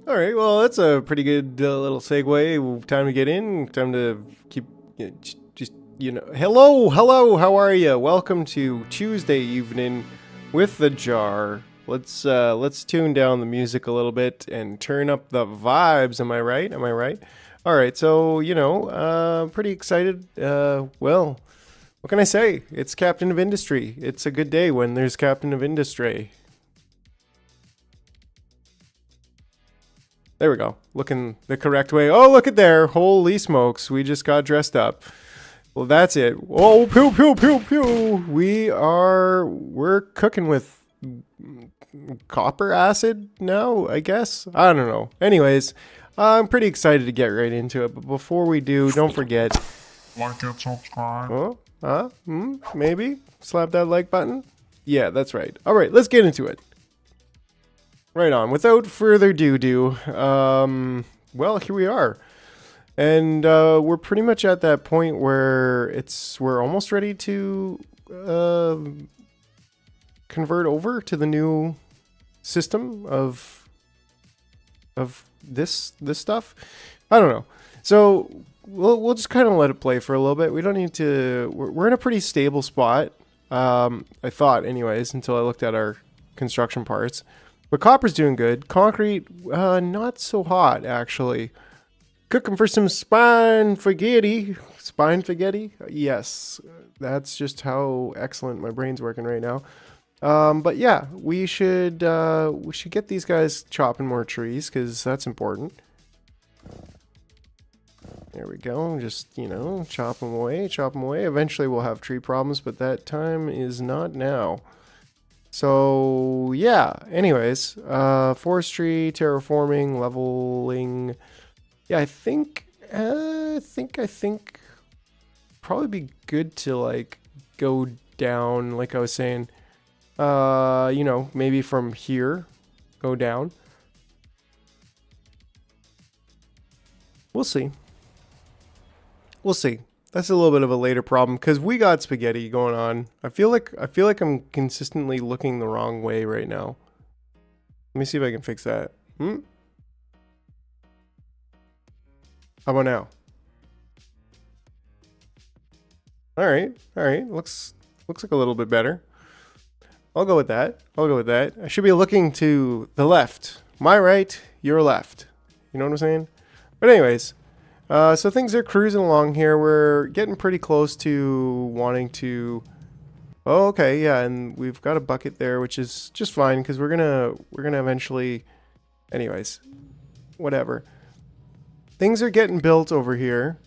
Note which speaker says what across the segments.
Speaker 1: All right, well, that's a pretty good little segue. Time to get in. Time to keep just hello. How are you? Welcome to Tuesday evening with the jar. Let's tune down the music a little bit and turn up the vibes. Am I right? Am I right? All right, so pretty excited. Well, what can I say? It's Captain of Industry. It's a good day when there's Captain of Industry. There we go. Looking the correct way. Oh, look at there. Holy smokes. We just got dressed up. Well, that's it. Oh, pew, pew, pew, pew. We're cooking with copper acid now, I guess. I don't know. Anyways, I'm pretty excited to get right into it. But before we do, don't forget.
Speaker 2: Like and subscribe.
Speaker 1: Oh, maybe slap that like button. Yeah, that's right. All right, let's get into it. Right on. Without further ado, well, here we are. And we're pretty much at that point where we're almost ready to convert over to the new system of this stuff. I don't know. So we'll just kind of let it play for a little bit. We don't need to. We're in a pretty stable spot. I thought, anyways, until I looked at our construction parts. But copper's doing good. Concrete, not so hot, actually. Cooking for some spine spaghetti. Spine spaghetti? Yes. That's just how excellent my brain's working right now. But yeah, we should get these guys chopping more trees, because that's important. There we go. Just, chop them away, chop them away. Eventually we'll have tree problems, but that time is not now. So yeah, anyways, forestry, terraforming, leveling. Yeah, I think probably be good to like go down, like I was saying, maybe from here, go down. We'll see. We'll see. That's a little bit of a later problem because we got spaghetti going on. I feel like I'm consistently looking the wrong way right now. Let me see if I can fix that. How about now? All right. Looks like a little bit better. I'll go with that. I should be looking to the left. My right, your left. You know what I'm saying? But anyways. So things are cruising along here. We're getting pretty close to wanting to. Oh, okay, yeah, and we've got a bucket there, which is just fine because we're gonna eventually. Anyways, whatever. Things are getting built over here.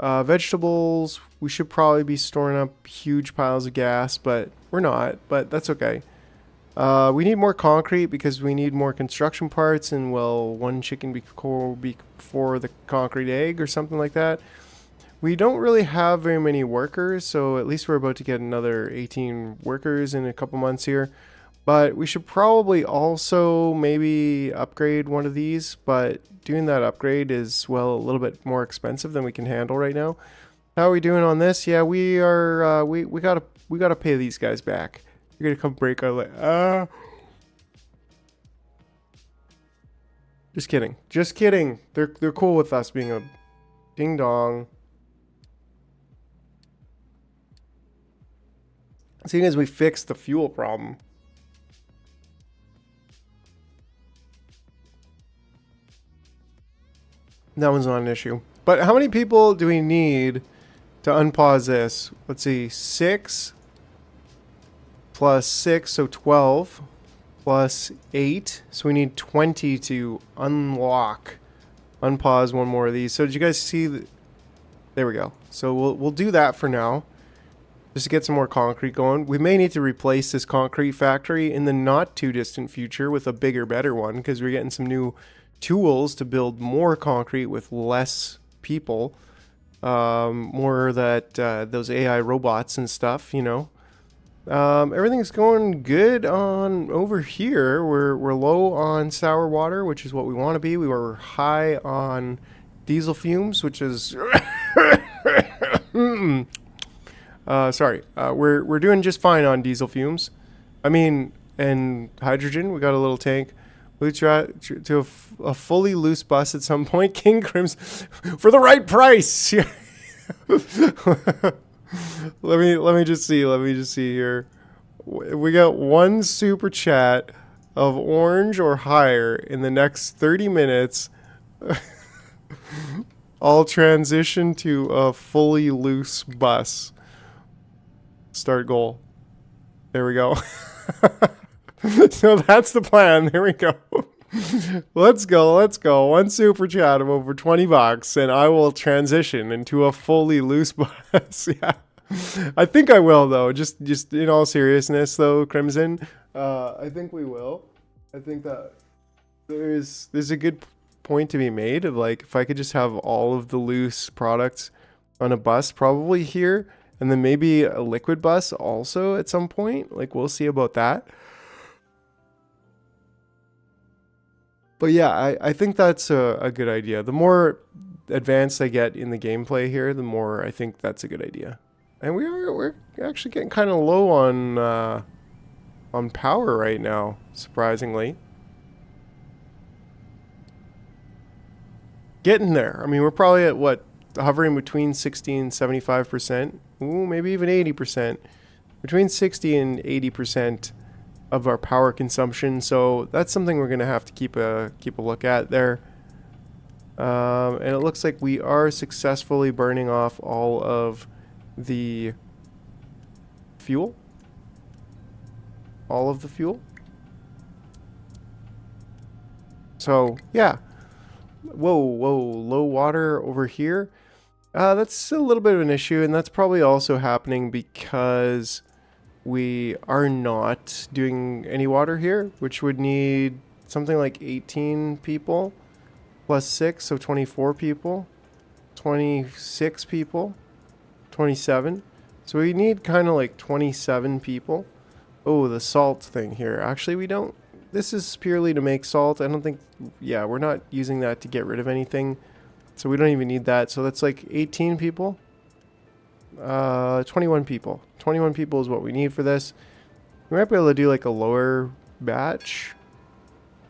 Speaker 1: Vegetables. We should probably be storing up huge piles of gas, but we're not. But that's okay. We need more concrete because we need more construction parts, and well, one chicken before the concrete egg or something like that. We don't really have very many workers, so at least we're about to get another 18 workers in a couple months here. But we should probably also maybe upgrade one of these, but doing that upgrade is, well, a little bit more expensive than we can handle right now. How are we doing on this? Yeah, we are, we gotta pay these guys back. You're gonna come break our leg. Just kidding. They're cool with us being a ding dong. Seeing as we fixed the fuel problem. That one's not an issue. But how many people do we need to unpause this? Let's see, 6 plus 6, so 12 plus 8. So we need 20 to unpause one more of these. So did you guys see there we go. So we'll do that for now. Just to get some more concrete going. We may need to replace this concrete factory in the not too distant future with a bigger, better one, because we're getting some new tools to build more concrete with less people. More that those AI robots and stuff, everything's going good on over here. We're low on sour water, which is what we want to be. We were high on diesel fumes, which is sorry. We're doing just fine on diesel fumes. I mean, and hydrogen. We got a little tank. We try to a fully loose bus at some point. King Crims for the right price. let me just see. Let me just see here. We got one super chat of orange or higher in the next 30 minutes. I'll transition to a fully loose bus. Start goal. There we go. So that's the plan. There we go. Let's go. Let's go. One super chat of over 20 bucks and I will transition into a fully loose bus. Yeah. I think I will though. Just in all seriousness though, Crimson. I think we will. I think that there's a good point to be made of like if I could just have all of the loose products on a bus probably here and then maybe a liquid bus also at some point. Like we'll see about that. But yeah, I think that's a good idea. The more advanced I get in the gameplay here, the more I think that's a good idea. And we're actually getting kind of low on power right now, surprisingly. Getting there. I mean, we're probably at what, hovering between 60 and 75%. Ooh, maybe even 80%. Between 60 and 80% of our power consumption. So that's something we're gonna have to keep a look at there. And it looks like we are successfully burning off all of the fuel. All of the fuel. So yeah. Whoa, low water over here. That's a little bit of an issue, and that's probably also happening because we are not doing any water here, which would need something like 18 people plus 6, so 24 people, 26 people, 27. So we need kind of like 27 people. Oh, the salt thing here. Actually, we don't. This is purely to make salt. I don't think, yeah, we're not using that to get rid of anything. So we don't even need that. So that's like 18 people. 21 people. 21 people is what we need for this. We might be able to do like a lower batch.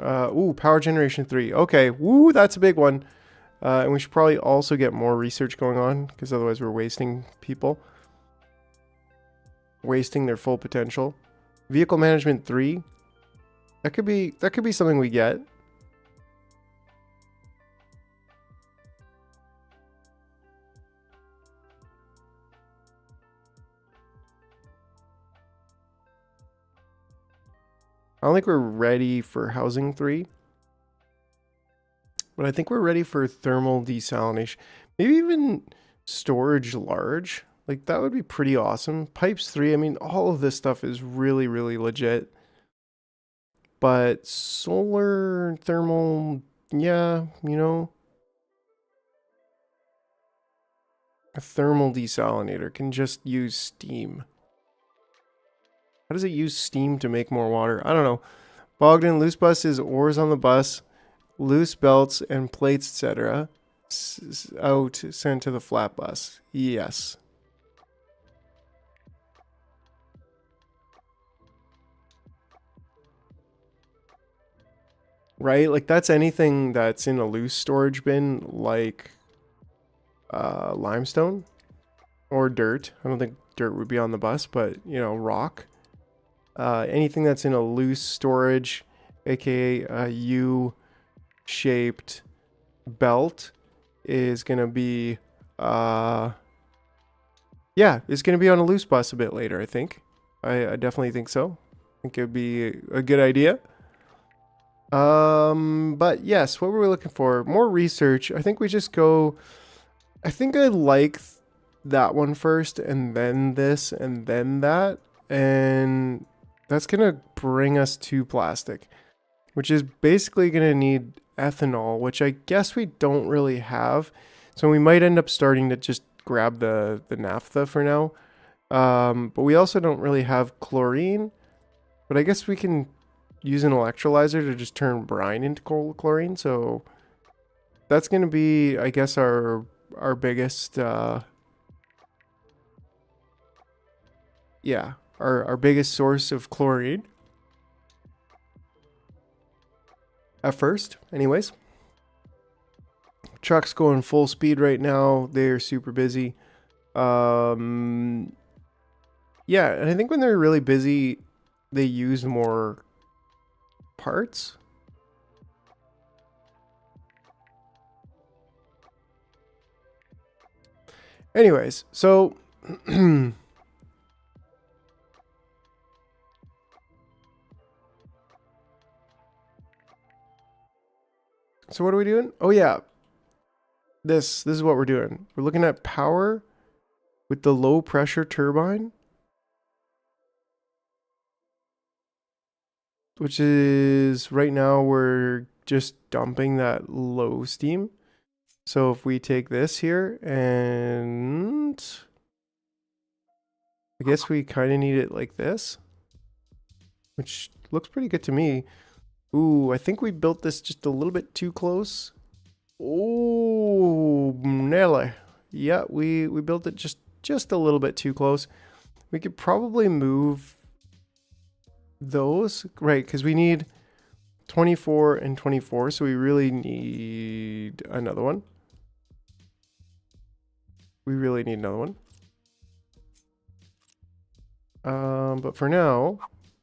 Speaker 1: Ooh, power generation 3. Okay, woo, that's a big one. And we should probably also get more research going on because otherwise we're wasting people. Wasting their full potential. Vehicle management 3. That could be something we get. I don't think we're ready for housing 3. But I think we're ready for thermal desalination. Maybe even storage large. Like that would be pretty awesome. Pipes 3, I mean, all of this stuff is really, really legit. But solar, thermal, yeah, you know. A thermal desalinator can just use steam. How does it use steam to make more water? I don't know. Bogdan, loose bus is ores on the bus, loose belts and plates, etc. Out, sent to the flat bus. Yes. Right? Like that's anything that's in a loose storage bin, like limestone or dirt. I don't think dirt would be on the bus, but you know, rock. Anything that's in a loose storage, aka a U-shaped belt, is gonna be yeah, it's gonna be on a loose bus a bit later. I think. I definitely think so. I think it would be a good idea. But yes, what were we looking for? More research. I think we just go. I think I like that one first, and then this, and then that, and that's gonna bring us to plastic, which is basically gonna need ethanol, which I guess we don't really have. So we might end up starting to just grab the naphtha for now. But we also don't really have chlorine, but I guess we can use an electrolyzer to just turn brine into chlorine. So that's going to be, I guess, our biggest, yeah, our biggest source of chlorine. at first, anyways. Truck's going full speed right now. They're super busy. Yeah, and I think when they're really busy, they use more parts. Anyways, so so what are we doing? Oh yeah. This is what we're doing. We're looking at power with the low pressure turbine, which is right now we're just dumping that low steam. So if we take this here and I guess we kind of need it like this, which looks pretty good to me. Ooh, I think we built this just a little bit too close. Oh, Nelly. Yeah, we built it just a little bit too close. We could probably move those, right, because we need 24 and 24, so we really need another one. We really need another one. But for now,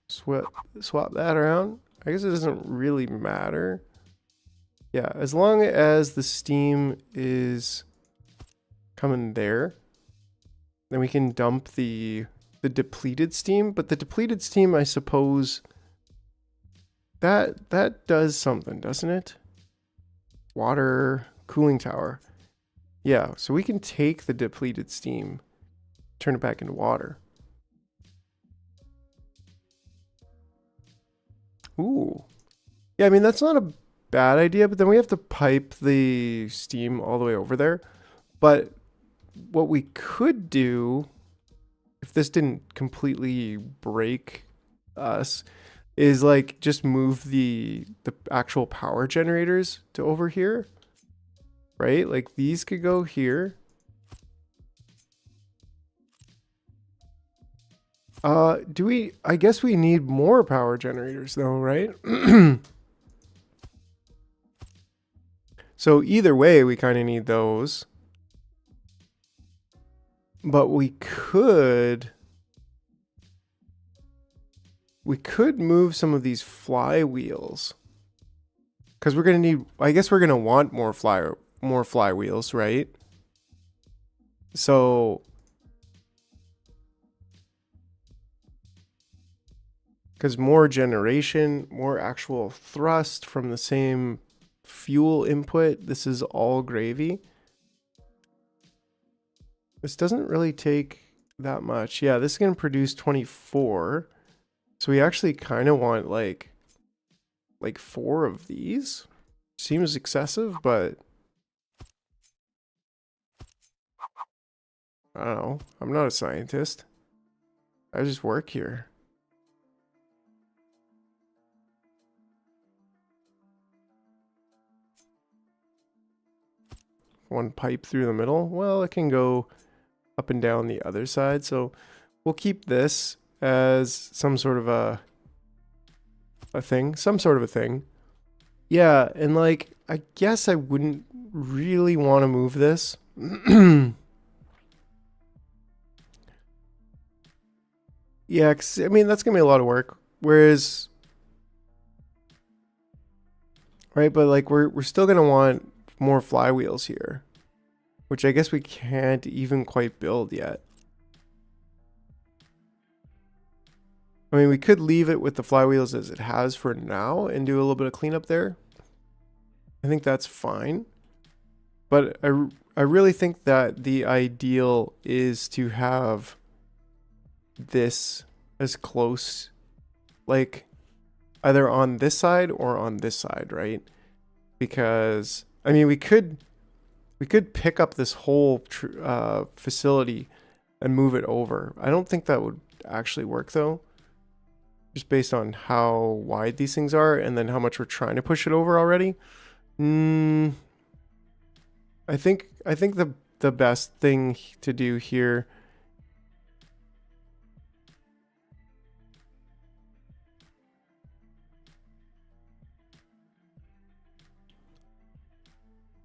Speaker 1: swap that around. I guess it doesn't really matter. Yeah, as long as the steam is coming there, then we can dump the depleted steam. But the depleted steam, I suppose, that does something, doesn't it? Water cooling tower. Yeah, so we can take the depleted steam, turn it back into water. Ooh. Yeah, I mean, that's not a bad idea, but then we have to pipe the steam all the way over there. But what we could do, if this didn't completely break us, is like just move the actual power generators to over here. Right? Like these could go here. Do we, I guess we need more power generators though, right? So either way, we kind of need those. But we could move some of these flywheels. Because we're going to need, I guess we're going to want more flywheels, right? So because more generation, more actual thrust from the same fuel input. This is all gravy. This doesn't really take that much. Yeah, this is going to produce 24. So we actually kind of want like 4 of these. Seems excessive, but I don't know. I'm not a scientist. I just work here. One pipe through the middle. Well, it can go up and down the other side. So we'll keep this as some sort of a thing. Some sort of a thing. Yeah, and like, I guess I wouldn't really want to move this. Yeah, 'cause, I mean, that's going to be a lot of work. Whereas, right, but like we're still going to want more flywheels here, which I guess we can't even quite build yet. I mean, we could leave it with the flywheels as it has for now and do a little bit of cleanup there. I think that's fine. But I really think that the ideal is to have this as close, like either on this side or on this side, right? Because I mean, we could pick up this whole facility and move it over. I don't think that would actually work though, just based on how wide these things are and then how much we're trying to push it over already. I think the best thing to do here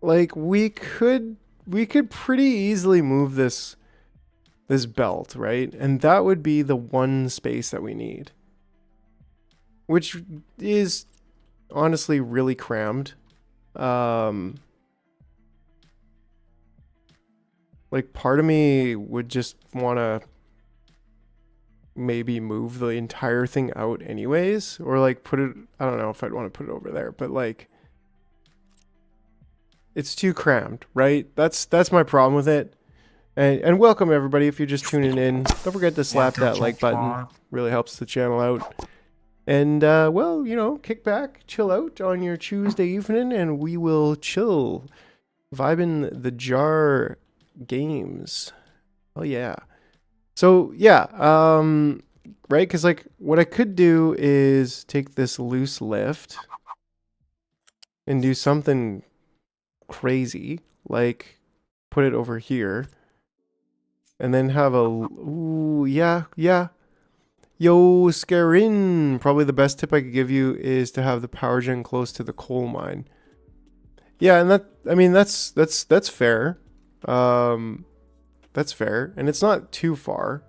Speaker 1: like we could pretty easily move this belt, right? And that would be the one space that we need, which is honestly really crammed. Like part of me would just want to maybe move the entire thing out anyways, or like put it, I don't know if I'd want to put it over there, but like it's too crammed, right? That's my problem with it. And welcome everybody if you're just tuning in. Don't forget to slap that like button. Really helps the channel out. And well, you know, kick back, chill out on your Tuesday evening, and we will chill, vibing the jar games. Oh yeah. So yeah, right? Because like what I could do is take this loose lift and do something crazy, like put it over here, and then have a ooh yeah. Yo, Scarin, probably the best tip I could give you is to have the power gen close to the coal mine. Yeah, and that, I mean, that's fair. That's fair, and it's not too far.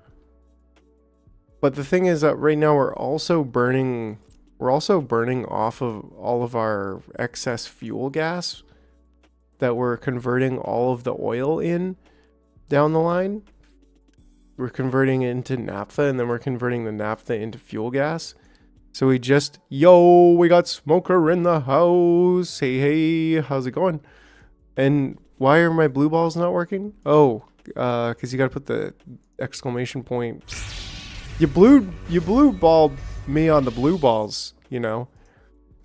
Speaker 1: But the thing is that right now we're also burning off of all of our excess fuel gas that we're converting all of the oil in down the line. We're converting it into naphtha, and then we're converting the naphtha into fuel gas. So we just, yo, we got Smoker in the house. Hey, how's it going? And why are my blue balls not working? Oh, because you got to put the exclamation point. You blue ball me on the blue balls, you know.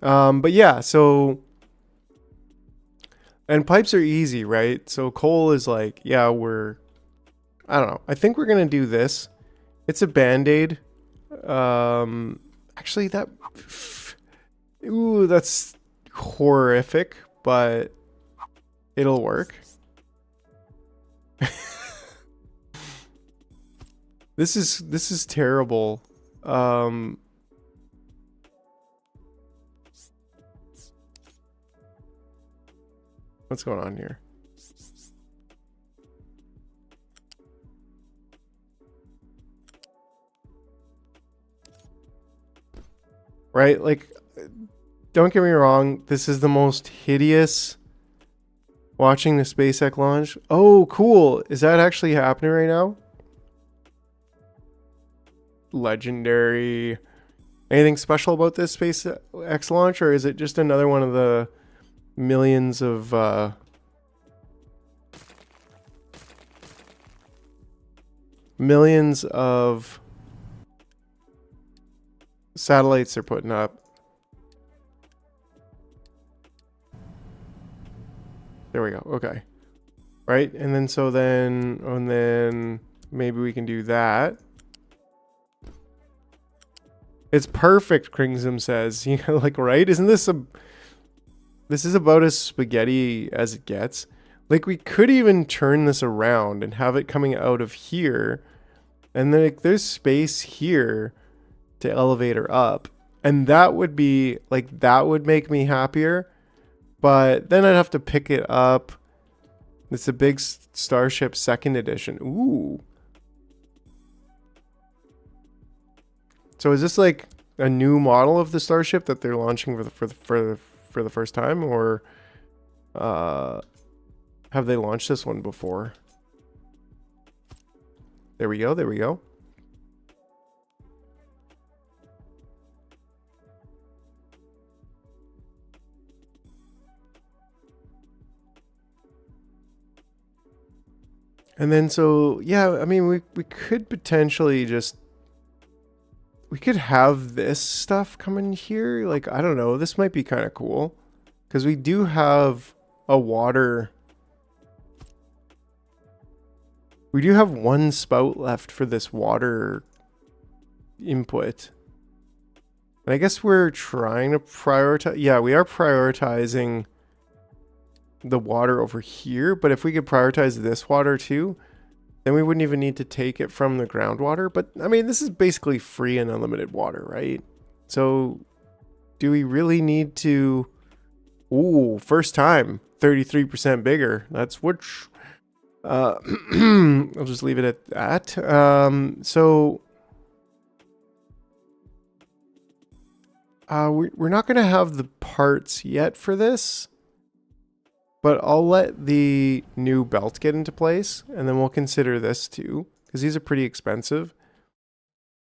Speaker 1: But yeah, so, and pipes are easy, right? So coal is like, yeah, I don't know. I think we're going to do this. It's a Band-Aid. Actually, ooh, that's horrific, but it'll work. This is terrible. What's going on here? Right? Like, don't get me wrong. This is the most hideous watching the SpaceX launch. Oh, cool. Is that actually happening right now? Legendary. Anything special about this SpaceX launch, or is it just another one of the millions of satellites they're putting up? There we go. Okay. Right? And then maybe we can do that. It's perfect, Kringsom says. You know, like, right? Isn't this this is about as spaghetti as it gets. Like, we could even turn this around and have it coming out of here. And then like, there's space here to elevate her up. And that would be, like, that would make me happier. But then I'd have to pick it up. It's a big Starship 2nd edition. Ooh. So is this like a new model of the Starship that they're launching for the first time, or have they launched this one before? There we go. There we go. And then so yeah, I mean we could potentially just we could have this stuff come in here. Like, I don't know. This might be kind of cool. Because we do have a water. We do have one spout left for this water input. And I guess we're trying to prioritize. Yeah, we are prioritizing the water over here. But if we could prioritize this water too, then we wouldn't even need to take it from the groundwater. But I mean, this is basically free and unlimited water, right? So do we really need to? Ooh, first time. 33% bigger. That's which. I'll just leave it at that. So we're not gonna have the parts yet for this, but I'll let the new belt get into place, and then we'll consider this too, because these are pretty expensive.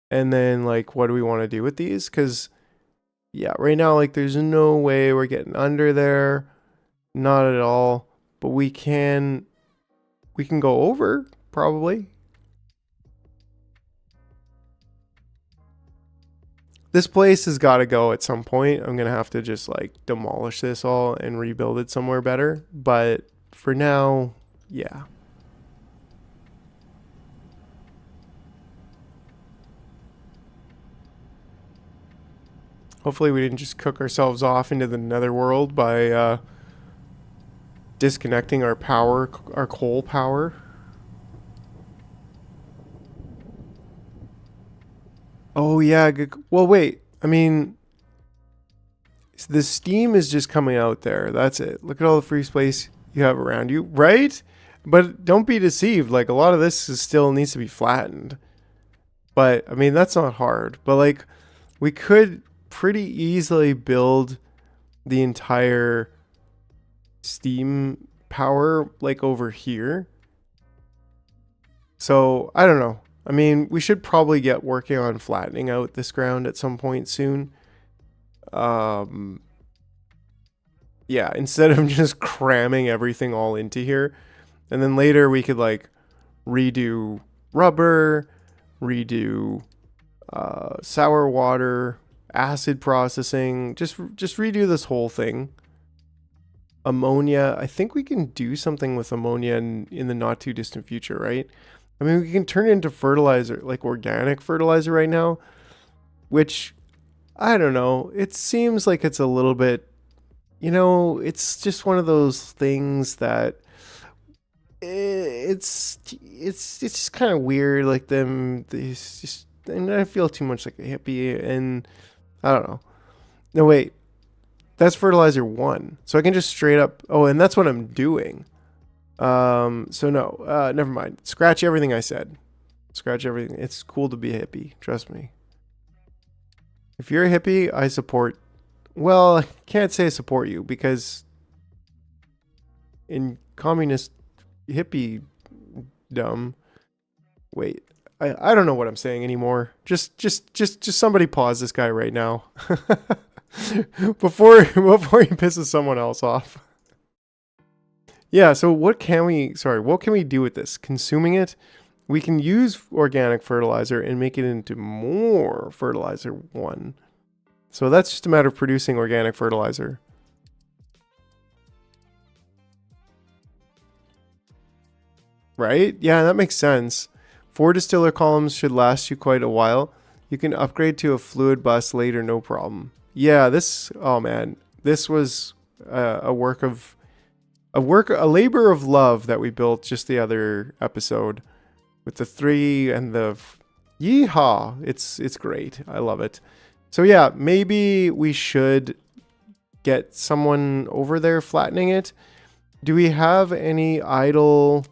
Speaker 1: And then, like, what do we want to do with these? Because, yeah, right now, like, there's no way we're getting under there. Not at all. But we can go over, probably. This place has got to go at some point. I'm going to have to just, like, demolish this all and rebuild it somewhere better. But for now, yeah. Hopefully we didn't just cook ourselves off into the netherworld by disconnecting our power, our coal power. Oh yeah, well wait, I mean, the steam is just coming out there. That's it. Look at all the free space you have around you, right? But don't be deceived. Like, a lot of this still needs to be flattened. But I mean, that's not hard. But like, we could pretty easily build the entire steam power like over here. So I don't know. I mean, we should probably get working on flattening out this ground at some point soon. Yeah, instead of just cramming everything all into here. And then later we could like redo rubber, redo sour water, acid processing, just redo this whole thing. Ammonia, I think we can do something with ammonia in the not too distant future, right? I mean, we can turn it into fertilizer, like organic fertilizer right now, which, I don't know, it seems like it's a little bit, you know, it's just one of those things that it's just kind of weird, like it's just, and I feel too much like a hippie, and I don't know. No, wait. That's fertilizer 1. So I can just straight up... Oh, and that's what I'm doing. So no. Never mind. Scratch everything I said. Scratch everything. It's cool to be a hippie. Trust me. If you're a hippie, I support... Well, I can't say I support you, because... in communist hippie dumb... Wait. I don't know what I'm saying anymore. Just somebody pause this guy right now. before he pisses someone else off. Yeah, so what can we do with this? Consuming it, we can use organic fertilizer and make it into more fertilizer 1. So that's just a matter of producing organic fertilizer. Right? Yeah, that makes sense. 4 distiller columns should last you quite a while. You can upgrade to a fluid bus later, no problem. Yeah, oh man, this was a labor of love that we built just the other episode with the 3 and the yeehaw. It's great. I love it. So yeah, maybe we should get someone over there flattening it. Do we have any idle?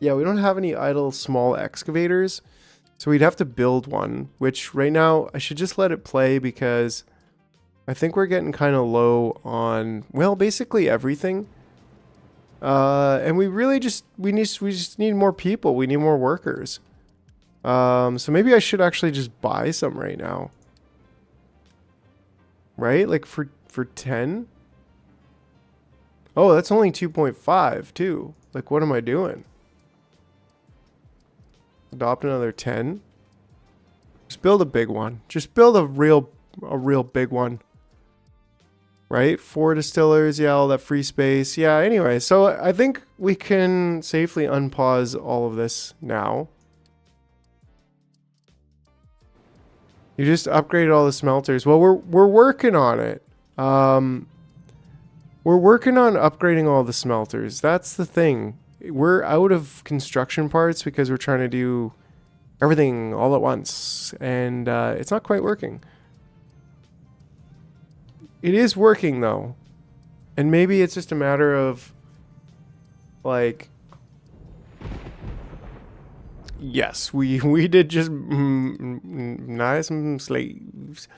Speaker 1: Yeah, we don't have any idle small excavators. So we'd have to build one, which right now I should just let it play because I think we're getting kind of low on, well, basically everything. And we really just need more people. We need more workers. So maybe I should actually just buy some right now. Right? Like for 10? Oh, that's only 2.5 too. Like, what am I doing? Adopt another 10. Just build a big one. Just build a real big one. Right? 4 distillers. Yeah, all that free space. Yeah, anyway. So I think we can safely unpause all of this now. You just upgraded all the smelters. Well, we're working on it. We're working on upgrading all the smelters. That's the thing. We're out of construction parts because we're trying to do everything all at once. And it's not quite working. It is working, though. And maybe it's just a matter of like, yes, we did just knife some slaves.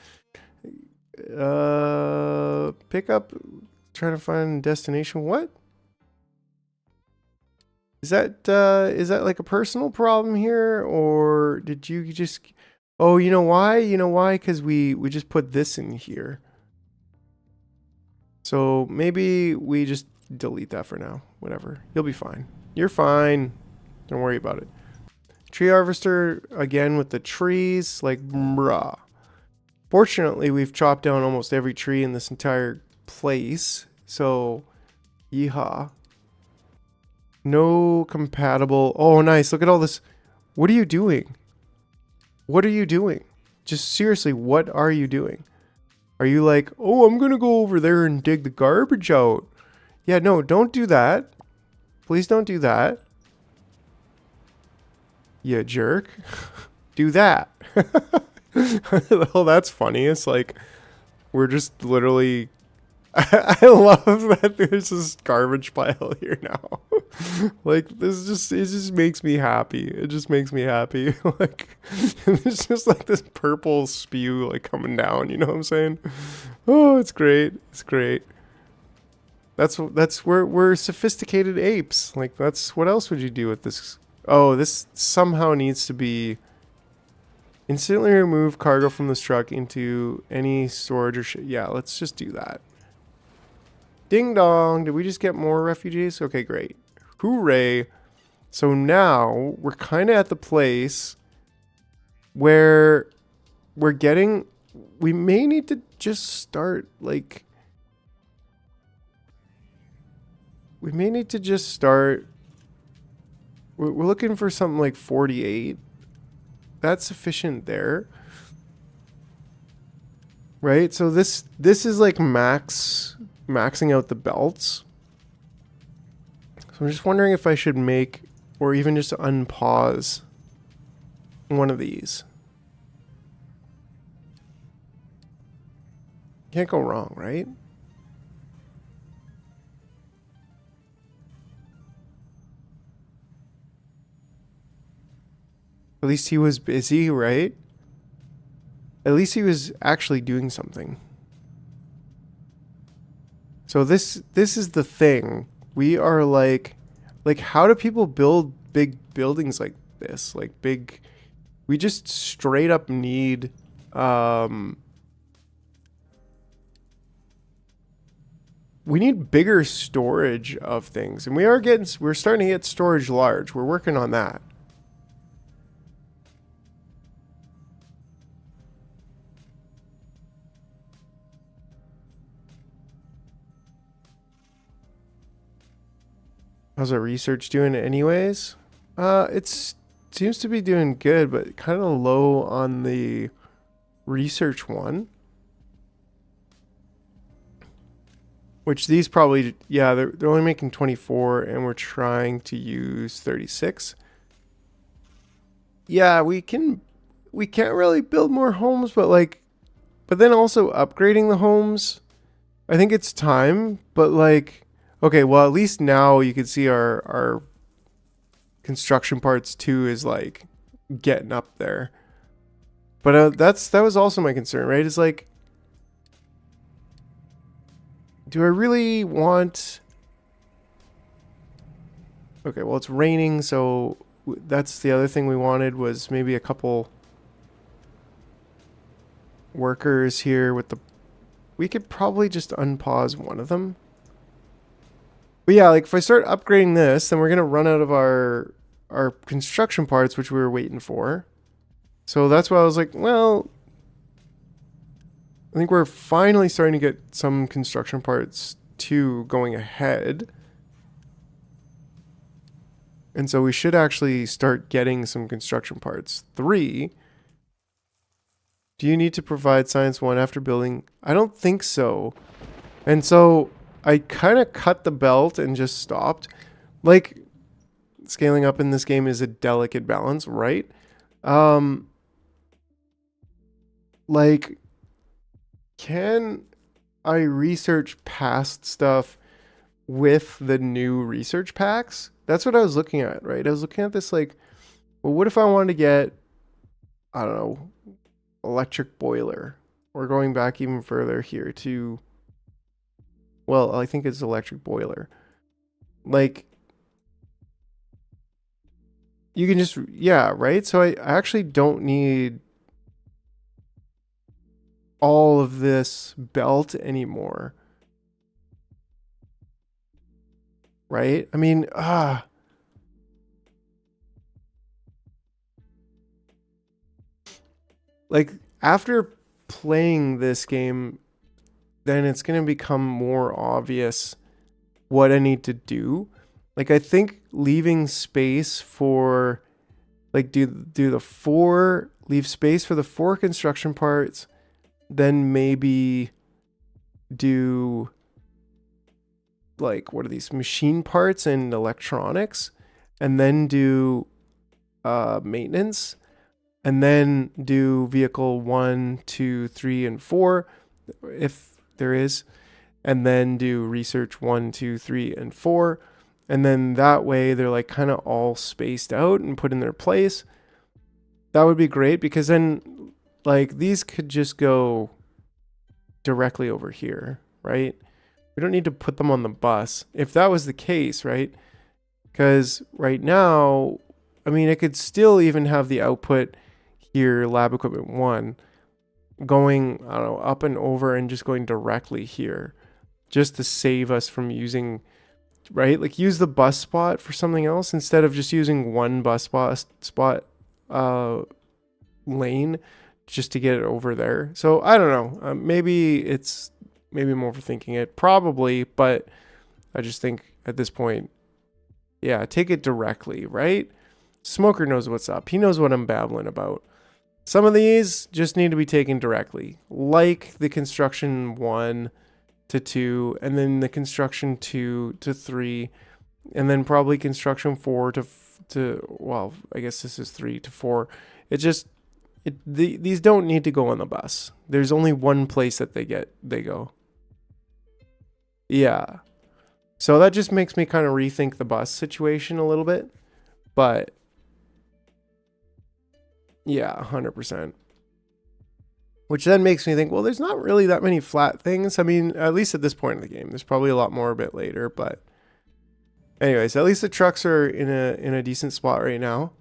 Speaker 1: Pick up, trying to find destination. What? Is that like a personal problem here, or did you just? Oh, you know why? You know why? Because we just put this in here. So maybe we just delete that for now. Whatever. You'll be fine. You're fine. Don't worry about it. Tree harvester again with the trees. Like, bruh. Fortunately, we've chopped down almost every tree in this entire place. So, yeehaw. No compatible. Oh, nice. Look at all this. What are you doing? What are you doing? Just seriously, what are you doing? Are you like, oh, I'm going to go over there and dig the garbage out? Yeah, no, don't do that. Please don't do that. You jerk. Do that. Well, that's funny. It's like, we're just literally... I love that there's this garbage pile here now. Like, this just, it just makes me happy. It just makes me happy. Like, it's just like this purple spew, like, coming down, you know what I'm saying? Oh, it's great. It's great. That's we're sophisticated apes. Like, that's, what else would you do with this? Oh, this somehow needs to be instantly remove cargo from this truck into any storage or shit. Yeah, let's just do that. Ding dong. Did we just get more refugees? Okay, great. Hooray. So now we're kind of at the place where we're getting... We may need to just start, like... We may need to just start... We're looking for something like 48. That's sufficient there. Right? So this is like maxing out the belts. So I'm just wondering if I should make, or even just unpause one of these. Can't go wrong, right? At least he was busy, right? At least he was actually doing something. So this is the thing. We are like how do people build big buildings like this? Like big, we just straight up need we need bigger storage of things. And we're starting to get storage large. We're working on that. How's our research doing anyways? It seems to be doing good, but kind of low on the research one. Which these probably, yeah, they're only making 24 and we're trying to use 36. Yeah, we can't really build more homes, but then also upgrading the homes, I think it's time, but like, okay, well, at least now you can see our construction parts 2 is like getting up there. But that was also my concern, right? It's like, do I really want... Okay, well, it's raining, so that's the other thing we wanted was maybe a couple workers here with the... We could probably just unpause one of them. But yeah, like if I start upgrading this, then we're going to run out of our construction parts, which we were waiting for. So that's why I was like, well, I think we're finally starting to get some construction parts 2 going ahead. And so we should actually start getting some construction parts 3. Do you need to provide science 1 after building? I don't think so. And so I kind of cut the belt and just stopped. Like, scaling up in this game is a delicate balance, right? Like, can I research past stuff with the new research packs. That's what I was looking at, right? I was looking at this like, well, what if I wanted to get, I don't know, electric boiler? Or going back even further here to, well, I think it's electric boiler. Like, you can just, yeah, right? So I actually don't need all of this belt anymore. Right? I mean, like after playing this game, then it's going to become more obvious what I need to do. Like I think leaving space for like do the four, leave space for the four construction parts, then maybe do like what are these machine parts and electronics, and then do maintenance, and then do vehicle 1, 2, 3, and 4 if there is, and then do research 1, 2, 3, and 4, and then that way they're like kind of all spaced out and put in their place. That would be great because then like these could just go directly over here, right? We don't need to put them on the bus if that was the case, right? Because right now, I mean, it could still even have the output here, lab equipment 1, going, I don't know, up and over and just going directly here, just to save us from using, right? Like use the bus spot for something else instead of just using one bus spot lane just to get it over there. So I don't know. Maybe I'm overthinking it, probably, but I just think at this point, yeah, take it directly, right? Smoker knows what's up. He knows what I'm babbling about. Some of these just need to be taken directly, like the construction 1 to 2, and then the construction 2 to 3, and then probably construction 4 to well, I guess this is 3 to 4. These don't need to go on the bus. There's only one place that they go. Yeah. So that just makes me kind of rethink the bus situation a little bit. But yeah, 100%. Which then makes me think, well, there's not really that many flat things. I mean, at least at this point in the game. There's probably a lot more a bit later, but anyways, at least the trucks are in a decent spot right now.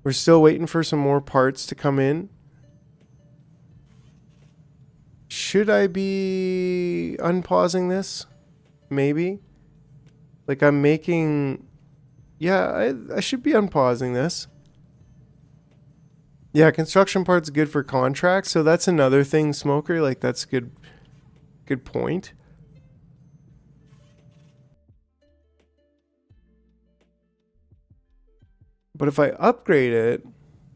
Speaker 1: We're still waiting for some more parts to come in. Should I be unpausing this? Maybe. Like I'm making... Yeah, I should be unpausing this. Yeah, construction parts good for contracts. So that's another thing, Smoker. Like that's good point. But if I upgrade it,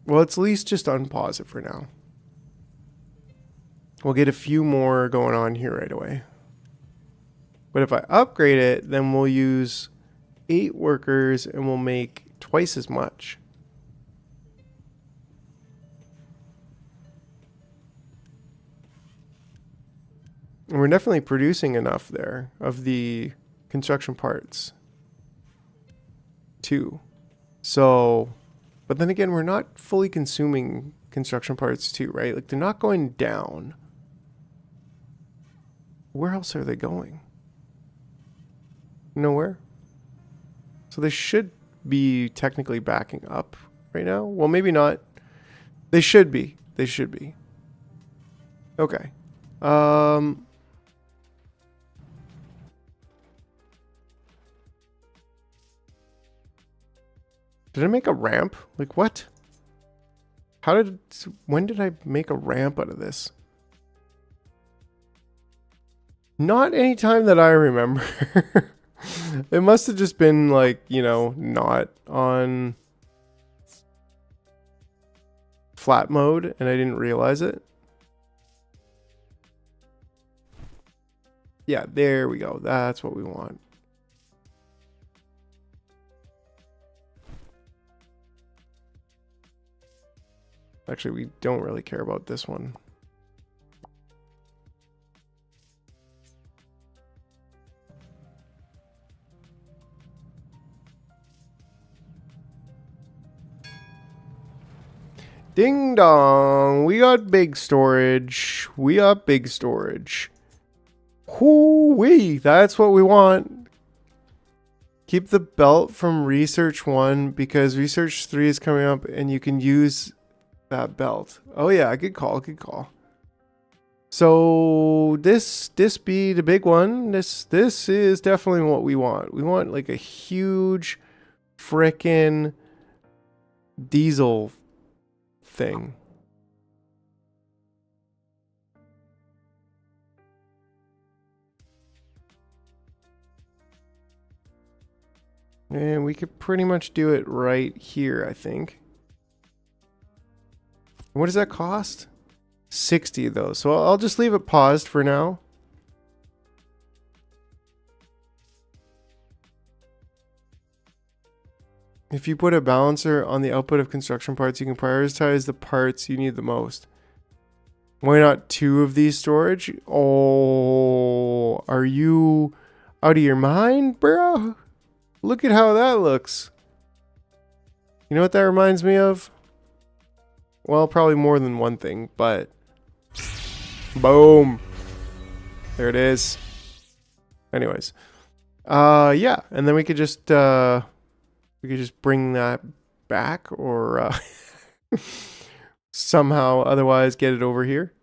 Speaker 1: well, let's at least just unpause it for now. We'll get a few more going on here right away. But if I upgrade it, then we'll use 8 workers and we'll make twice as much. And we're definitely producing enough there of the construction parts too. So, but then again, we're not fully consuming construction parts too, right? Like they're not going down. Where else are they going? Nowhere. So they should be technically backing up right now. Well, maybe not. They should be. They should be. Okay. Did I make a ramp? Like what? When did I make a ramp out of this? Not any time that I remember. It must have just been like, you know, not on flat mode and I didn't realize it. Yeah, there we go. That's what we want. Actually, we don't really care about this one. Ding dong. We got big storage. We got big storage. Hoo-wee. That's what we want. Keep the belt from research 1 because research 3 is coming up and you can use that belt. Oh yeah, good call, good call. So this be the big one. This is definitely what we want. We want like a huge frickin' diesel thing. And we could pretty much do it right here, I think. What does that cost? 60 though. So I'll just leave it paused for now. If you put a balancer on the output of construction parts, you can prioritize the parts you need the most. Why not 2 of these storage? Oh, are you out of your mind, bro? Look at how that looks. You know what that reminds me of? Well, probably more than one thing, but boom. There it is. Anyways. Yeah, and then we could just bring that back or somehow otherwise get it over here.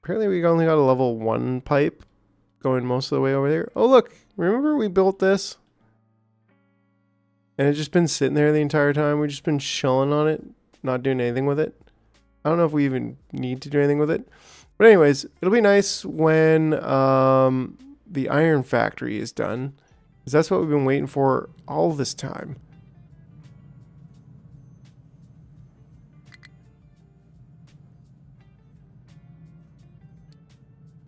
Speaker 1: Apparently we only got a level 1 pipe going most of the way over there. Oh look, remember we built this? And it's just been sitting there the entire time. We've just been chilling on it, not doing anything with it. I don't know if we even need to do anything with it. But anyways, it'll be nice when the iron factory is done. Because that's what we've been waiting for all this time.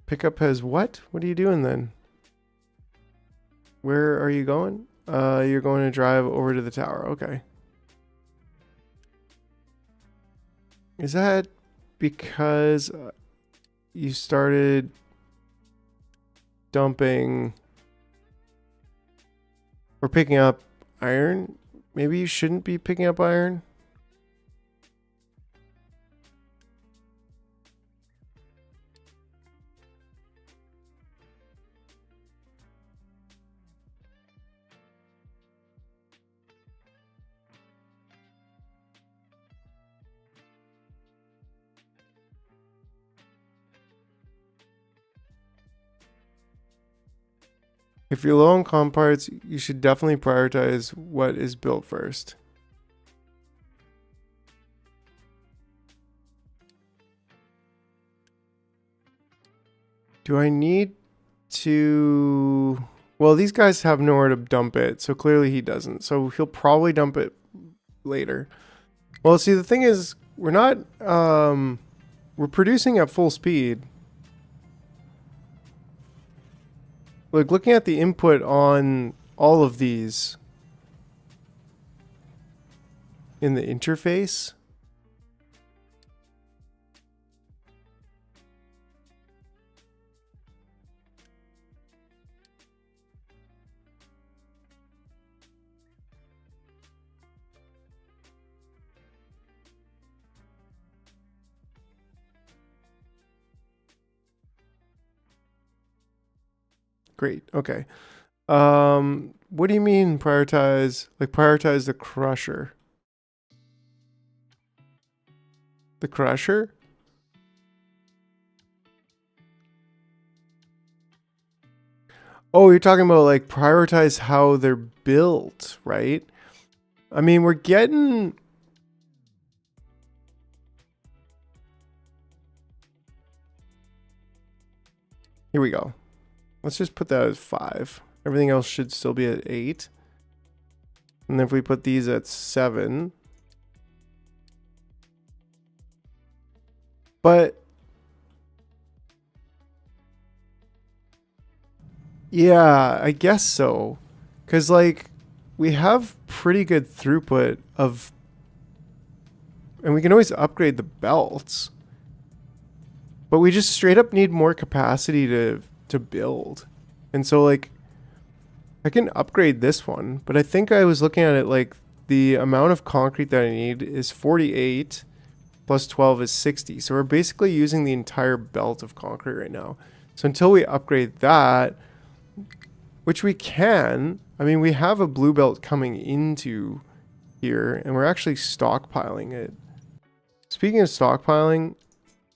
Speaker 1: Pickup has what? What are you doing then? Where are you going? You're going to drive over to the tower. Okay. Is that because you started dumping or picking up iron? Maybe you shouldn't be picking up iron. If you're low on comp parts, you should definitely prioritize what is built first. Do I need to... Well, these guys have nowhere to dump it, so clearly he doesn't. So he'll probably dump it later. Well, see, the thing is, we're not... we're producing at full speed. Like, looking at the input on all of these in the interface. Great. Okay. What do you mean prioritize? Like prioritize the crusher? The crusher? Oh, you're talking about like prioritize how they're built, right? I mean, we're getting... Here we go. Let's just put that as 5. Everything else should still be at 8. And then if we put these at 7. But yeah, I guess so. Because like we have pretty good throughput of... And we can always upgrade the belts. But we just straight up need more capacity to build. And so like I can upgrade this one, but I think I was looking at it like the amount of concrete that I need is 48 plus 12 is 60. So we're basically using the entire belt of concrete right now. So until we upgrade that, which we can, I mean, we have a blue belt coming into here and we're actually stockpiling it. Speaking of stockpiling,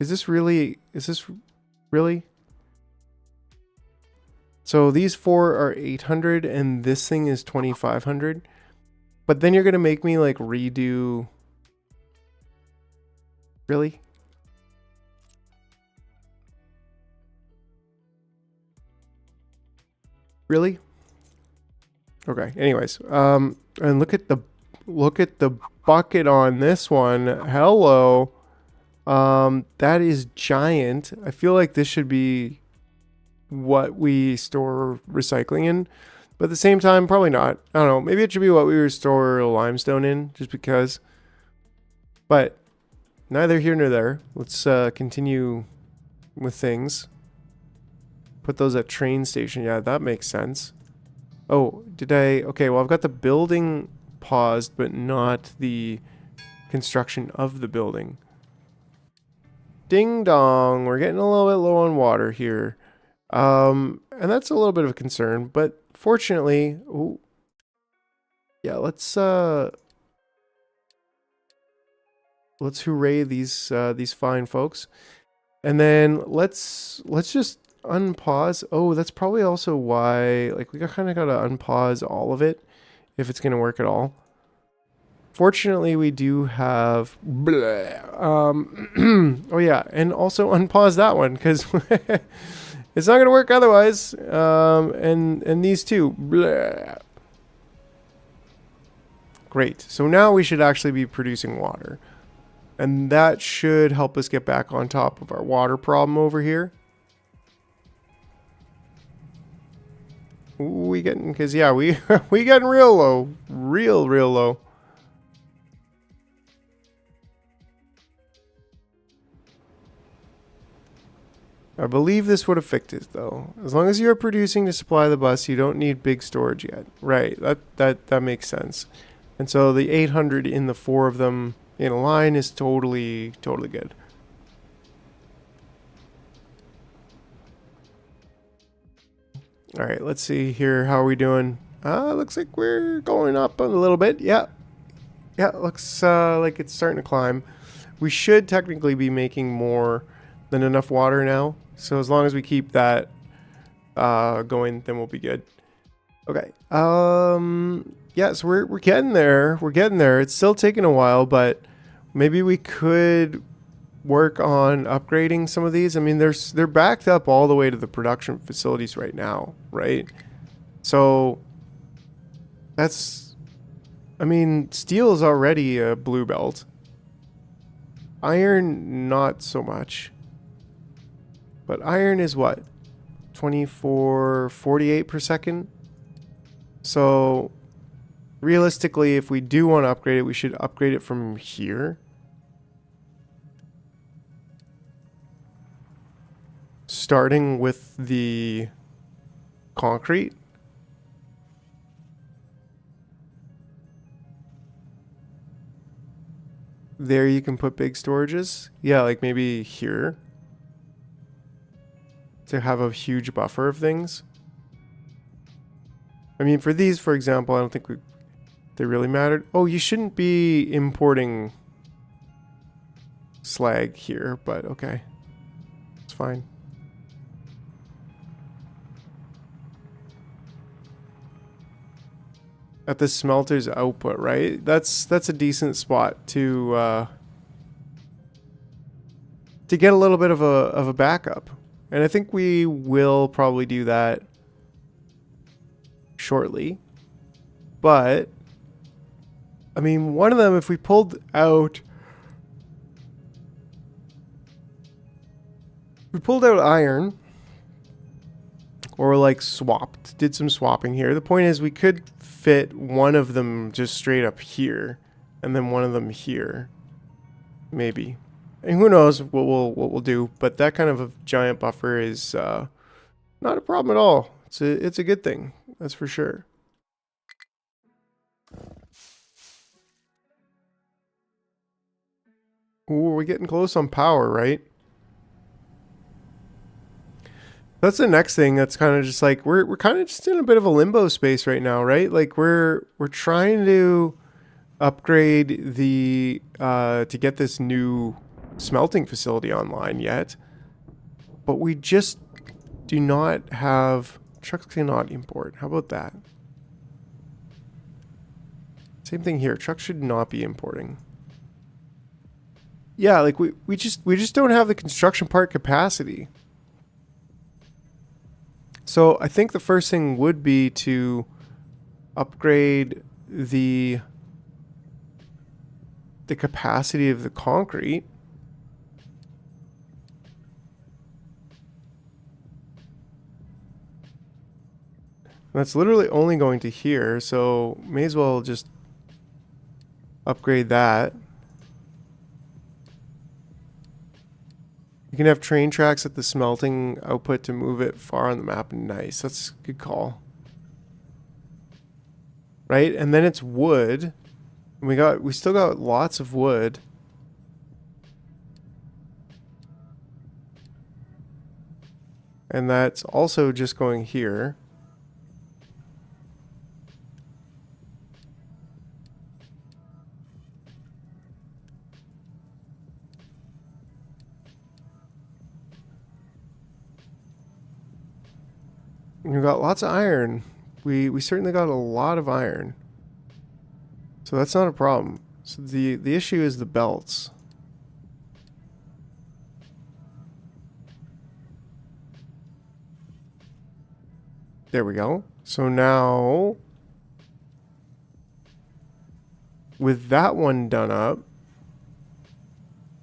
Speaker 1: is this really? So these 4 are 800 and this thing is 2500. But then you're going to make me like redo. Really? Really? Okay. Anyways, and look at the bucket on this one. Hello. That is giant. I feel like this should be what we store recycling in, but at the same time, probably not. I don't know. Maybe it should be what we store limestone in, just because. But neither here nor there. Let's continue with things. Put those at train station. Yeah, that makes sense. Oh, did I? Okay, well, I've got the building paused, but not the construction of the building. Ding dong. We're getting a little bit low on water here. And that's a little bit of a concern, but fortunately, ooh, yeah, let's hooray these fine folks. And then let's just unpause. Oh, that's probably also why, like, we kind of got to unpause all of it if it's going to work at all. Fortunately, we do have oh yeah, and also unpause that one because it's not going to work otherwise. And these two. Great. So now we should actually be producing water. And that should help us get back on top of our water problem over here. We getting, because yeah, we getting real low. Real low. I believe this would have fixed it though. As long as you're producing to supply the bus, you don't need big storage yet. Right, that makes sense. And so the 800 in the 4 of them in a line is totally good. All right, let's see here. How are we doing? Looks like we're going up a little bit. Yeah, looks like it's starting to climb. We should technically be making more than enough water now. So as long as we keep that going, then we'll be good. Okay. Yeah, so we're getting there. We're getting there. It's still taking a while, but maybe we could work on upgrading some of these. I mean, they're backed up all the way to the production facilities right now, right? So that's, I mean, steel is already a blue belt. Iron, not so much. But iron is what? 2448 per second. So realistically, if we do want to upgrade it, we should upgrade it from here. Starting with the concrete. There you can put big storages. Yeah, like maybe here. To have a huge buffer of things. I mean, for these, for example, I don't think they really mattered. Oh, you shouldn't be importing slag here, but okay. It's fine. At the smelter's output, right? That's a decent spot to get a little bit of a backup. And I think we will probably do that shortly. But, I mean, one of them, if we pulled out... We pulled out iron. Or like swapped. Did some swapping here. The point is we could fit one of them just straight up here. And then one of them here. Maybe. And who knows what we'll do, but that kind of a giant buffer is not a problem at all. It's a good thing, that's for sure. Ooh, we're getting close on power, right? That's the next thing. That's kind of just like we're kind of just in a bit of a limbo space right now, right? Like we're trying to upgrade the to get this new smelting facility online yet, but we just do not have trucks cannot import. How about that? Same thing here. Trucks should not be importing. Yeah, like we just don't have the construction part capacity. So I think the first thing would be to upgrade the capacity of the concrete. That's literally only going to here, so may as well just upgrade that. You can have train tracks at the smelting output to move it far on the map. Nice, that's a good call. Right, and then it's wood. We still got lots of wood. And that's also just going here. We've got lots of iron. We certainly got a lot of iron. So that's not a problem. So the issue is the belts. There we go. So now with that one done up,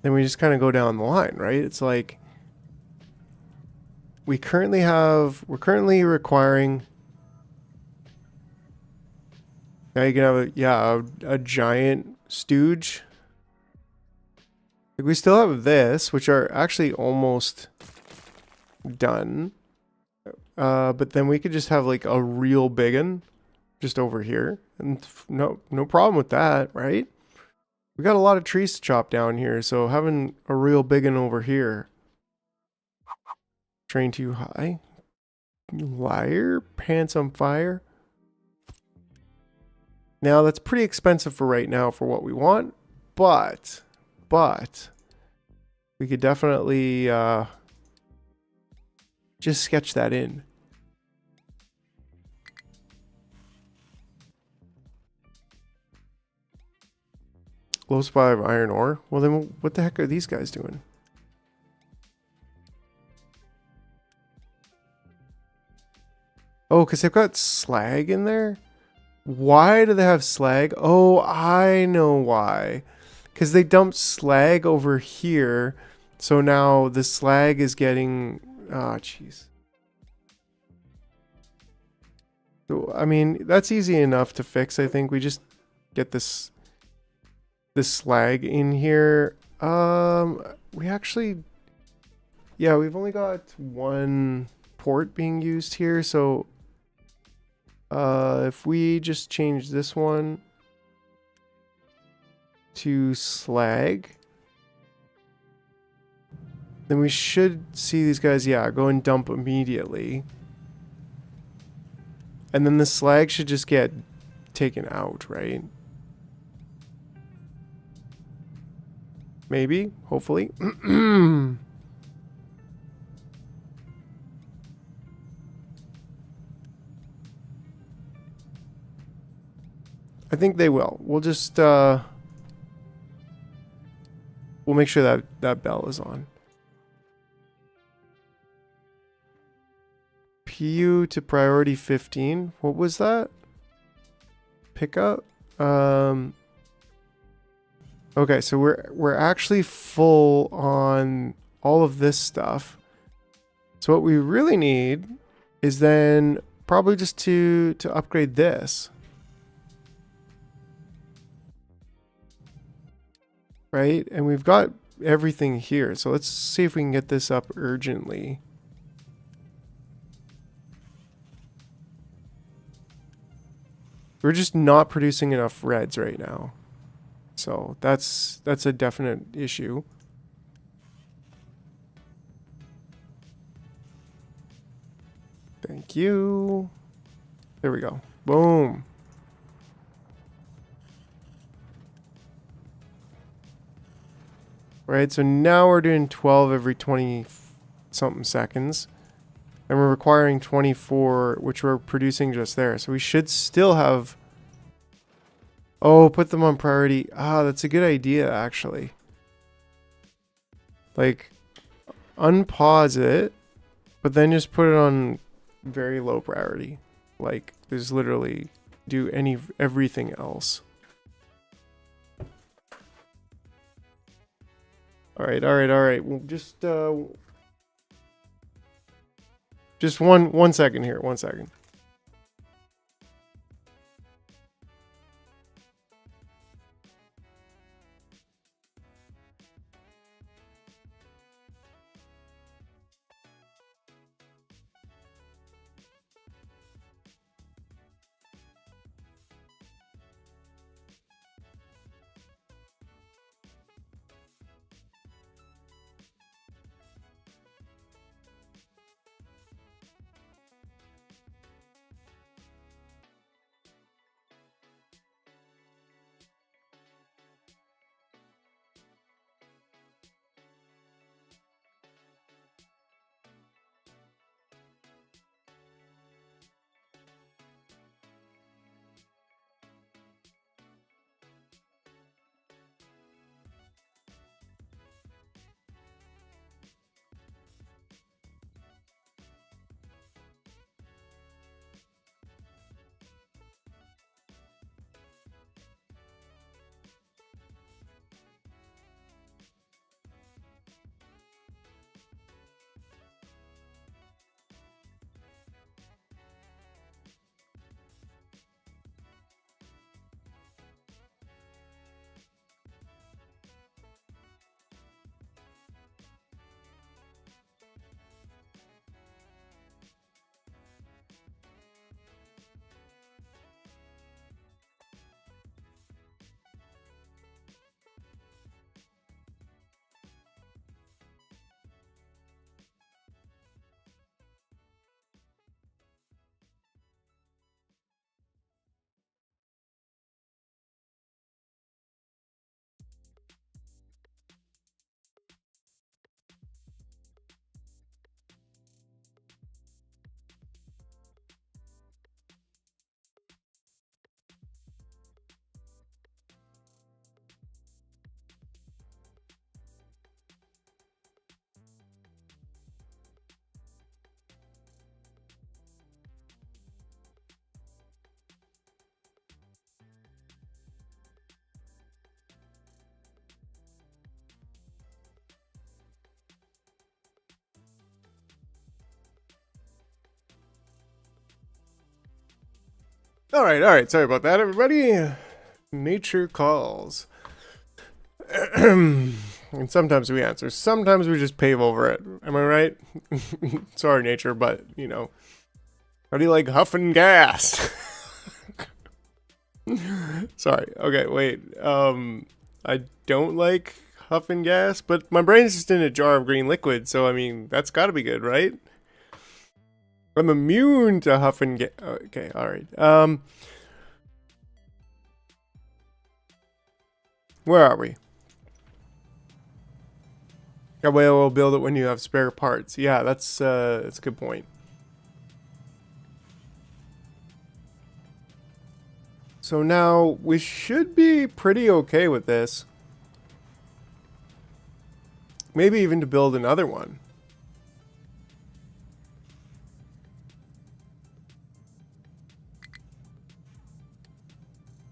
Speaker 1: then we just kind of go down the line, right? It's like we're currently requiring. Now you can have a giant stooge. Like we still have this, which are actually almost done. But then we could just have like a real big one just over here. And no problem with that, right? We got a lot of trees to chop down here, so having a real big one over here. Train too high. You liar. Pants on fire. Now that's pretty expensive for right now for what we want, but we could definitely just sketch that in. Low supply of iron ore. Well then what the heck are these guys doing? Oh, because they've got slag in there? Why do they have slag? Oh, I know why. Because they dumped slag over here. So now the slag is getting... Ah, jeez. So, I mean, that's easy enough to fix, I think. We just get this slag in here. We actually... Yeah, we've only got one port being used here, so... if we just change this one to slag, then we should see these guys, yeah, go and dump immediately. And then the slag should just get taken out, right? Maybe, hopefully. I think they will. We'll just we'll make sure that that bell is on. PU to priority 15. What was that? Pickup. Okay, so we're actually full on all of this stuff. So what we really need is then probably just to upgrade this. Right? And we've got everything here. So let's see if we can get this up urgently. We're just not producing enough reds right now. So that's a definite issue. Thank you. There we go. Boom. Right, so now we're doing 12 every 20 something seconds. And we're requiring 24, which we're producing just there. So we should still have... Oh, put them on priority. Ah, that's a good idea, actually. Like, unpause it, but then just put it on very low priority. Like, there's literally do everything else. All right. Well, just one second here. 1 second. All right. Sorry about that, everybody. Nature calls. And sometimes we answer. Sometimes we just pave over it. Am I right? Sorry, nature, but, you know. How do you like huffing gas? Sorry. Okay, wait. I don't like huffing gas, but my brain's just in a jar of green liquid, so, I mean, that's gotta be good, right? I'm immune to huffing gas. Okay, alright. Where are we? That way we'll build it when you have spare parts. Yeah, that's a good point. So now we should be pretty okay with this. Maybe even to build another one.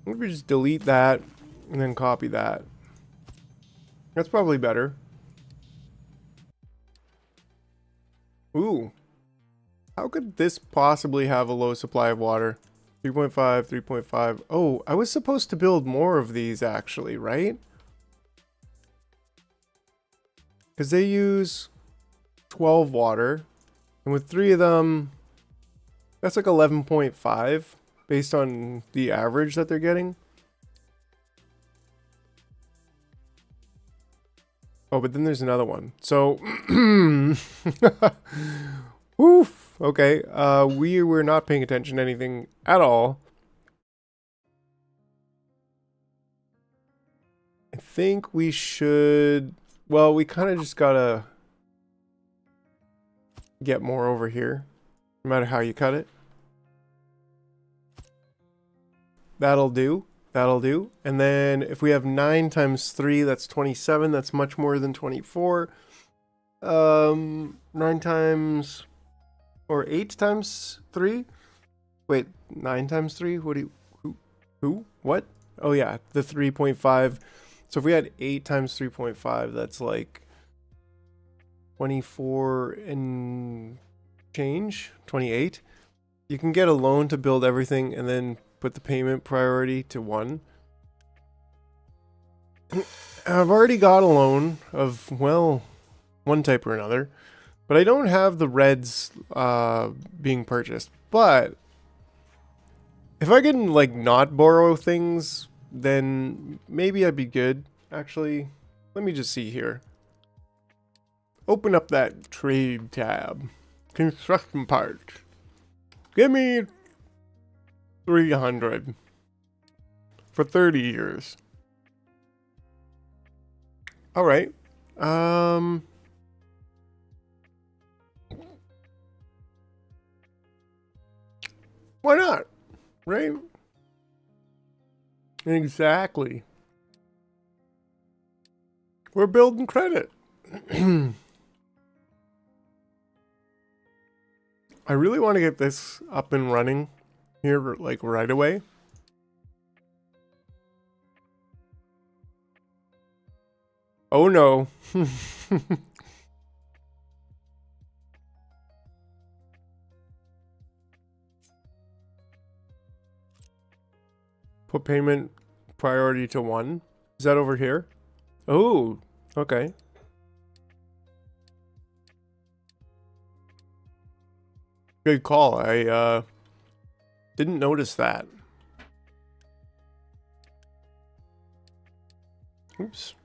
Speaker 1: What if we just delete that and then copy that? That's probably better. Ooh. How could this possibly have a low supply of water? 3.5, 3.5. Oh, I was supposed to build more of these actually, right? Because they use 12 water. And with 3 of them, that's like 11.5 based on the average that they're getting. Oh, but then there's another one. So, woof. Okay. We were not paying attention to anything at all. I think we should. Well, we kind of just gotta get more over here, no matter how you cut it. That'll do. That'll do. And then if we have 9 times 3, that's 27. That's much more than 24. 9 times or 8 times 3? Wait, 9 times 3? What do you who? What? Oh yeah, the 3.5. So if we had 8 times 3.5, that's like 24 and change, 28. You can get a loan to build everything and then put the payment priority to 1. I've already got a loan of, well, one type or another, but I don't have the reds being purchased. But if I can like not borrow things, then maybe I'd be good. Actually, let me just see here. Open up that trade tab. Construction parts. Give me 300 for 30 years. All right. Why not? Right? Exactly. We're building credit. I really want to get this up and running here, like right away. Oh no. Put payment priority to 1. Is that over here? Oh, okay. Good call. I didn't notice that. Oops.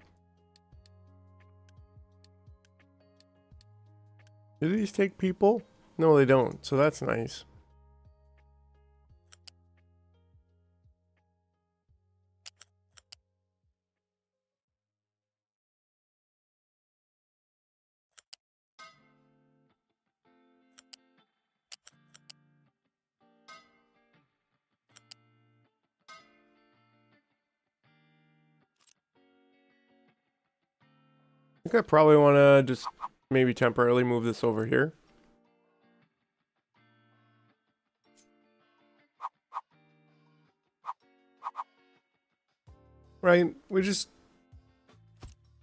Speaker 1: Do these take people? No, they don't. So that's nice. I think I probably want to just maybe temporarily move this over here. Right? We just...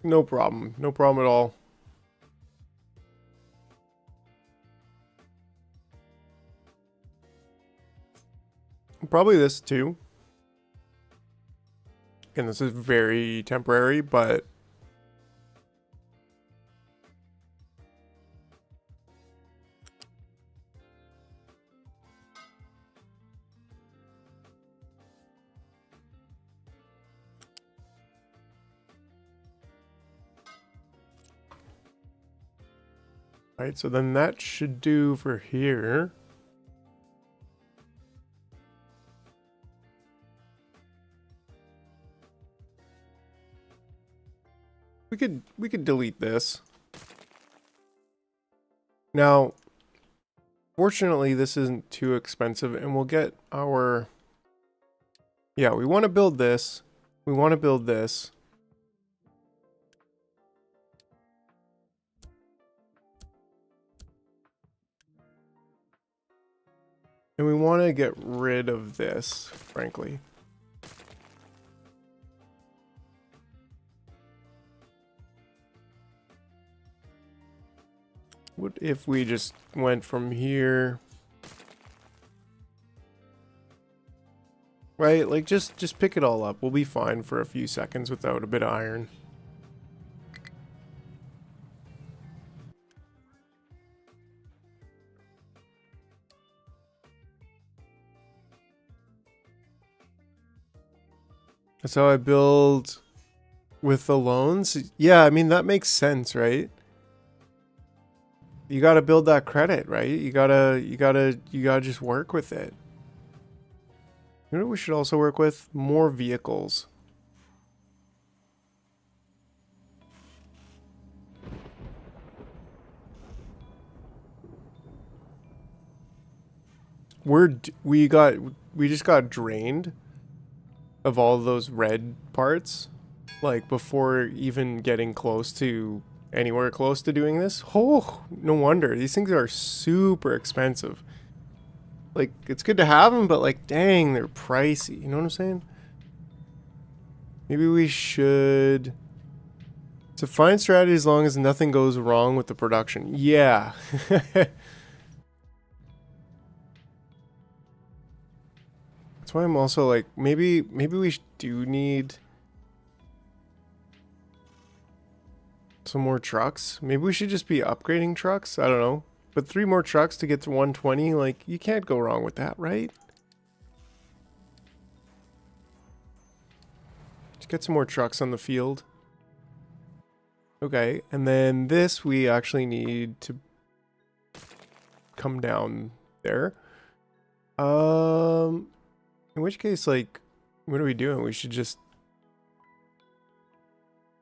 Speaker 1: No problem. No problem at all. Probably this too. And this is very temporary, but... Right, so then that should do for here. We could delete this. Now, fortunately, this isn't too expensive, and we'll get our... Yeah, we want to build this. We want to build this. And we want to get rid of this, frankly. What if we just went from here? Right, like just pick it all up. We'll be fine for a few seconds without a bit of iron. That's how I build With the loans? Yeah, I mean, that makes sense, right? You gotta build that credit, right? You gotta just work with it. You know what we should also work with? More vehicles. We just got drained of all those red parts, like before even getting close to anywhere close to doing this. Oh, no wonder. These things are super expensive. Like, it's good to have them, but like, dang, they're pricey. You know what I'm saying? Maybe we should... It's a fine strategy as long as nothing goes wrong with the production. Yeah. That's why I'm also like, maybe we do need some more trucks. Maybe we should just be upgrading trucks. I don't know. But 3 more trucks to get to 120, like, you can't go wrong with that, right? Let's get some more trucks on the field. Okay, and then this we actually need to come down there. In which case, like, what are we doing? We should just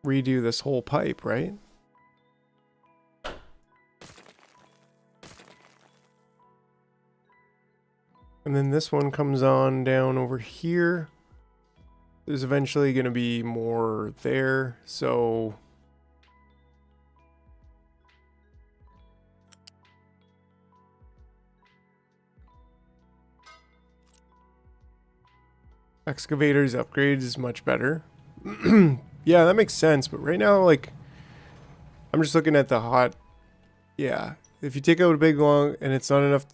Speaker 1: redo this whole pipe, right? And then this one comes on down over here. There's eventually going to be more there, so... Excavator's upgrade is much better. Yeah, that makes sense, but right now, like, I'm just looking at the hot... Yeah, if you take out a big long and it's not enough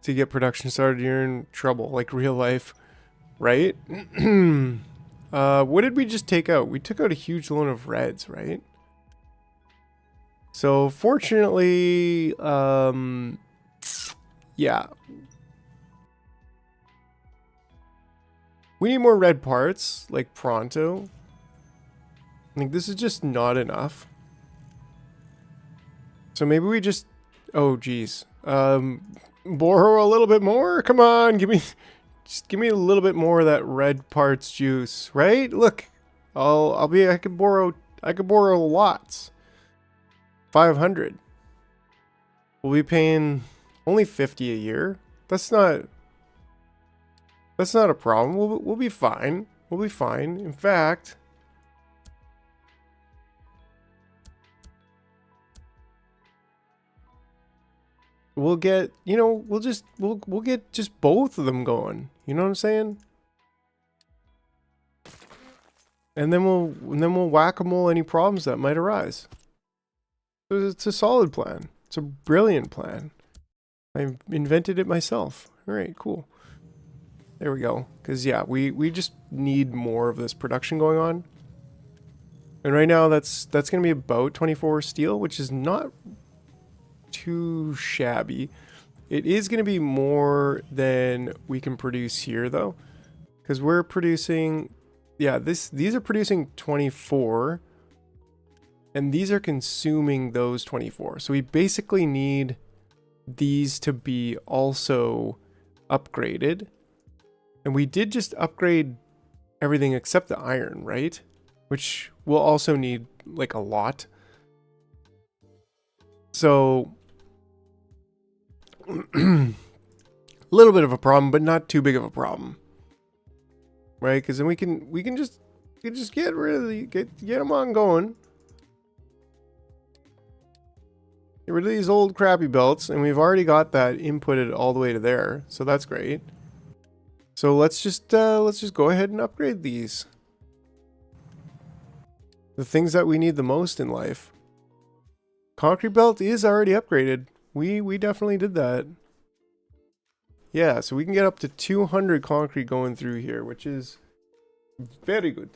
Speaker 1: to get production started, you're in trouble, like real life, right? What did we just take out? We took out a huge loan of reds, right? So fortunately, yeah. We need more red parts, like pronto. I think this is just not enough. So maybe we just... Oh, geez. Borrow a little bit more? Come on, just give me a little bit more of that red parts juice, right? Look, I could borrow lots. 500. We'll be paying only 50 a year. That's not a problem. We'll be fine. We'll be fine. In fact, we'll get, we'll get just both of them going. You know what I'm saying? And then we'll whack-a-mole any problems that might arise. It's a solid plan. It's a brilliant plan. I invented it myself. All right, cool. There we go. Because, yeah, we just need more of this production going on. And right now, that's going to be about 24 steel, which is not too shabby. It is going to be more than we can produce here, though. Because we're producing... Yeah, these are producing 24. And these are consuming those 24. So we basically need these to be also upgraded. And we did just upgrade everything except the iron, right? Which we'll also need, like, a lot. So... a little bit of a problem, but not too big of a problem. Right? Because then we can just get rid of get them on going. Get rid of these old crappy belts, and we've already got that inputted all the way to there, so that's great. So let's just go ahead and upgrade these. The things that we need the most in life. Concrete belt is already upgraded. We definitely did that. Yeah, so we can get up to 200 concrete going through here, which is very good.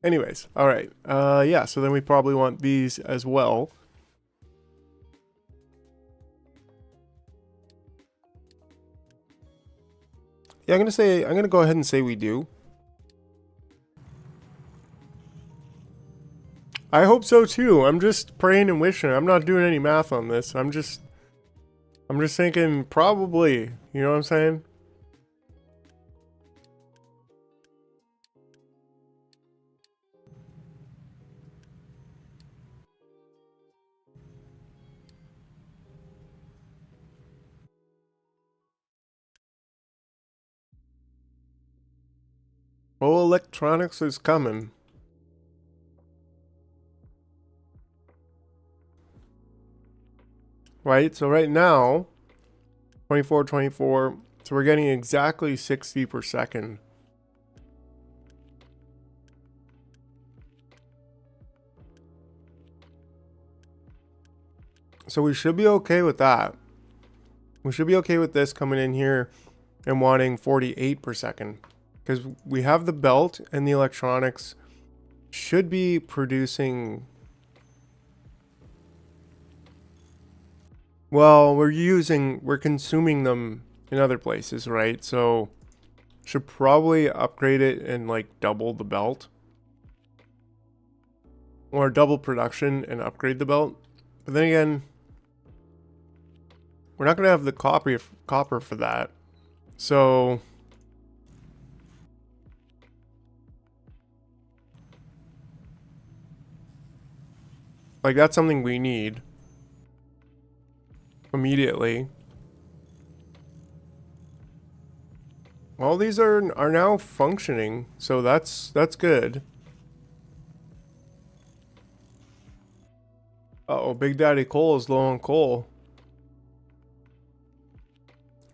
Speaker 1: Anyways, all right. Yeah, so then we probably want these as well. Yeah, I'm gonna go ahead and say we do. I hope so too. I'm just praying and wishing. I'm not doing any math on this. I'm just thinking probably. You know what I'm saying? Oh, electronics is coming. Right? So right now, 24, 24. So we're getting exactly 60 per second. So we should be okay with that. We should be okay with this coming in here and wanting 48 per second. Because we have the belt and the electronics should be producing. Well, we're consuming them in other places, right? So should probably upgrade it and like double the belt. Or double production and upgrade the belt. But then again, we're not going to have the copper for that. So like that's something we need immediately. All these are now functioning, so that's good. Uh-oh, Big Daddy Coal is low on coal.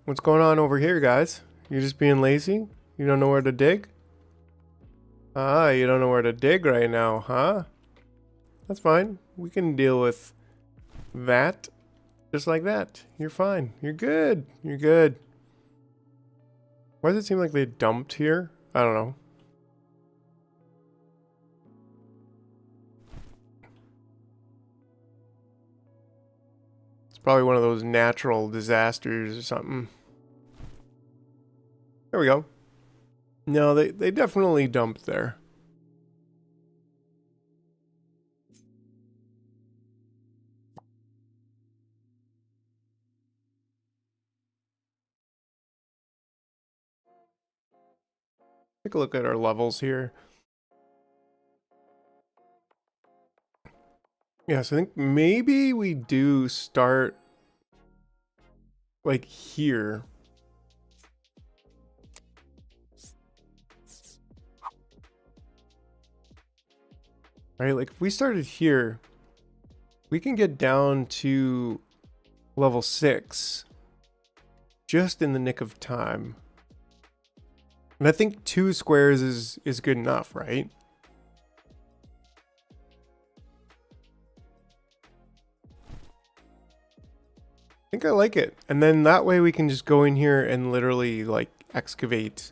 Speaker 1: What's going on over here, guys? You just being lazy? You don't know where to dig? Ah, you don't know where to dig right now, huh? That's fine. We can deal with that. Just like that. You're fine. You're good. You're good. Why does it seem like they dumped here? I don't know. It's probably one of those natural disasters or something. There we go. No, they definitely dumped there. Take a look at our levels here. Yes, I think maybe we do start like here. Right? Like if we started here, we can get down to level 6 just in the nick of time. And I think 2 squares is good enough, right? I think I like it. And then that way we can just go in here and literally like excavate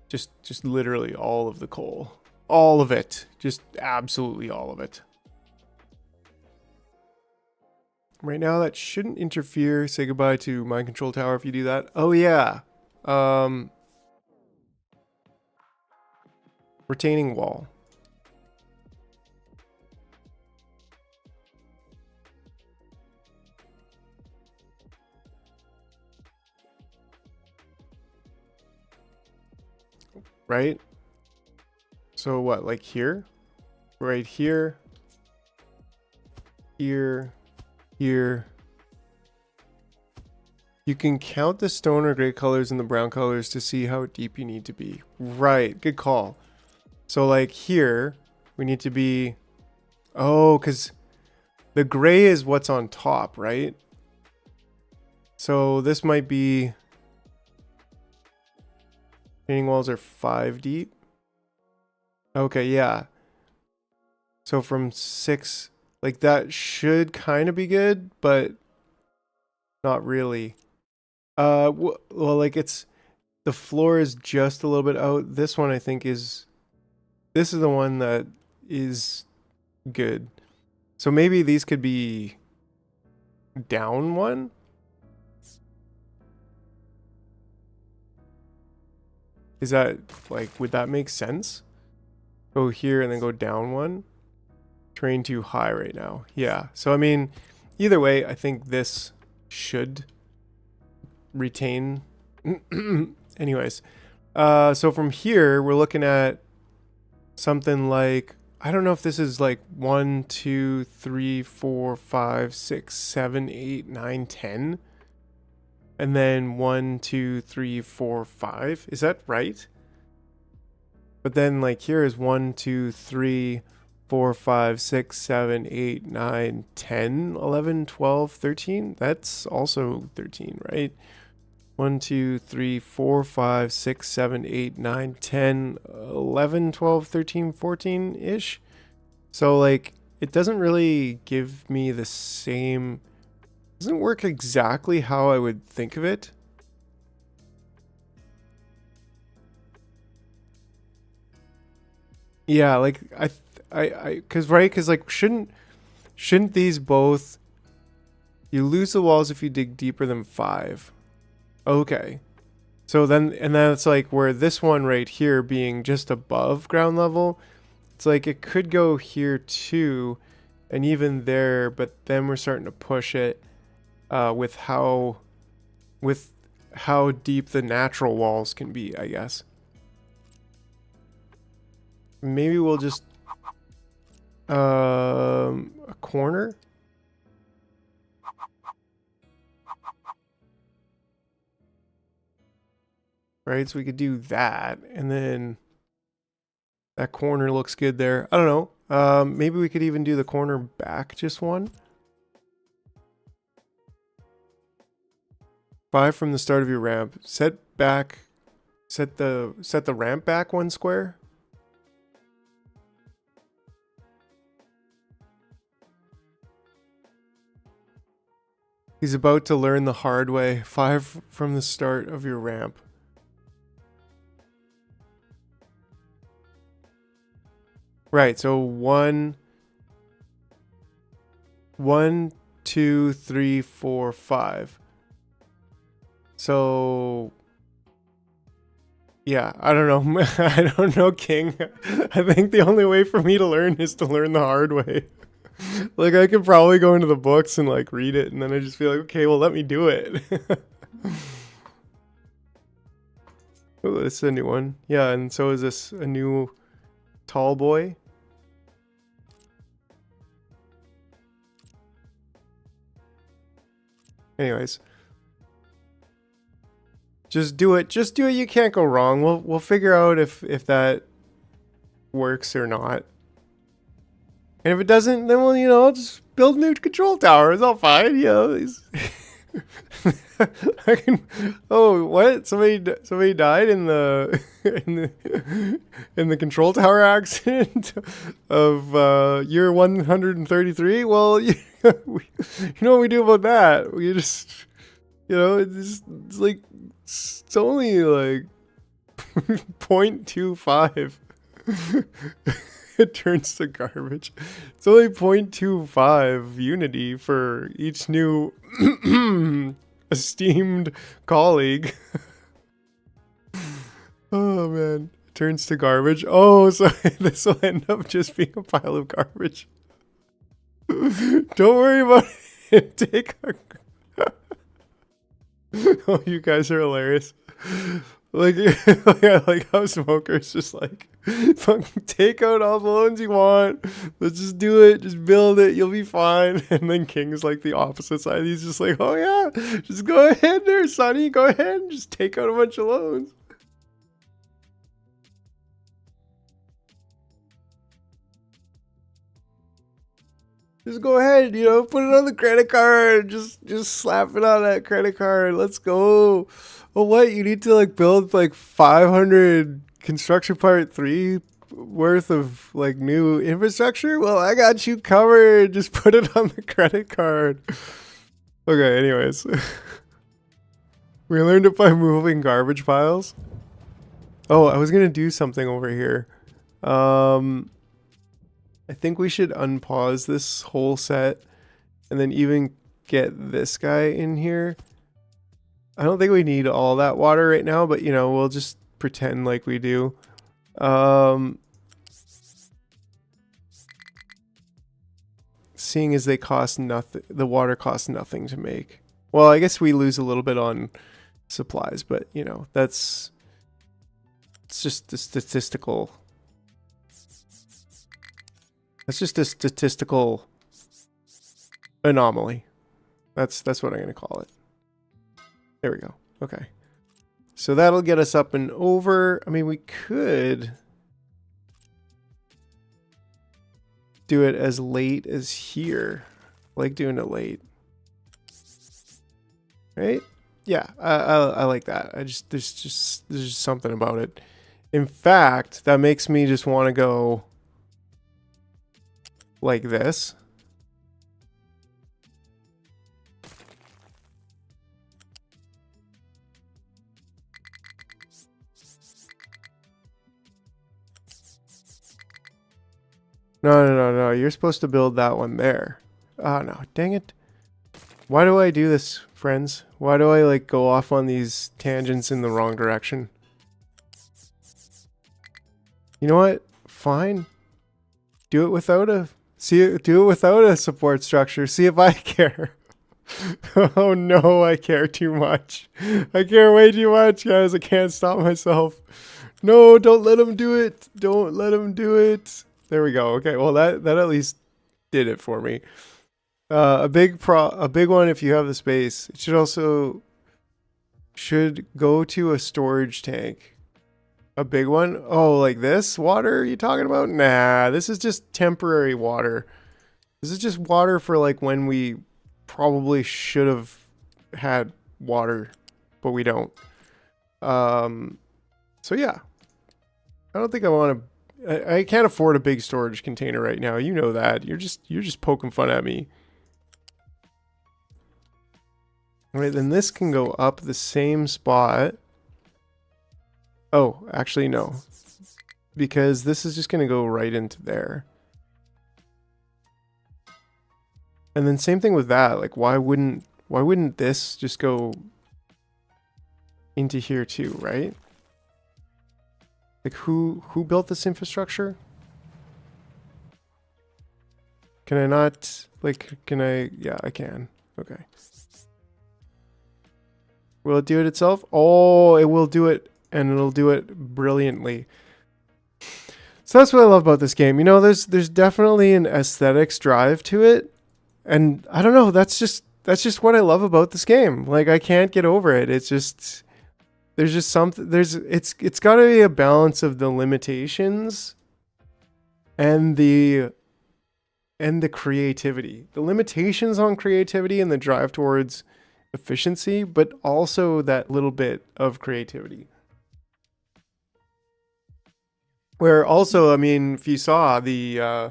Speaker 1: just literally all of the coal. All of it. Just absolutely all of it. Right now that shouldn't interfere. Say goodbye to mind control tower if you do that. Oh yeah. Retaining wall. Right? So what, like here? Right here. Here. Here. You can count the stone or gray colors and the brown colors to see how deep you need to be. Right, good call. So like here, we need to be... Oh, because the gray is what's on top, right? So this might be... Retaining walls are 5 deep. Okay, yeah. So from 6, like that should kind of be good, but not really. Well, like it's the floor is just a little bit out. This one I think is this is the one that is good. So maybe these could be down one. Is that, like, would that make sense? Go here and then go down one? Terrain too high right now. Yeah, so I mean, either way, I think this should retain. Anyways, so from here, we're looking at something like, I don't know if this is like 1, 2, 3, 4, 5, 6, 7, 8, 9, 10. And then 1, 2, 3, 4, 5. Is that right? But then like here is 1, 2, 3, 4, 5, 6, 7, 8, 9, 10, 11, 12, 13. That's also 13, right? 1, 2, 3, 4, 5, 6, 7, 8, 9, 10, 11, 12, 13, 14-ish. So like it doesn't really give me the same, doesn't work exactly how I would think of it. Yeah, like cause like shouldn't these both, you lose the walls if you dig deeper than 5. Okay. So then, and then it's like where this one right here being just above ground level, it's like it could go here too, and even there, but then we're starting to push it with how deep the natural walls can be, I guess. Maybe we'll just a corner. Right, so we could do that, and then that corner looks good there. I don't know. Maybe we could even do the corner back just one. 5 from the start of your ramp. Set the ramp back 1 square. He's about to learn the hard way. 5 from the start of your ramp. Right, so 1, 2, 3, 4, 5. So yeah, I don't know. I don't know, King. I think the only way for me to learn is to learn the hard way. Like I could probably go into the books and like read it, and then I just feel like, okay, well, let me do it. Oh, this is a new one. Yeah, and so is this a new tall boy? Anyways, just do it. Just do it. You can't go wrong. We'll figure out if that works or not. And if it doesn't, then we'll, you know, just build a new control tower. It's all fine, you know. I can. Oh, what? Somebody died in the in the control tower accident of year 133. Well, you know what we do about that? We just, you know, it's like it's only like 0.25. It turns to garbage. It's only 0.25 unity for each new esteemed colleague. Oh man, it turns to garbage. Oh, so this will end up just being a pile of garbage. Don't worry about it. Take a... Oh, you guys are hilarious. Like, like how Smoker's just like, fucking take out all the loans you want. Let's just do it. Just build it. You'll be fine. And then King's like the opposite side. He's just like, oh yeah, just go ahead there, Sonny. Go ahead and just take out a bunch of loans. Just go ahead, you know, put it on the credit card. Just slap it on that credit card. Let's go. Oh, what? You need to like build like 500 construction part 3 worth of like new infrastructure? Well, I got you covered. Just put it on the credit card. Okay, anyways. We learned it by moving garbage piles. Oh, I was going to do something over here. I think we should unpause this whole set and then even get this guy in here. I don't think we need all that water right now, but you know, we'll just pretend like we do. Seeing as they cost nothing, the water costs nothing to make. Well, I guess we lose a little bit on supplies, but you know, it's just a statistical. That's just a statistical anomaly. That's what I'm gonna call it. There we go. Okay. So that'll get us up and over. I mean, we could do it as late as here. I like doing it late. Right? Yeah, I like that. There's just something about it. In fact, that makes me just want to go like this. No. You're supposed to build that one there. Oh, no. Dang it. Why do I do this, friends? Why do I, like, go off on these tangents in the wrong direction? You know what? Fine. Do it without a... do it without a support structure. See if I care. Oh, no. I care too much. I care way too much, guys. I can't stop myself. No, don't let him do it. Don't let him do it. There we go. Okay, well that at least did it for me. A big one if you have the space. It should go to a storage tank. A big one? Oh, like this water you talking about? Nah, this is just temporary water. This is just water for like when we probably should have had water, but we don't. So yeah. I don't think I want to. I can't afford a big storage container right now. You know that. You're just poking fun at me. All right, then this can go up the same spot. Oh, actually no. Because this is just going to go right into there. And then same thing with that. Like why wouldn't this just go into here too, right? Like who built this infrastructure? Can I not, like, can I, yeah, I can. Okay. Will it do it itself? Oh, it will do it, and it'll do it brilliantly. So that's what I love about this game. You know, there's definitely an aesthetics drive to it. And I don't know, that's just what I love about this game. Like I can't get over it. It's just there's just something it's got to be a balance of the limitations and the creativity. The limitations on creativity and the drive towards efficiency, but also that little bit of creativity. Where also, I mean, if you saw the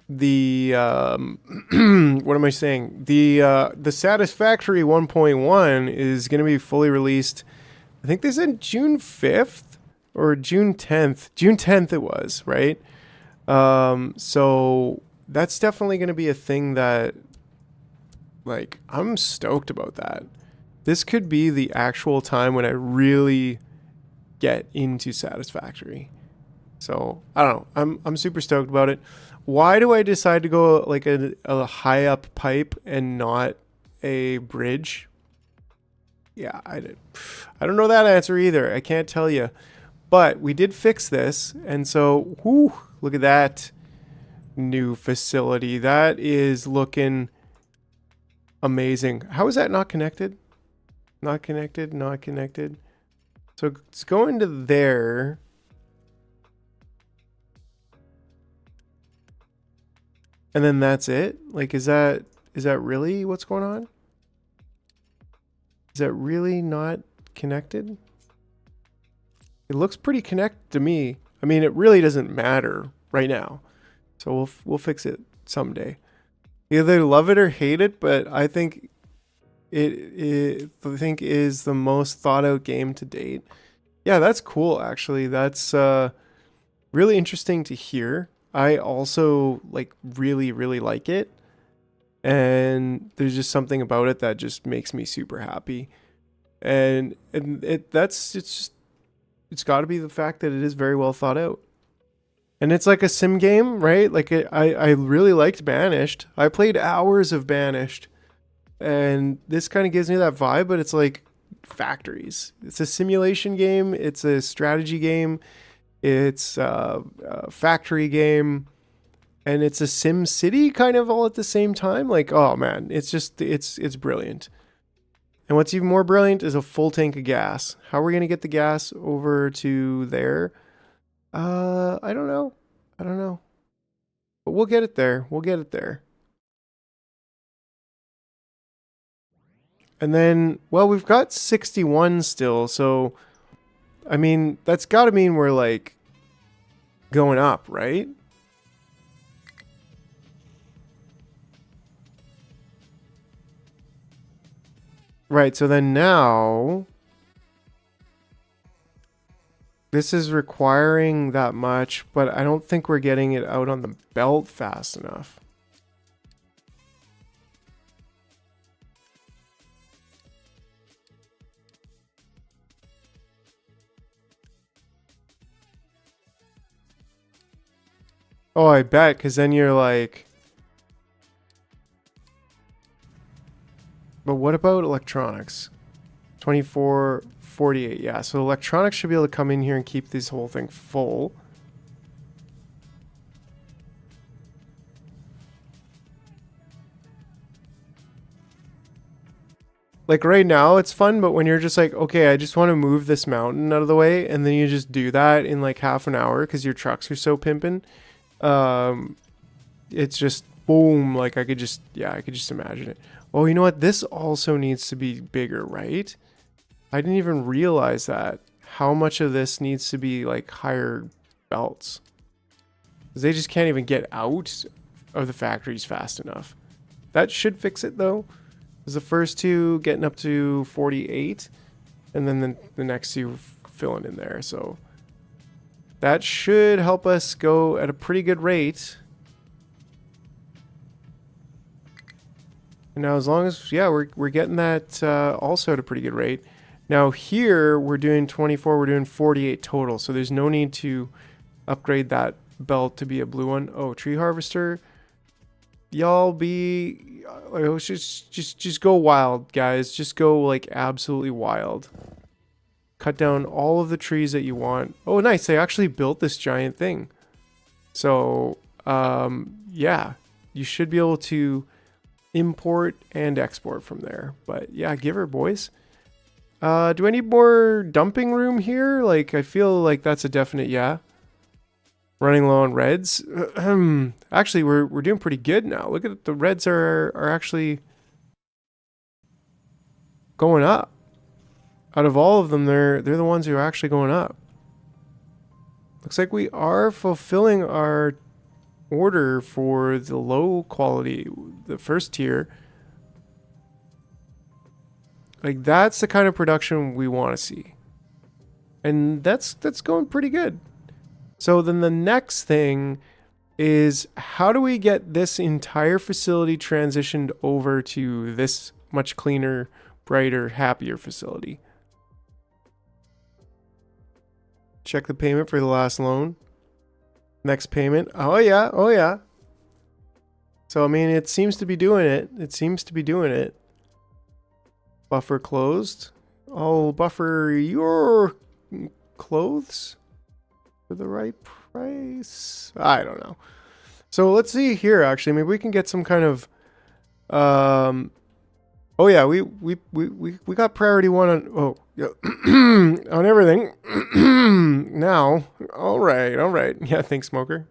Speaker 1: what am I saying? The Satisfactory 1.1 is going to be fully released. I think they said June 5th or June 10th. June 10th it was, right? So that's definitely going to be a thing that, like, I'm stoked about that. This could be the actual time when I really get into Satisfactory. So I don't know. I'm super stoked about it. Why do I decide to go like a high up pipe and not a bridge? Yeah, I don't know that answer either. I can't tell you. But we did fix this, and so whoo, look at that new facility. That is looking amazing. How is that not connected? Not connected, not connected. So it's going to there. And then that's it? Like, is that really what's going on? Is that really not connected? It looks pretty connected to me. I mean, it really doesn't matter right now. So we'll fix it someday. Either love it or hate it, but I think it is the most thought out game to date. Yeah, that's cool actually. That's really interesting to hear. I also like really like it, and there's just something about it that just makes me super happy. And it's just, it's got to be the fact that it is very well thought out. And it's like a sim game, right? Like I really liked Banished. I played hours of Banished, and this kind of gives me that vibe. But it's like factories. It's a simulation game. It's a strategy game. It's a factory game, and it's a Sim City kind of all at the same time. Like, oh man, it's brilliant. And what's even more brilliant is a full tank of gas. How are we gonna get the gas over to there? I don't know. I don't know. But we'll get it there. We'll get it there. And then, well, we've got 61 still, so I mean, that's got to mean we're like going up, right? Right, so then now this is requiring that much, but I don't think we're getting it out on the belt fast enough. Oh, I bet, because then you're like... But what about electronics? 24, 48, yeah. So electronics should be able to come in here and keep this whole thing full. Like right now it's fun, but when you're just like, okay, I just want to move this mountain out of the way, and then you just do that in like half an hour because your trucks are so pimping. It's just boom, like I could just imagine it. Oh, you know what? This also needs to be bigger, right? I didn't even realize that. How much of this needs to be like higher belts? Because they just can't even get out of the factories fast enough. That should fix it though. Because the first two getting up to 48, and then the next two filling in there. So that should help us go at a pretty good rate. And now as long as, yeah, we're getting that also at a pretty good rate. Now here we're doing 24, we're doing 48 total. So there's no need to upgrade that belt to be a blue one. Oh, tree harvester. Y'all be, just go wild, guys. Just go like absolutely wild. Cut down all of the trees that you want. Oh, nice. They actually built this giant thing. So, yeah, you should be able to import and export from there. But yeah, give her, boys. Do I need more dumping room here? Like, I feel like that's a definite yeah. Running low on reds. Actually, we're doing pretty good now. Look at it. The reds are actually going up. Out of all of them, they're the ones who are actually going up. Looks like we are fulfilling our order for the low quality, the first tier. Like that's the kind of production we want to see. And that's going pretty good. So then the next thing is how do we get this entire facility transitioned over to this much cleaner, brighter, happier facility? Check the payment for the last loan. Next payment. Oh yeah, oh yeah. So I mean, it seems to be doing it. It seems to be doing it. Buffer closed. I'll buffer your clothes for the right price. I don't know. So let's see here. Actually, maybe we can get some kind of. Oh yeah, we got priority one on. Oh yeah, on everything. Now, all right. Yeah, thanks, Smoker.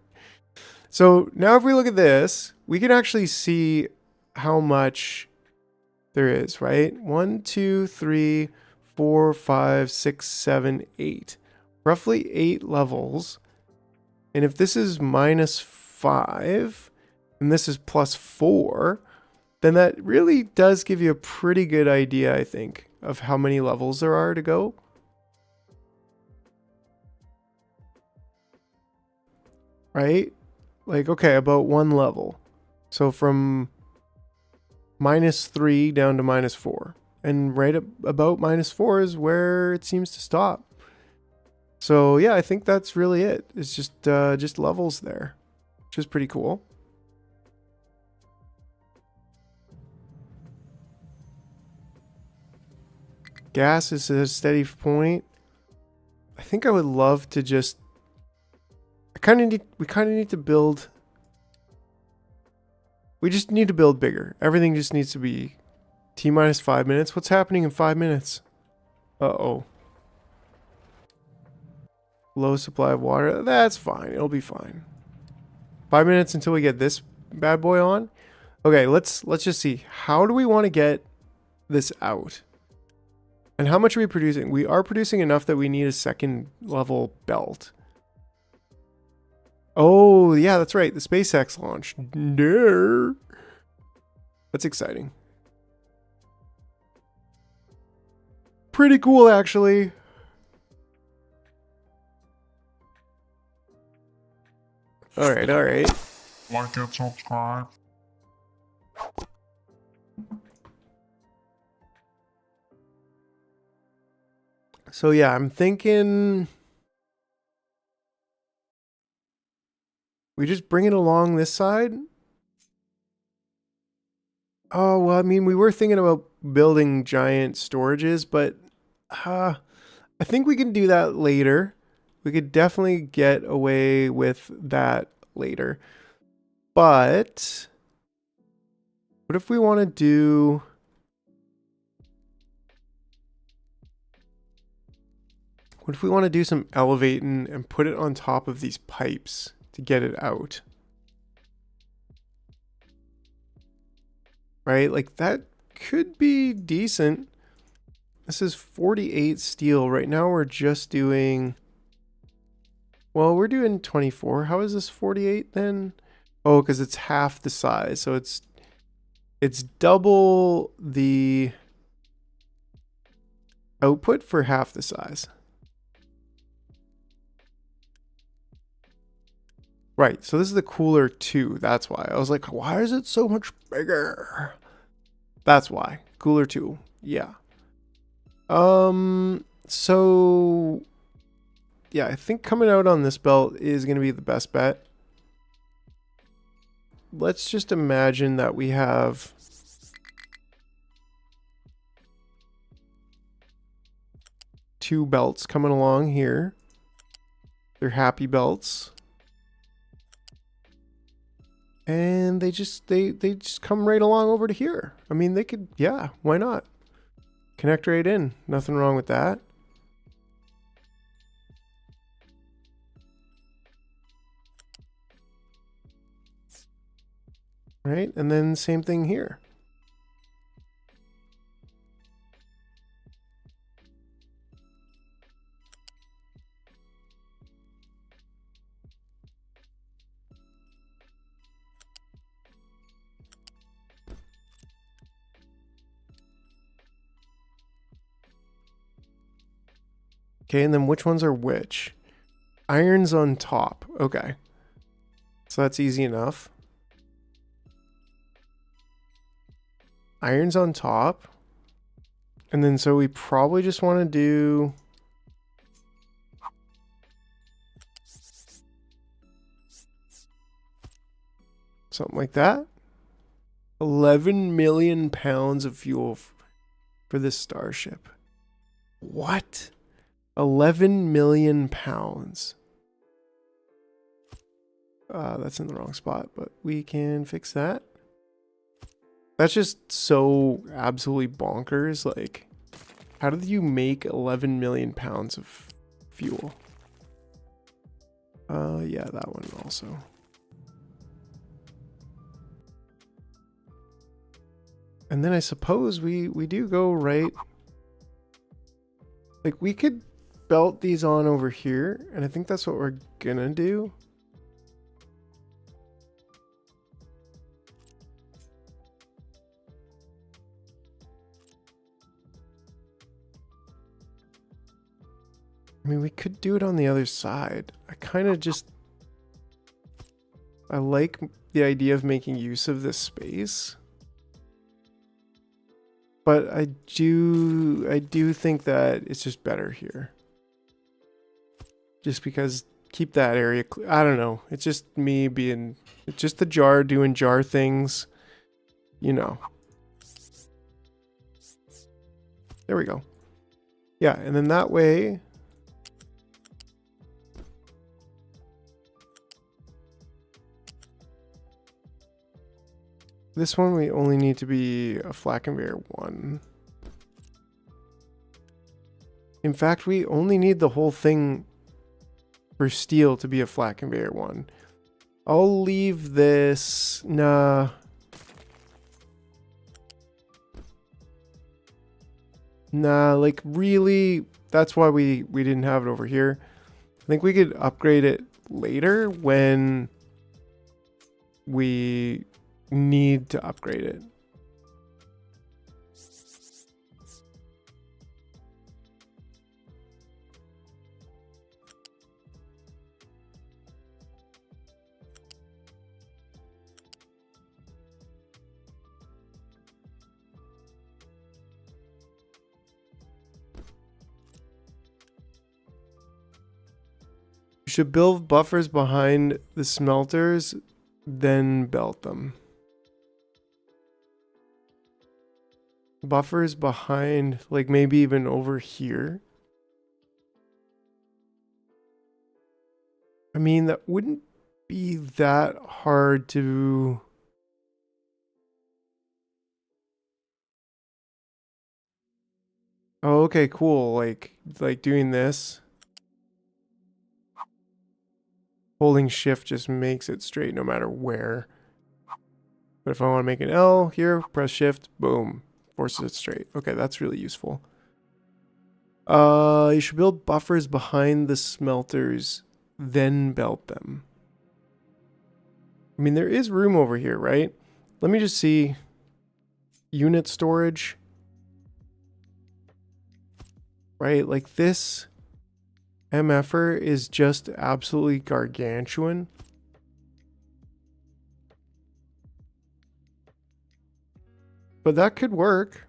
Speaker 1: So now, if we look at this, we can actually see how much there is. Right, 1, 2, 3, 4, 5, 6, 7, 8. Roughly 8 levels. And if this is -5 and this is +4, then that really does give you a pretty good idea, I think, of how many levels there are to go. Right? Like, okay, about 1 level. So from -3 down to -4. And right about -4 is where it seems to stop. So yeah, I think that's really it. It's just levels there, which is pretty cool. Gas is at a steady point. I think I would love to just. We kind of need to build. We just need to build bigger. Everything just needs to be T minus 5 minutes. What's happening in 5 minutes? Uh-oh. Low supply of water. That's fine. It'll be fine. 5 minutes until we get this bad boy on. Okay, let's just see. How do we want to get this out? And how much are we producing? We are producing enough that we need a second level belt. Oh, yeah, that's right. The SpaceX launch. No. That's exciting. Pretty cool, actually. All right, all right.
Speaker 2: Like and subscribe.
Speaker 1: So yeah, I'm thinking we just bring it along this side. Oh, well, I mean, we were thinking about building giant storages, but I think we can do that later. We could definitely get away with that later. But what if we want to do... What if we want to do some elevating and put it on top of these pipes to get it out? Right? Like that could be decent. This is 48 steel. Right now we're just doing... Well, we're doing 24. How is this 48 then? Oh, because it's half the size. So it's double the output for half the size. Right, so this is the cooler 2. That's why. I was like, why is it so much bigger? That's why. Cooler 2. Yeah. So yeah, I think coming out on this belt is going to be the best bet. Let's just imagine that we have two belts coming along here. They're happy belts. And they just come right along over to here. I mean, they could, yeah, why not? Connect right in. Nothing wrong with that. Right? And then same thing here. Okay, and then which ones are which? Iron's on top. Okay. So that's easy enough. Iron's on top. And then so we probably just want to do... something like that. 11 million pounds of fuel for this starship. What? 11 million pounds. That's in the wrong spot, but we can fix that. That's just so absolutely bonkers. Like, how did you make 11 million pounds of fuel? Yeah, that one also. And then I suppose we do go right. Like, we could belt these on over here, and I think that's what we're gonna do. I mean, we could do it on the other side. I kind of just... I like the idea of making use of this space. But I do think that it's just better here. Just because keep that area I don't know. It's just me being it's just the jar doing jar things. You know. There we go. Yeah, and then that way this one we only need to be a flat conveyor 1. In fact, we only need the whole thing for steel to be a flat conveyor 1. I'll leave this. Nah. Nah, like really, that's why we didn't have it over here. I think we could upgrade it later when we need to upgrade it. You should build buffers behind the smelters, then belt them. Buffers behind, like maybe even over here. I mean, that wouldn't be that hard to... Oh, okay, cool. Like doing this. Holding shift just makes it straight no matter where. But if I want to make an L here, press shift, boom. Forces it straight. Okay, that's really useful. You should build buffers behind the smelters, then belt them. I mean, there is room over here, right? Let me just see. Unit storage. Right, like this MFer is just absolutely gargantuan. But that could work.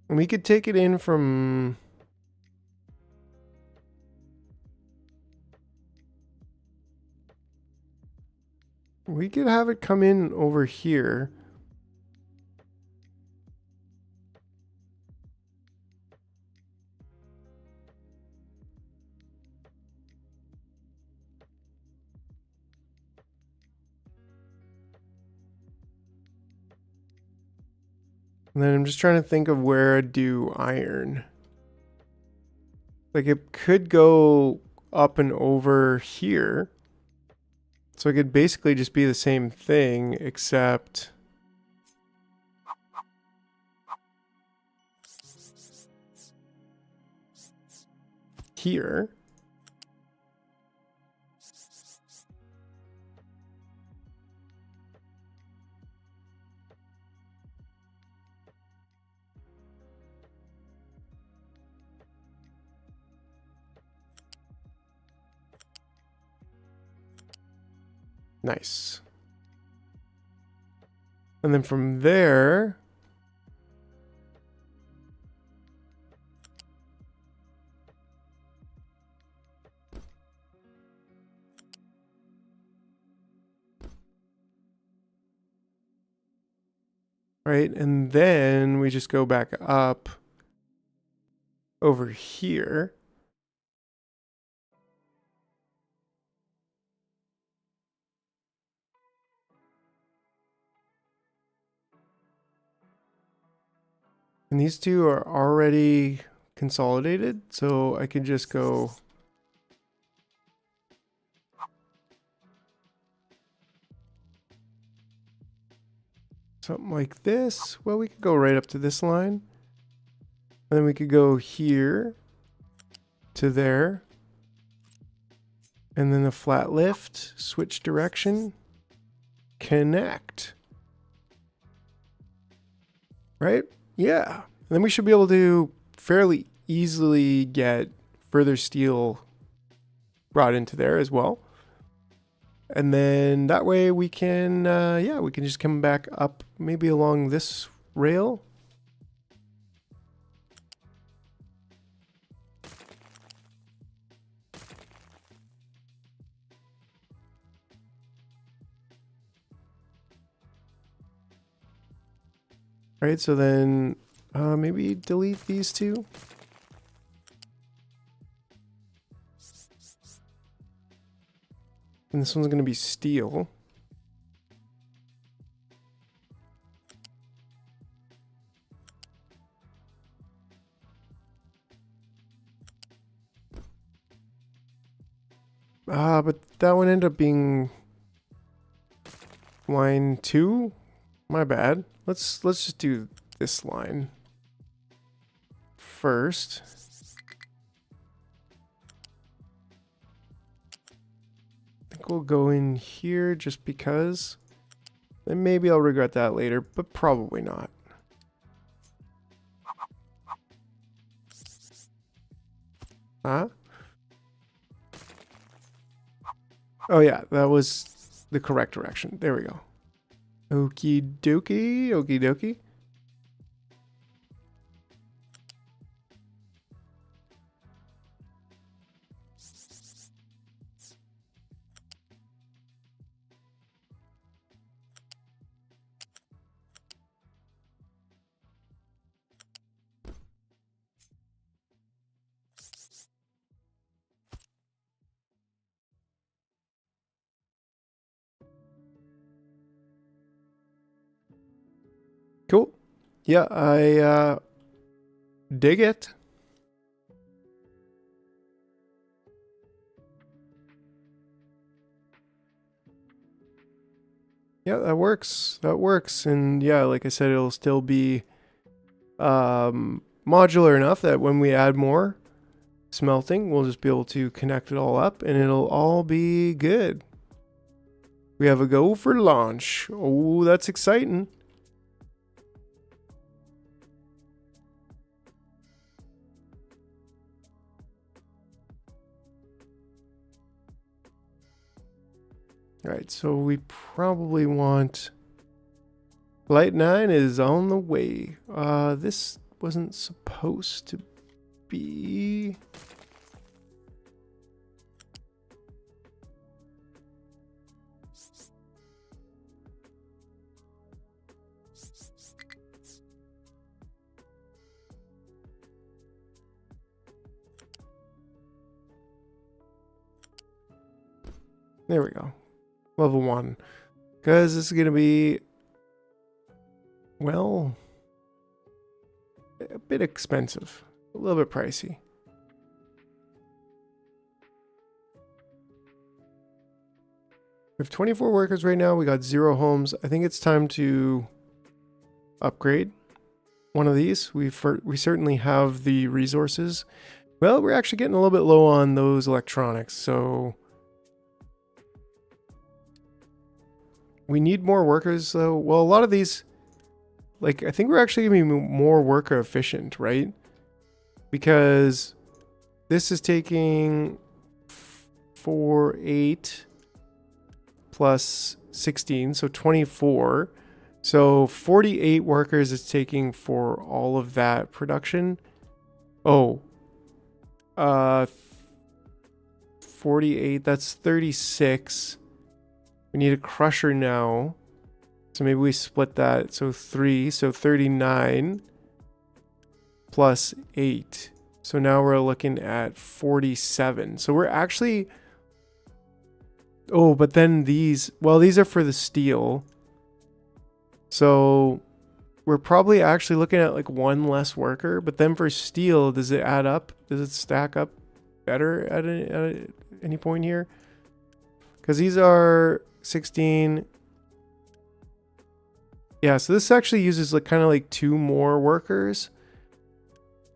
Speaker 1: And we could take it in from... We could have it come in over here. And then I'm just trying to think of where I'd do iron. Like it could go up and over here. So it could basically just be the same thing, except... here. Nice. And then from there... Right, and then we just go back up over here. And these two are already consolidated, so I can just go... something like this. Well, we could go right up to this line. And then we could go here to there. And then a flat lift, switch direction, connect. Right? Yeah. And then we should be able to fairly easily get further steel brought into there as well. And then that way we can, yeah, we can just come back up maybe along this rail. Right, so then maybe delete these two. And this one's going to be steel. But that one ended up being line 2. My bad. Let's just do this line first. I think we'll go in here just because. And maybe I'll regret that later, but probably not. Huh? Oh yeah, that was the correct direction. There we go. Okie dokie, okie dokie. Cool. Yeah, I dig it. Yeah, that works. That works. And yeah, like I said, it'll still be modular enough that when we add more smelting, we'll just be able to connect it all up and it'll all be good. We have a go for launch. Oh, that's exciting. All right, so we probably want Light 9 is on the way. This wasn't supposed to be. There we go. Level 1. Because this is going to be, well, a bit expensive. A little bit pricey. We have 24 workers right now. We got 0 homes. I think it's time to upgrade one of these. We certainly have the resources. Well, we're actually getting a little bit low on those electronics, so we need more workers, though. Well, a lot of these, like, I think we're actually going to be more worker efficient, right? Because this is taking 8 plus 16, so 24. So 48 workers is taking for all of that production. Oh, 48, that's 36. We need a crusher now. So maybe we split that. So 3, so 39 plus 8. So now we're looking at 47. So we're actually... Oh, but then these... Well, these are for the steel. So we're probably actually looking at like 1 less worker. But then for steel, does it add up? Does it stack up better at any point here? Because these are 16. Yeah, so this actually uses like kind of like 2 more workers.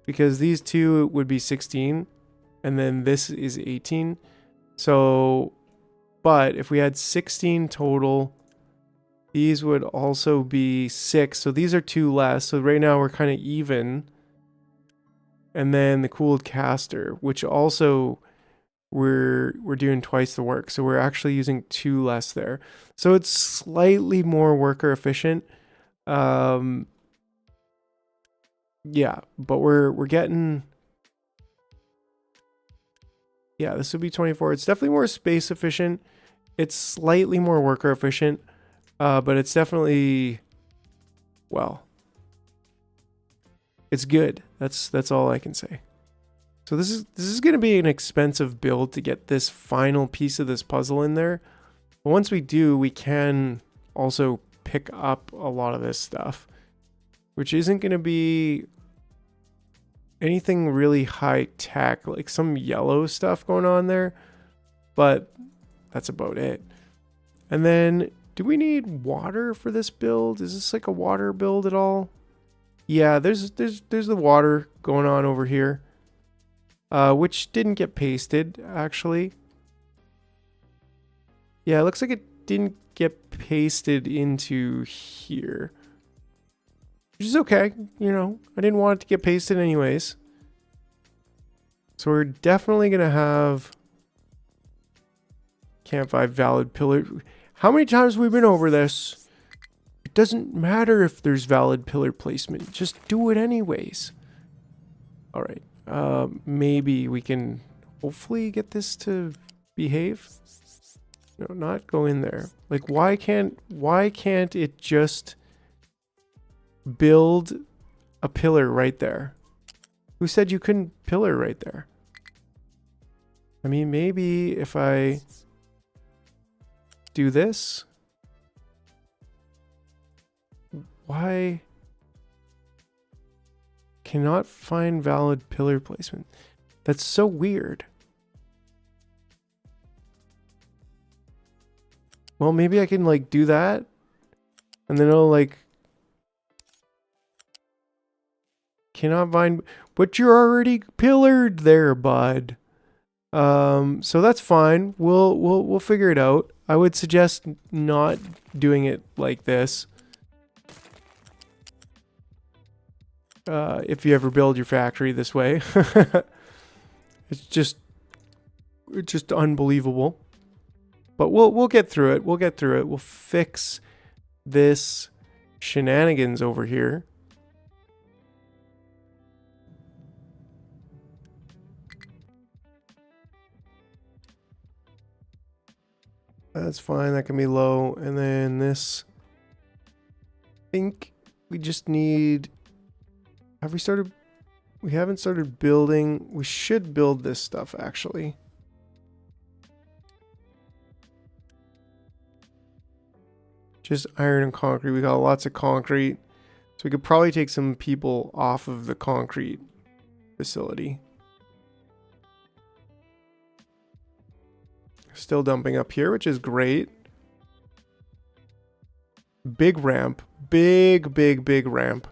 Speaker 1: Because these 2 would be 16. And then this is 18. So, but if we had 16 total, these would also be 6. So these are 2 less. So right now we're kind of even. And then the cooled caster, which also we're doing twice the work. So we're actually using 2 less there. So it's slightly more worker efficient. Yeah, but we're getting, yeah, this would be 24. It's definitely more space efficient. It's slightly more worker efficient, but it's definitely, well, it's good. That's all I can say. So this is going to be an expensive build to get this final piece of this puzzle in there. But once we do, we can also pick up a lot of this stuff, which isn't going to be anything really high tech, like some yellow stuff going on there, but that's about it. And then, do we need water for this build? Is this like a water build at all? Yeah, there's the water going on over here, which didn't get pasted actually. Yeah, it looks like it didn't get pasted into here. Which is okay, you know, I didn't want it to get pasted anyways. So we're definitely going to have, can't find valid pillar. How many times have we been over this? It doesn't matter if there's valid pillar placement. Just do it anyways. All right. Maybe we can hopefully get this to behave. No, not go in there. Like, why can't it just build a pillar right there? Who said you couldn't pillar right there? I mean, maybe if I do this, why cannot find valid pillar placement? That's so weird. Well, maybe I can like do that and then it'll like cannot find, but you're already pillared there, bud. So that's fine. We'll figure it out. I would suggest not doing it like this. If you ever build your factory this way. it's just unbelievable. But we'll get through it. We'll get through it. We'll fix this shenanigans over here. That's fine. That can be low. And then this, I think we just need, have we started? We haven't started building. We should build this stuff actually. Just iron and concrete. We got lots of concrete. So we could probably take some people off of the concrete facility. Still dumping up here, which is great. Big ramp. Big ramp.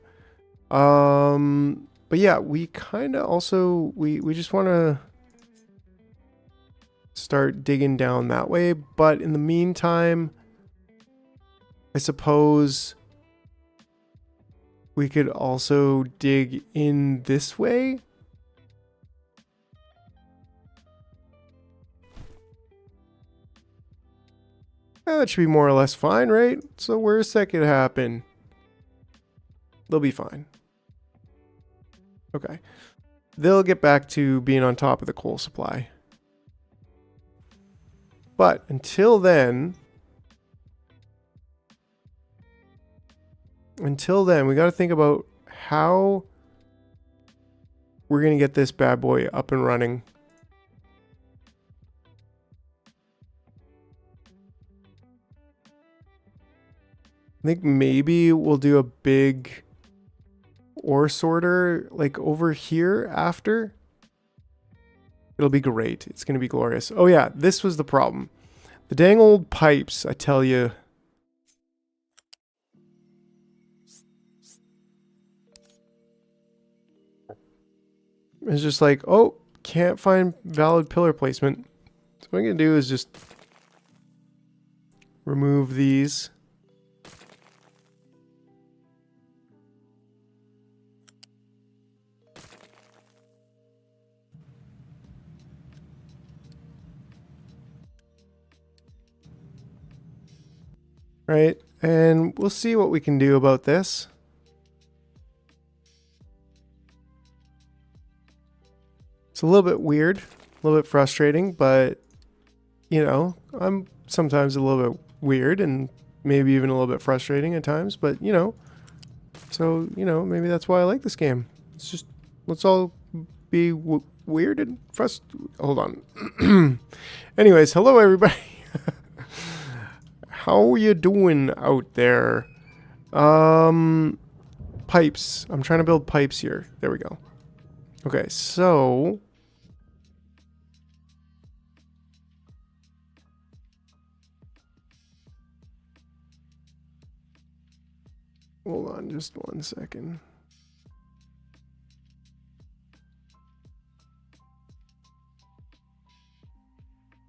Speaker 1: But yeah, we kind of also, we just want to start digging down that way. But in the meantime, I suppose we could also dig in this way. That should be more or less fine, right? So where's that could happen? They'll be fine. Okay. They'll get back to being on top of the coal supply. But until then, we got to think about how we're going to get this bad boy up and running. I think maybe we'll do a big ore sorter like over here after. It'll be great. It's going to be glorious. Oh yeah, this was the problem. The dang old pipes, I tell you. It's just like, oh, can't find valid pillar placement. So what I'm going to do is just remove these. Right, and we'll see what we can do about this. It's a little bit weird, a little bit frustrating, but you know, I'm sometimes a little bit weird and maybe even a little bit frustrating at times, but you know, so you know, maybe that's why I like this game. It's just, let's all be weird and hold on. Anyways, hello everybody. How you doing out there? Pipes. I'm trying to build pipes here. There we go. Okay, so hold on just 1 second.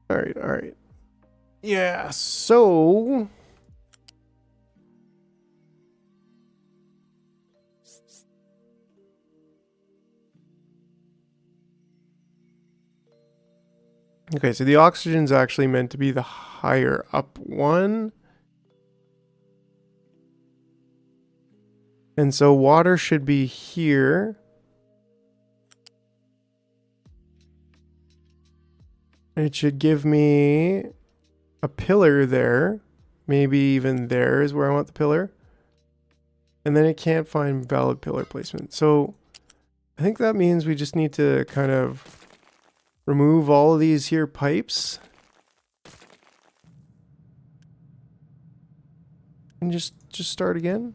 Speaker 1: All right. Yeah, so okay, so the oxygen's actually meant to be the higher up one. And so water should be here. It should give me a pillar there. Maybe even there is where I want the pillar. And then it can't find valid pillar placement. So I think that means we just need to kind of remove all of these here pipes. And just start again.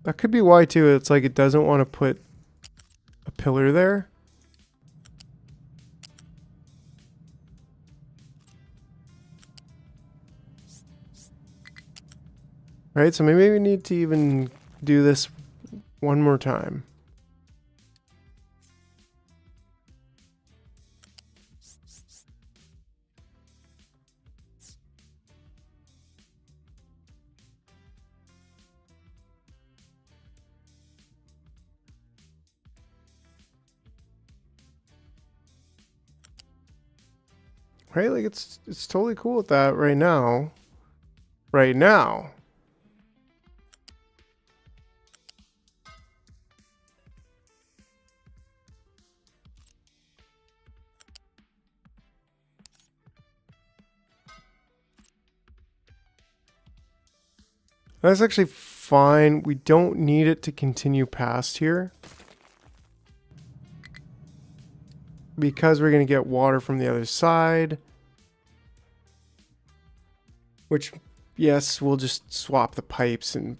Speaker 1: That could be why too. It's like it doesn't want to put a pillar there. Right, so maybe we need to even do this one more time. Right, like it's totally cool with that right now. Right now. That's actually fine. We don't need it to continue past here. Because we're going to get water from the other side. Which, yes, we'll just swap the pipes and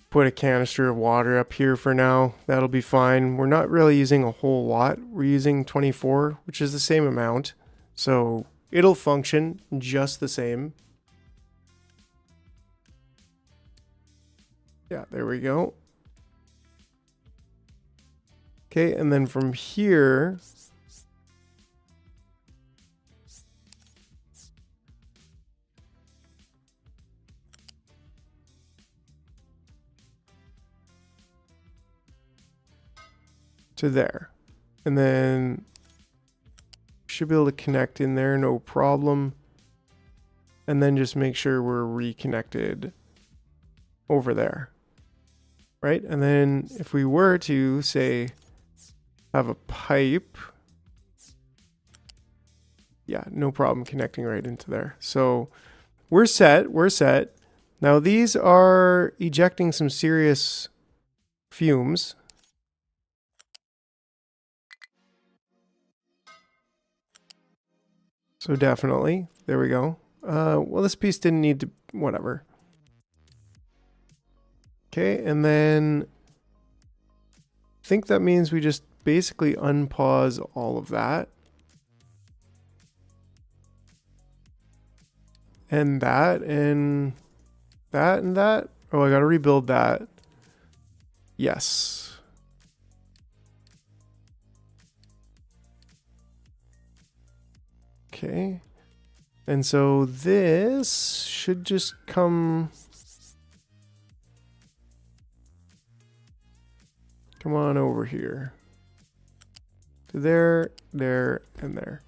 Speaker 1: put a canister of water up here for now. That'll be fine. We're not really using a whole lot. We're using 24, which is the same amount. So it'll function just the same. Yeah, there we go. Okay, and then from here, to there. And then should be able to connect in there, no problem. And then just make sure we're reconnected over there. Right? And then if we were to say have a pipe, yeah, no problem connecting right into there. So we're set. Now these are ejecting some serious fumes. So definitely, there we go. Well, this piece didn't need to, whatever. Okay, and then I think that means we just basically unpause all of that. And that, and that, and that. Oh, I gotta rebuild that. Yes. Okay. And so this should just come on over here. There, there, and there.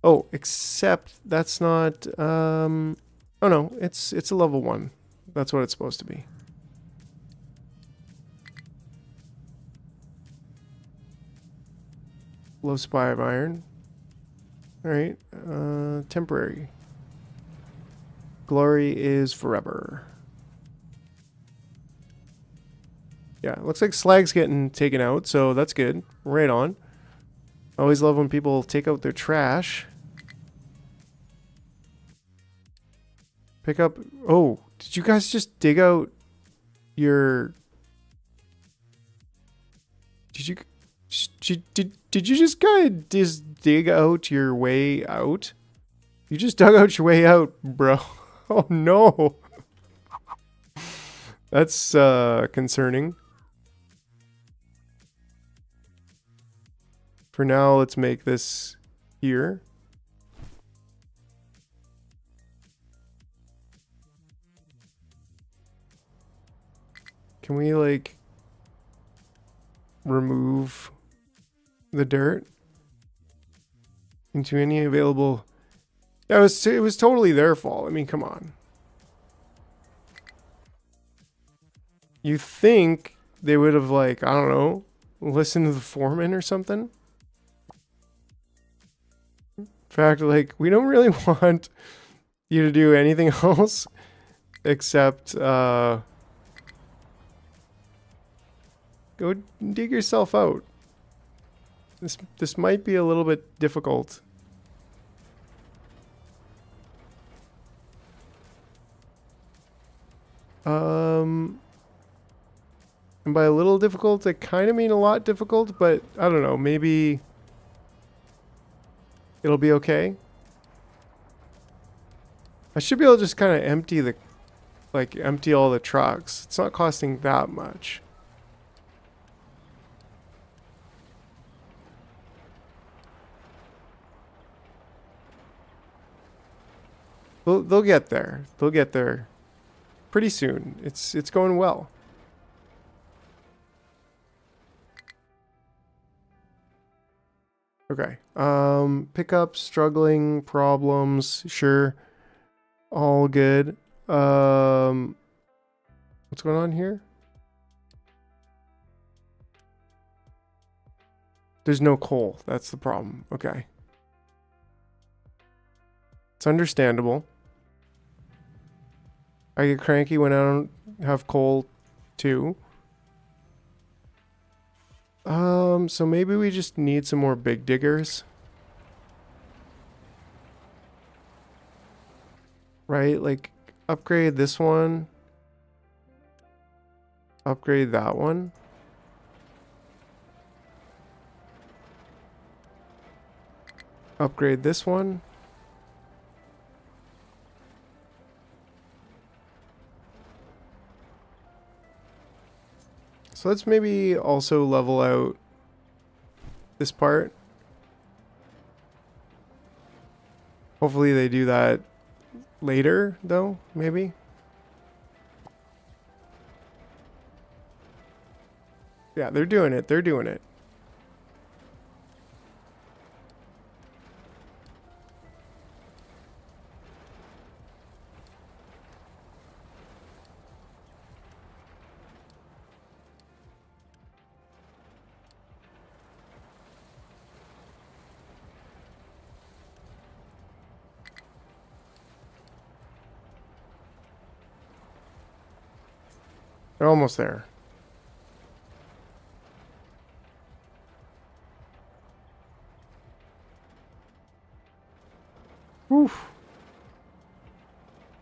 Speaker 1: Oh, except that's not, oh no, it's a level 1. That's what it's supposed to be. Low supply of iron. Alright, temporary. Glory is forever. Yeah, looks like slag's getting taken out, so that's good. Right on. Always love when people take out their trash. Pick up... Oh, did you guys just dig out your... Did you just kind of just dig out your way out? You just dug out your way out, bro. Oh no. That's concerning. For now, let's make this here. Can we like remove the dirt into any available? It was totally their fault. I mean, come on. You think they would have like, I don't know, listened to the foreman or something? In fact, like, we don't really want you to do anything else except go dig yourself out. This might be a little bit difficult. And by a little difficult, I kind of mean a lot difficult, but I don't know, maybe it'll be okay. I should be able to just kind of empty the, like, empty all the trucks. It's not costing that much. They'll get there. They'll get there pretty soon. It's going well. Okay. Pickup, struggling, problems, sure. All good. What's going on here? There's no coal. That's the problem. Okay. It's understandable. I get cranky when I don't have coal too. So maybe we just need some more big diggers. Right? Like, upgrade this one. Upgrade that one. Upgrade this one. So let's maybe also level out this part. Hopefully they do that later, though, maybe. Yeah, they're doing it. They're doing it. They're almost there. Oof.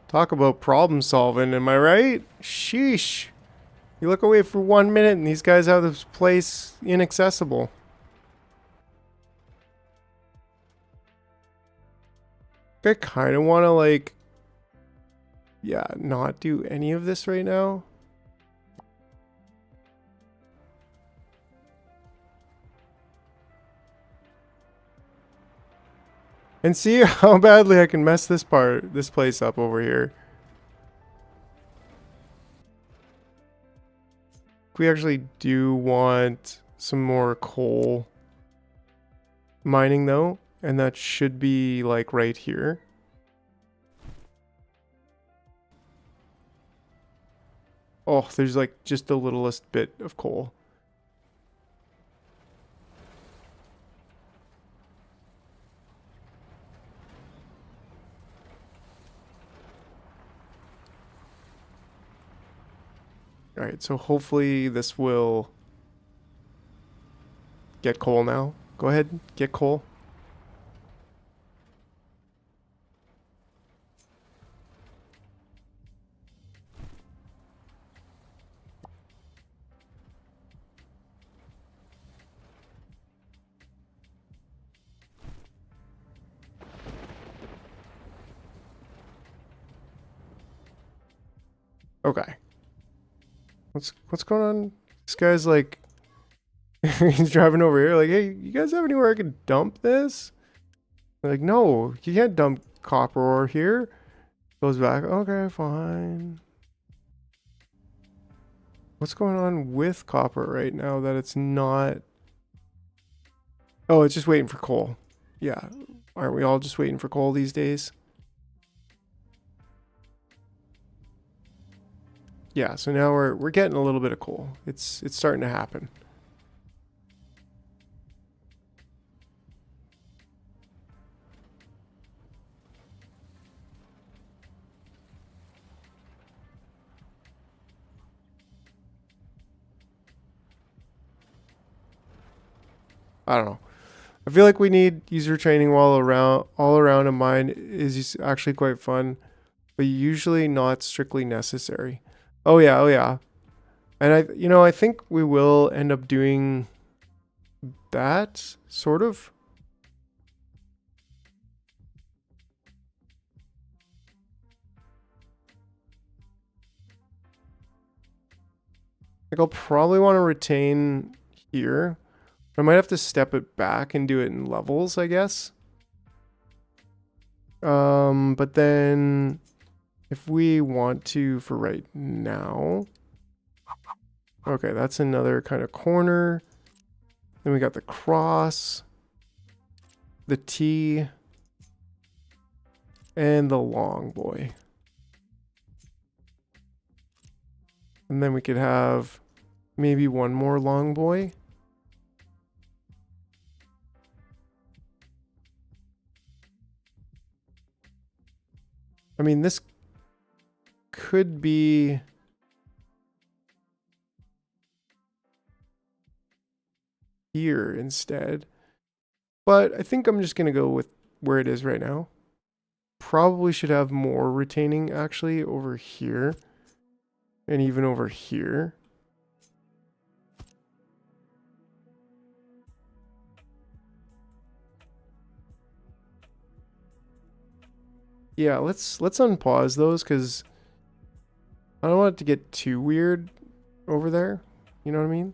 Speaker 1: Talk about problem solving, am I right? Sheesh. You look away for 1 minute and these guys have this place inaccessible. I kind of want to, like, yeah, not do any of this right now. And see how badly I can mess this place up over here. We actually do want some more coal mining though, and that should be like right here. Oh, there's like just the littlest bit of coal. All right, so hopefully this will get coal now. Go ahead, get coal. Okay. What's going on? This guy's like he's driving over here like, "Hey, you guys have anywhere I can dump this?" They're like, "No, you can't dump copper ore here." Goes back. Okay, fine. What's going on with copper right now that it's not? Oh, it's just waiting for coal. Yeah. Aren't we all just waiting for coal these days? Yeah, so now we're getting a little bit of coal. It's starting to happen. I don't know. I feel like we need user training all around, and mine is actually quite fun, but usually not strictly necessary. Oh yeah, oh yeah. And I think we will end up doing that sort of. Like I'll probably want to retain here. I might have to step it back and do it in levels, I guess. But then if we want to for right now. Okay, that's another kind of corner. Then we got the cross, the T, and the long boy. And then we could have maybe one more long boy. I mean, this could be here instead. But I think I'm just going to go with where it is right now. Probably should have more retaining actually over here. And even over here. Yeah, let's unpause those because I don't want it to get too weird over there. You know what I mean?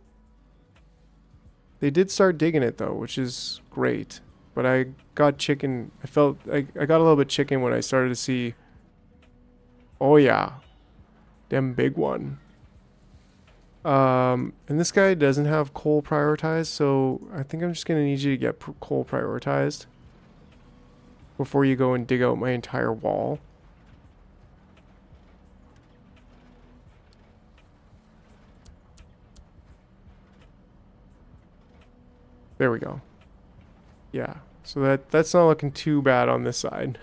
Speaker 1: They did start digging it though, which is great. But I got chicken. I got a little bit chicken when I started to see. Oh yeah, damn big one. And this guy doesn't have coal prioritized, so I think I'm just gonna need you to get coal prioritized before you go and dig out my entire wall. There we go. Yeah, so that's not looking too bad on this side.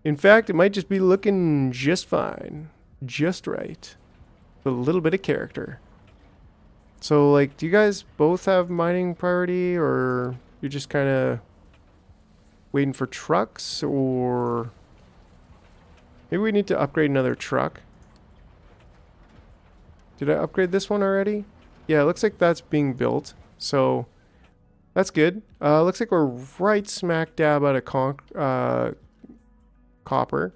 Speaker 1: In fact, it might just be looking just fine. Just right. With a little bit of character. So, like, do you guys both have mining priority, or you're just kind of waiting for trucks, or maybe we need to upgrade another truck? Did I upgrade this one already? Yeah, it looks like that's being built. So that's good. Looks like we're right smack dab out of copper.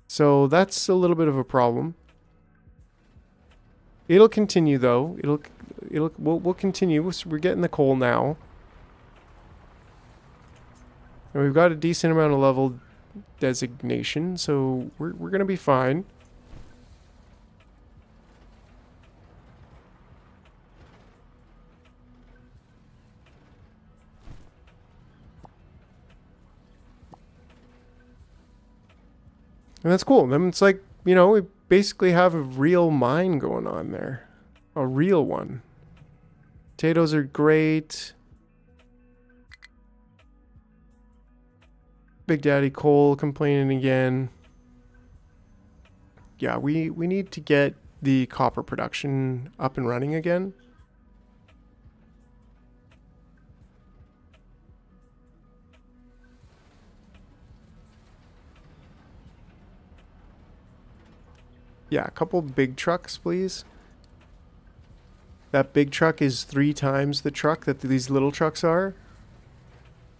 Speaker 1: So that's a little bit of a problem. It'll continue though. We'll continue. We're getting the coal now. And we've got a decent amount of level designation, so we're gonna be fine. And that's cool. Then it's like, you know, we basically have a real mine going on there. A real one. Potatoes are great. Big Daddy Cole complaining again. Yeah, we need to get the copper production up and running again. Yeah, a couple big trucks, please. That big truck is 3 times the truck that these little trucks are.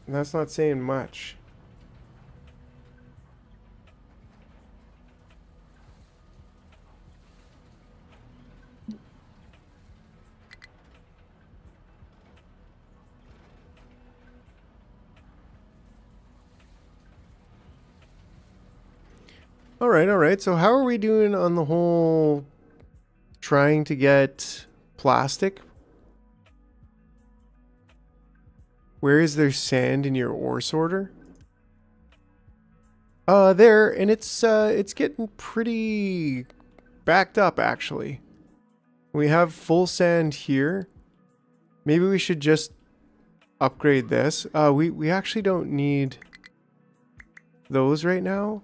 Speaker 1: And that's not saying much. All right. So how are we doing on the whole trying to get plastic? Where is there sand in your ore sorter? There, and it's getting pretty backed up actually. We have full sand here. Maybe we should just upgrade this. We actually don't need those right now.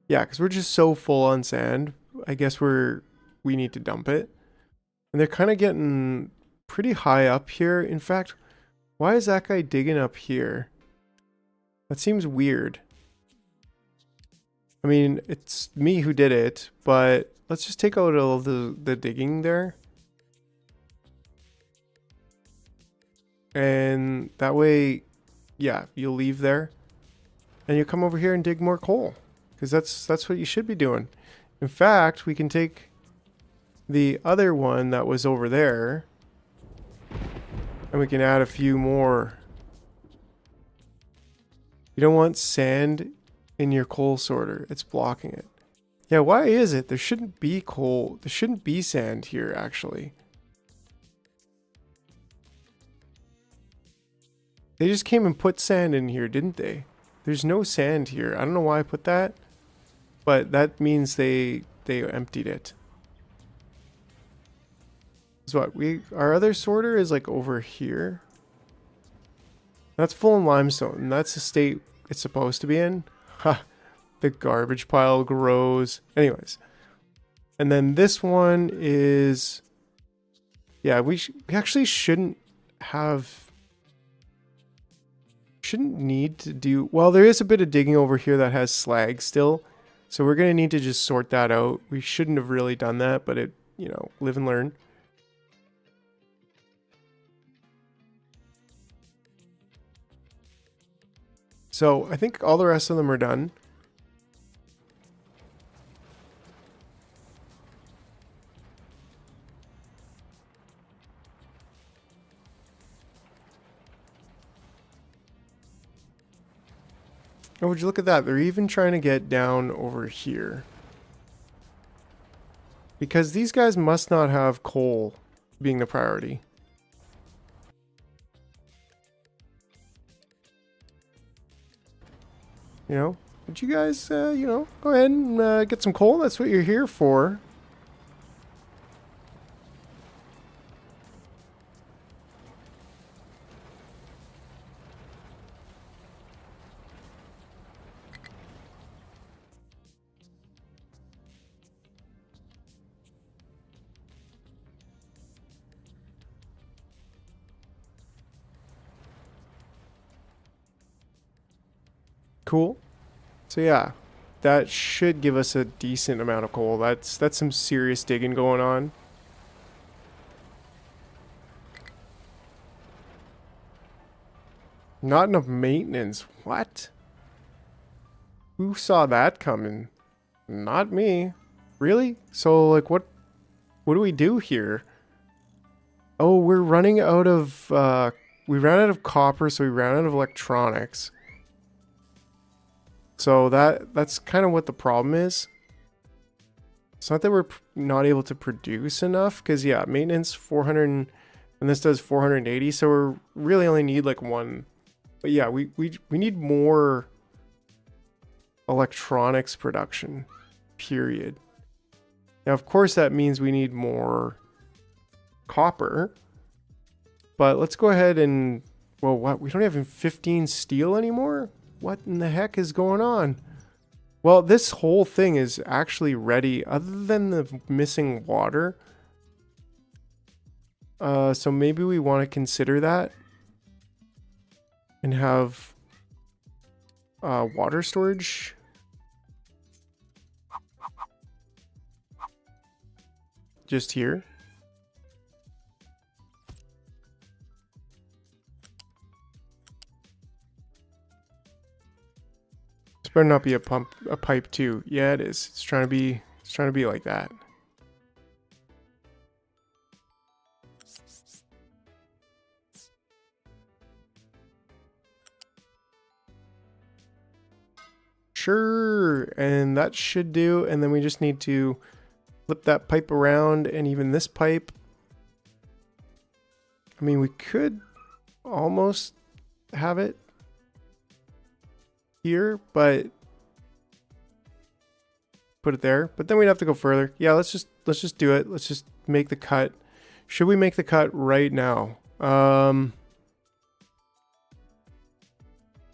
Speaker 1: Yeah, because we're just so full on sand. I guess we need to dump it. And they're kind of getting pretty high up here. In fact, why is that guy digging up here? That seems weird. I mean, it's me who did it, but let's just take out all of the digging there. And that way, yeah, you'll leave there. And you come over here and dig more coal. Because that's what you should be doing. In fact, we can take the other one that was over there. And we can add a few more. You don't want sand in your coal sorter. It's blocking it. Yeah, why is it? There shouldn't be coal. There shouldn't be sand here, actually. They just came and put sand in here, didn't they? There's no sand here. I don't know why I put that. But that means they emptied it. So what our other sorter is like over here. That's full in limestone. And that's the state it's supposed to be in. Ha! The garbage pile grows. Anyways. And then this one is... Yeah, we actually shouldn't need to do... Well, there is a bit of digging over here that has slag still. So we're going to need to just sort that out. We shouldn't have really done that, but it, you know, live and learn. So I think all the rest of them are done. Oh, would you look at that? They're even trying to get down over here. Because these guys must not have coal being the priority. You know? Would you guys, you know, go ahead and get some coal? That's what you're here for. Cool. So yeah, that should give us a decent amount of coal. That's some serious digging going on. Not enough maintenance. What? Who saw that coming? Not me. Really? So like what do we do here? Oh, we're running out of we ran out of copper, so we ran out of electronics. So that's kind of what the problem is. It's not that we're not able to produce enough, because yeah, maintenance 400 and this does 480, so we really only need like one But yeah, we need more electronics production, period. Now, of course, that means we need more copper. But let's go ahead and, well, what? We don't have 15 steel anymore? What in the heck is going on? Well, this whole thing is actually ready, other than the missing water. So maybe we want to consider that and have water storage. Just here. This better not be a pipe too. Yeah, it is. It's trying to be like that. Sure, and that should do. And then we just need to flip that pipe around, and even this pipe. I mean, we could almost have it here, but put it there. But then we'd have to go further. Yeah, let's just do it. Let's just make the cut. Should we make the cut right now?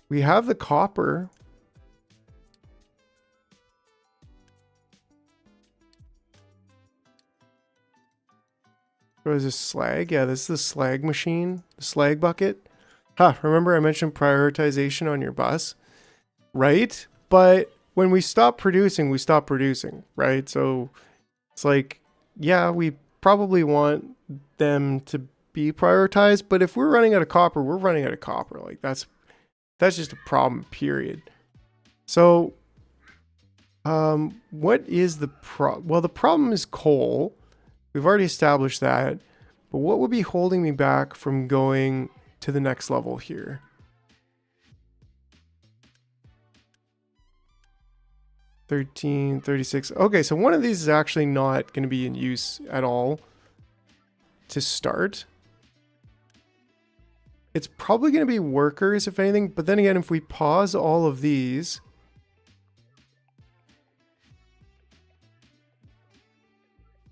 Speaker 1: We have the copper. What is this, slag? Yeah, this is the slag machine, the slag bucket. Remember I mentioned prioritization on your bus? Right? But when we stop producing, right? So it's like, yeah, we probably want them to be prioritized, but if we're running out of copper, we're running out of copper. Like that's just a problem, period. So what is the well, the problem is coal. We've already established that, but what would be holding me back from going to the next level here? $13.36. Okay, so one of these is actually not going to be in use at all to start. It's probably going to be workers, if anything, but then again, if we pause all of these,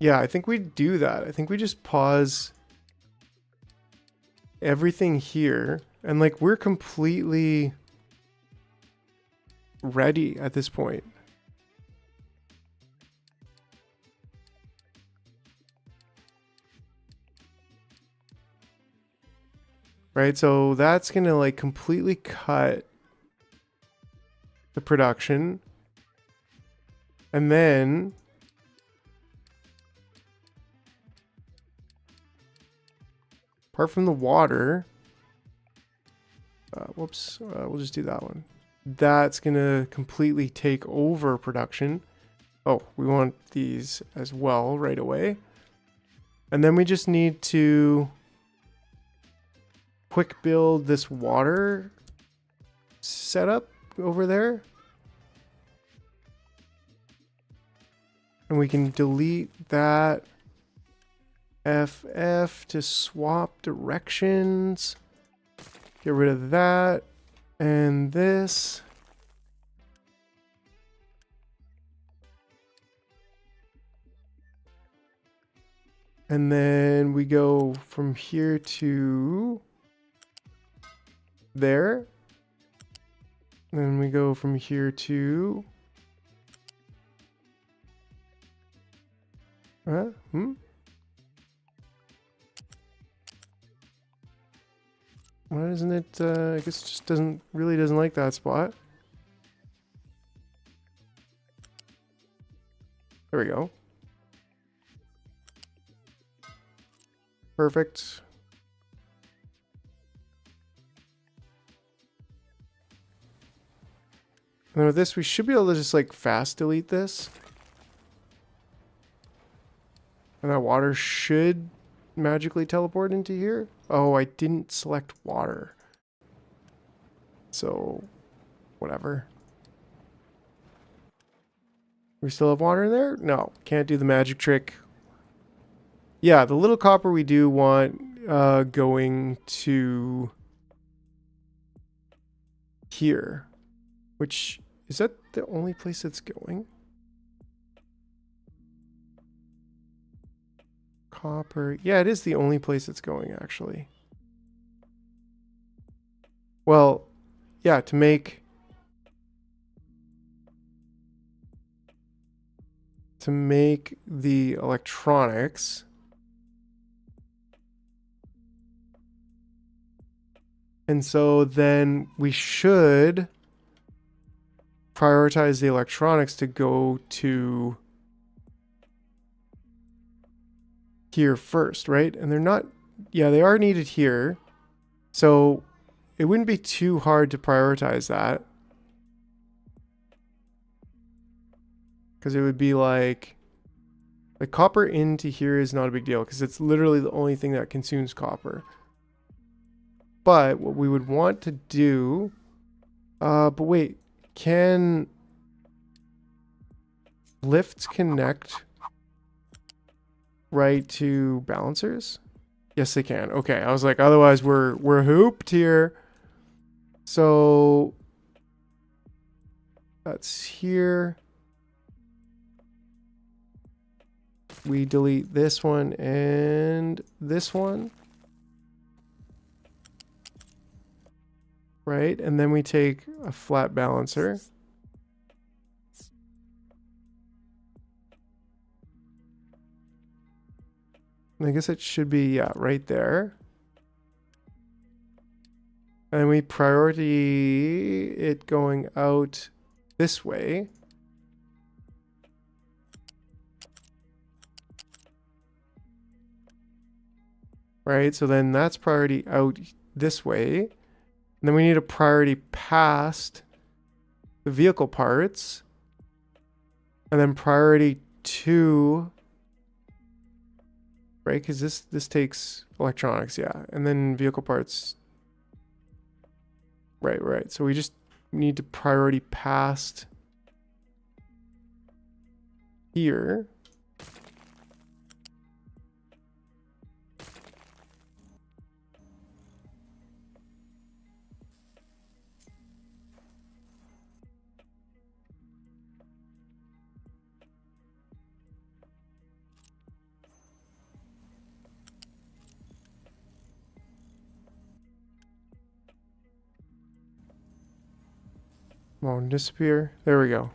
Speaker 1: yeah, I think we do that. I think we just pause everything here. And like, we're completely ready at this point. Right, so that's going to like completely cut the production. And then apart from the water, whoops, we'll just do that one. That's going to completely take over production. Oh, we want these as well right away. And then we just need to quick build this water setup over there. And we can delete that. FF to swap directions. Get rid of that. And this. And then we go from here to there. Then we go from here to why isn't it I guess it just doesn't like that spot. There we go. Perfect. And then with this, we should be able to just like fast delete this. And that water should magically teleport into here. Oh, I didn't select water. So, whatever. We still have water in there? No, can't do the magic trick. Yeah, the little copper we do want going to here, which is that the only place it's going? Copper. Yeah, it is the only place it's going, actually. Well, yeah, to make the electronics. And so then we should prioritize the electronics to go to here first, right? And they're not, yeah, they are needed here. So it wouldn't be too hard to prioritize that. Because it would be like copper into here is not a big deal because it's literally the only thing that consumes copper. But what we would want to do, but wait, can lifts connect right to balancers? Yes, they can. Okay, I was like, otherwise we're hooped here. So that's here. We delete this one and this one. Right, and then we take a flat balancer. And I guess it should be, yeah, right there. And we priority it going out this way. Right, so then that's priority out this way. And then we need a priority past the vehicle parts. And then priority to, right, because this takes electronics, yeah. And then vehicle parts. Right. So we just need to priority past here. Come on, disappear. There we go.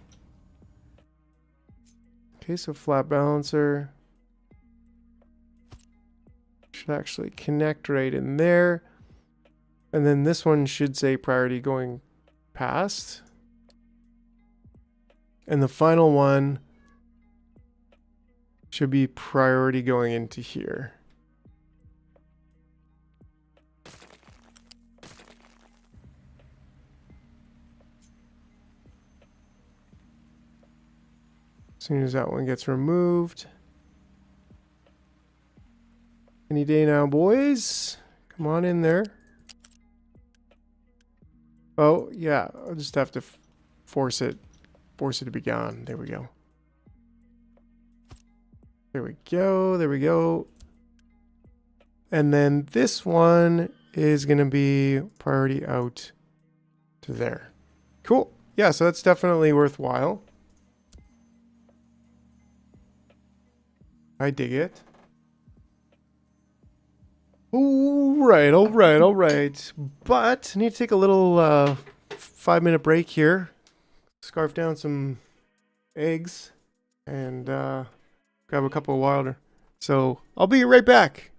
Speaker 1: Okay, so flat balancer should actually connect right in there. And then this one should say priority going past. And the final one should be priority going into here. As soon as that one gets removed. Any day now, boys. Come on in there. Oh, yeah. I'll just have to force it to be gone. There we go. There we go. There we go. And then this one is going to be priority out to there. Cool. Yeah, so that's definitely worthwhile. I dig it. All right. But I need to take a little 5-minute break here. Scarf down some eggs and grab a couple of water. So I'll be right back.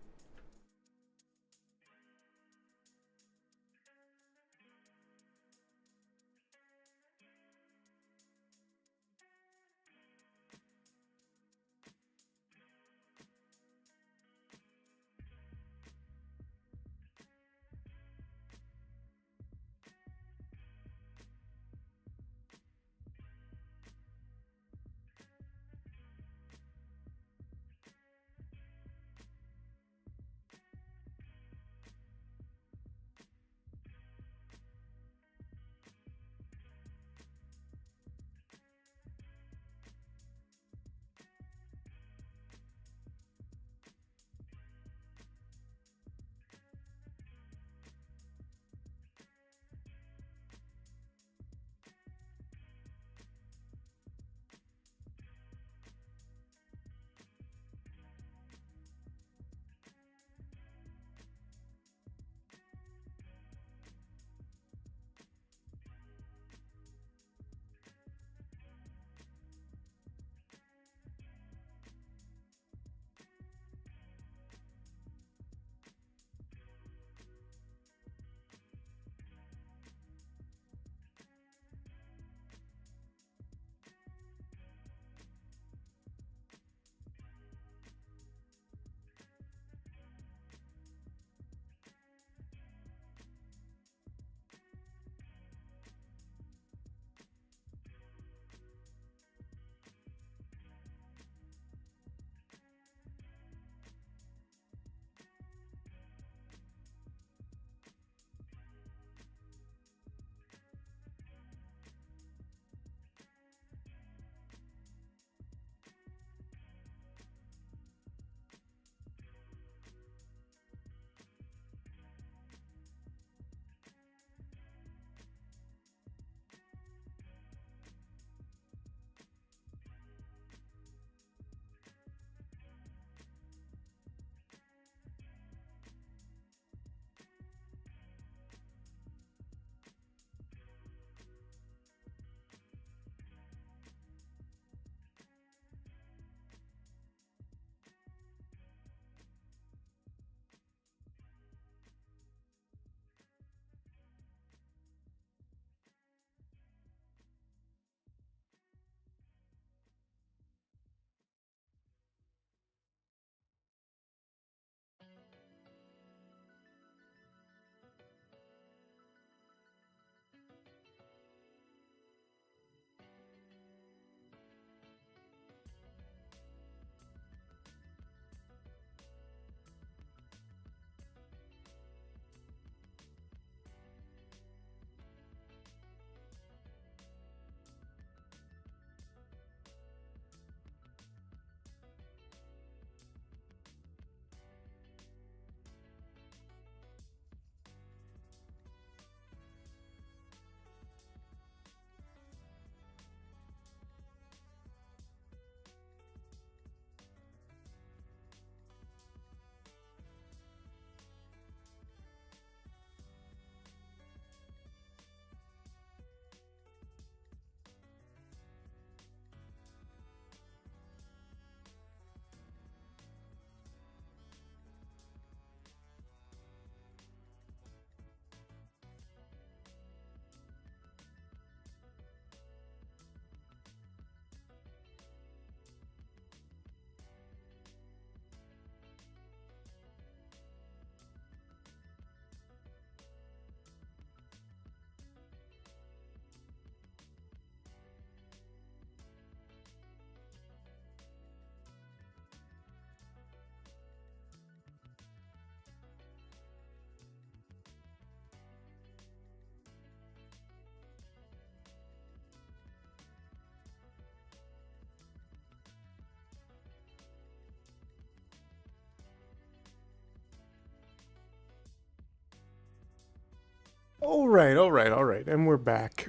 Speaker 1: All right, all right, all right. And we're back.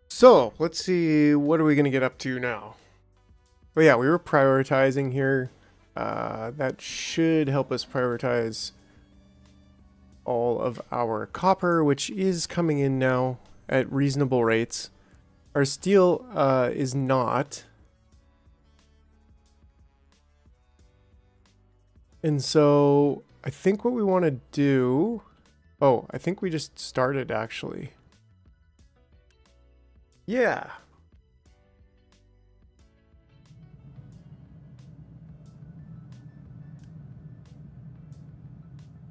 Speaker 1: So, let's see, what are we going to get up to now? Well, yeah, we were prioritizing here. That should help us prioritize all of our copper, which is coming in now at reasonable rates. Our steel is not. And so I think what we want to do... Oh, I think we just started actually. Yeah.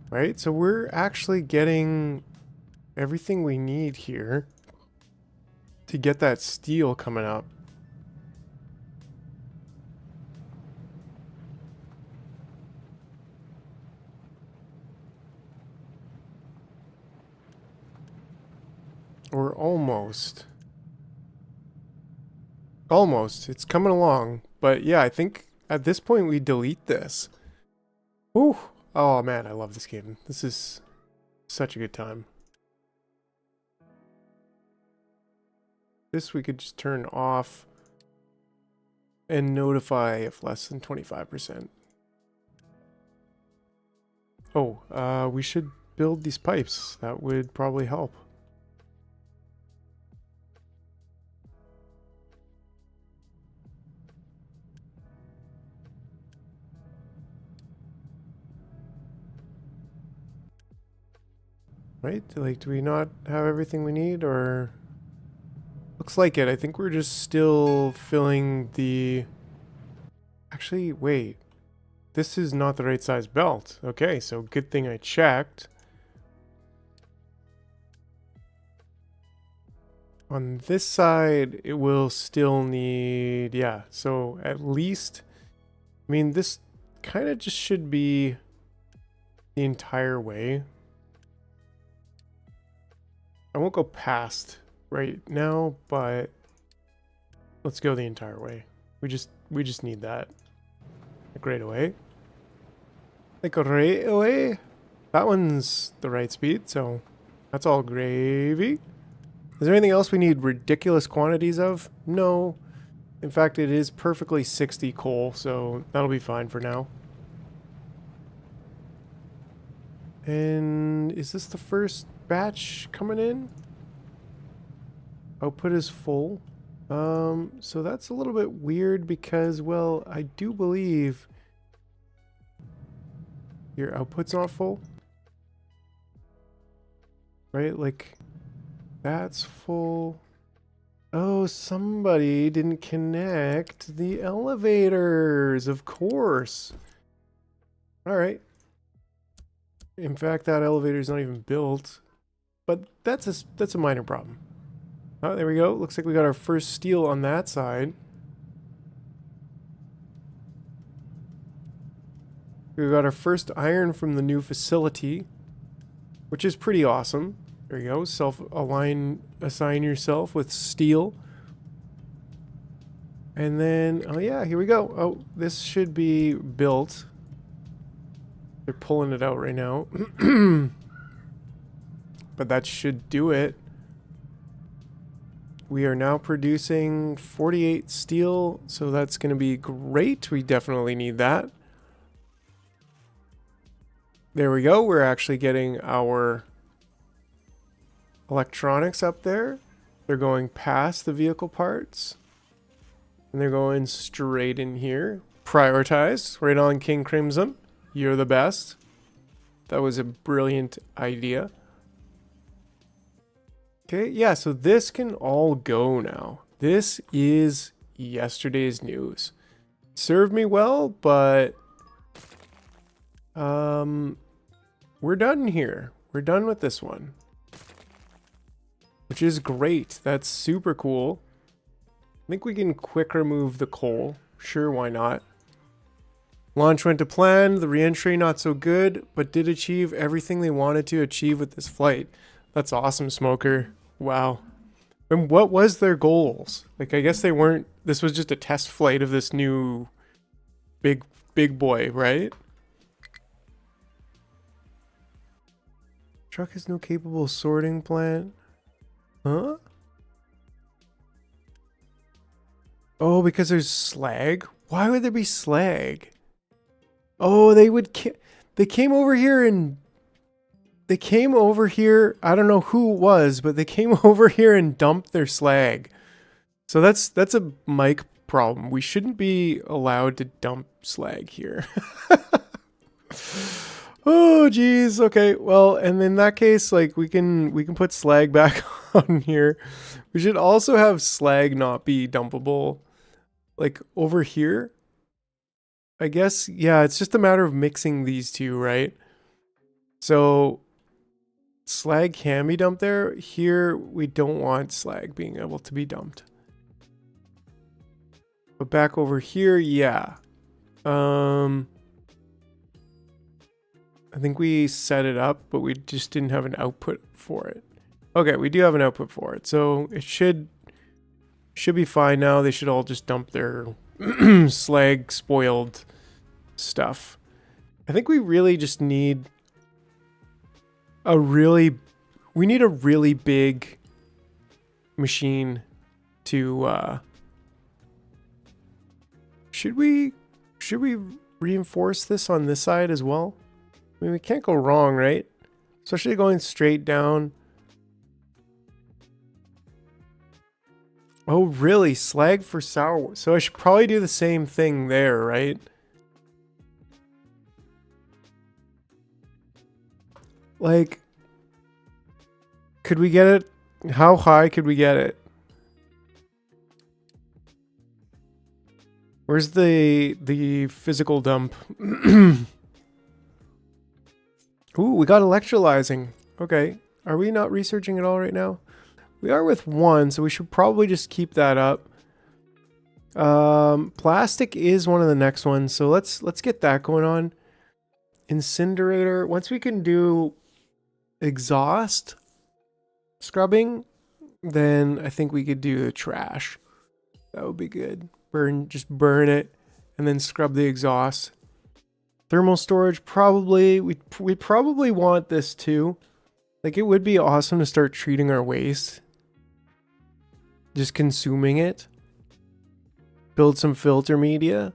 Speaker 1: Right, so we're actually getting everything we need here to get that steel coming up. Or almost. Almost. It's coming along. But yeah, I think at this point we delete this. Whew. Oh man, I love this game. This is such a good time. This we could just turn off and notify if less than 25%. Oh, we should build these pipes. That would probably help. Right? Like, do we not have everything we need, or... Looks like it. I think we're just still filling the... Actually, wait. This is not the right size belt. Okay, so good thing I checked. On this side, it will still need... Yeah, so at least... I mean, this kind of just should be the entire way. I won't go past right now, but let's go the entire way. We just need that. Like right away. Like right away. That one's the right speed, so that's all gravy. Is there anything else we need ridiculous quantities of? No. In fact, it is perfectly 60 coal, so that'll be fine for now. And is this the first batch coming in? Output is full. So that's a little bit weird because, well, I do believe your output's not full. Right? Like, that's full. Oh, somebody didn't connect the elevators, of course. All right. In fact, that elevator's not even built, but that's a minor problem. Oh, there we go. Looks like we got our first steel on that side. We got our first iron from the new facility, which is pretty awesome. There you go. Assign yourself with steel. And then, oh yeah, here we go. Oh, this should be built. They're pulling it out right now. But that should do it. We are now producing 48 steel, so that's going to be great. We definitely need that. There we go. We're actually getting our electronics up there. They're going past the vehicle parts. And they're going straight in here. Prioritize. Right on, King Crimson. You're the best. That was a brilliant idea. Okay, yeah, so this can all go now. This is yesterday's news. Served me well, but we're done here. We're done with this one. Which is great. That's super cool. I think we can quick remove the coal. Sure, why not? Launch went to plan. The re-entry not so good, but did achieve everything they wanted to achieve with this flight. That's awesome, Smoker. Wow. And what was their goals? Like, I guess they weren't... This was just a test flight of this new big boy, right? Truck has no capable sorting plant. Huh? Oh, because there's slag? Why would there be slag? Oh, they came over here and they came over here. I don't know who it was, but they came over here and dumped their slag. So that's a mic problem. We shouldn't be allowed to dump slag here. Oh geez. Okay. Well, and in that case, like we can put slag back on here. We should also have slag not be dumpable. Like over here. I guess, yeah, it's just a matter of mixing these two, right? So slag can be dumped there. Here, we don't want slag being able to be dumped. But back over here, yeah. I think we set it up, but we just didn't have an output for it. Okay, we do have an output for it. So it should be fine now. They should all just dump their slag spoiled stuff. I think we really just need a really big machine to should we reinforce this on this side as well? I mean, we can't go wrong, right? Especially going straight down. Oh, really? Slag for sour. So I should probably do the same thing there, right? Like, could we get it? How high could we get it? Where's the physical dump? Ooh, we got electrolyzing. Okay. Are we not researching at all right now? We are with one, so we should probably just keep that up. Plastic is one of the next ones, so let's get that going on. Incinerator. Once we can do exhaust scrubbing, then I think we could do the trash. That would be good. Just burn it and then scrub the exhaust. Thermal storage, probably. We probably want this too. Like, it would be awesome to start treating our waste. Just consuming it. Build some filter media.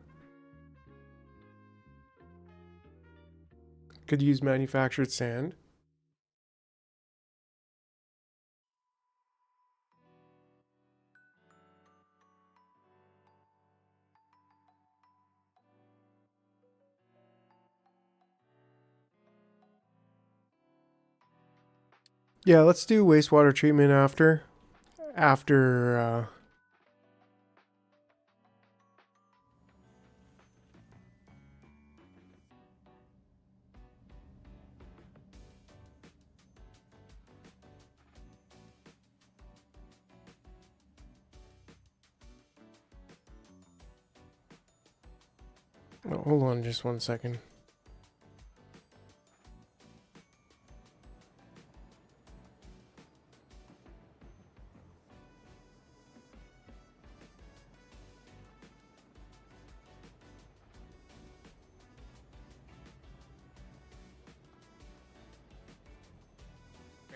Speaker 1: Could use manufactured sand. Yeah, let's do wastewater treatment after. Oh, hold on just 1 second.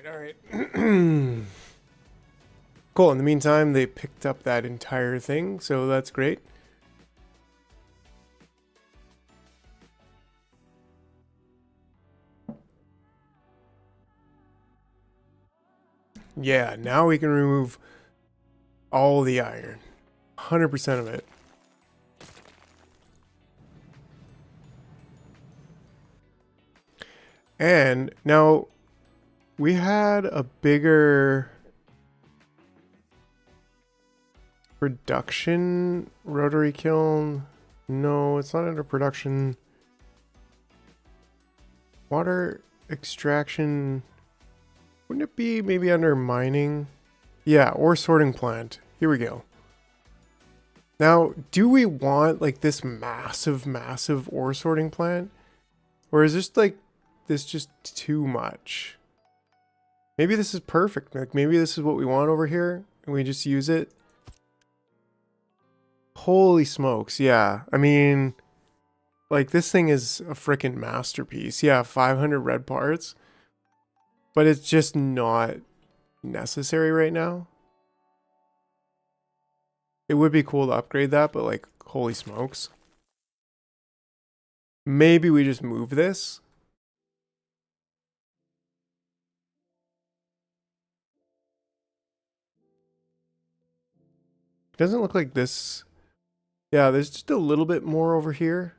Speaker 1: All right. Cool. In the meantime, they picked up that entire thing, so that's great. Yeah, now we can remove all the iron. 100% of it. And now we had a bigger production rotary kiln. No, it's not under production. Water extraction. Wouldn't it be maybe under mining? Yeah, ore sorting plant. Here we go. Now, do we want like this massive ore sorting plant? Or is this just too much? Maybe this is perfect. Like, maybe this is what we want over here and we just use it. Holy smokes. Yeah. I mean, like, this thing is a freaking masterpiece. Yeah, 500 red parts. but it's just not necessary right now. It would be cool to upgrade that, but like, holy smokes. Maybe we just move this. Doesn't look like this. Yeah, there's just a little bit more over here.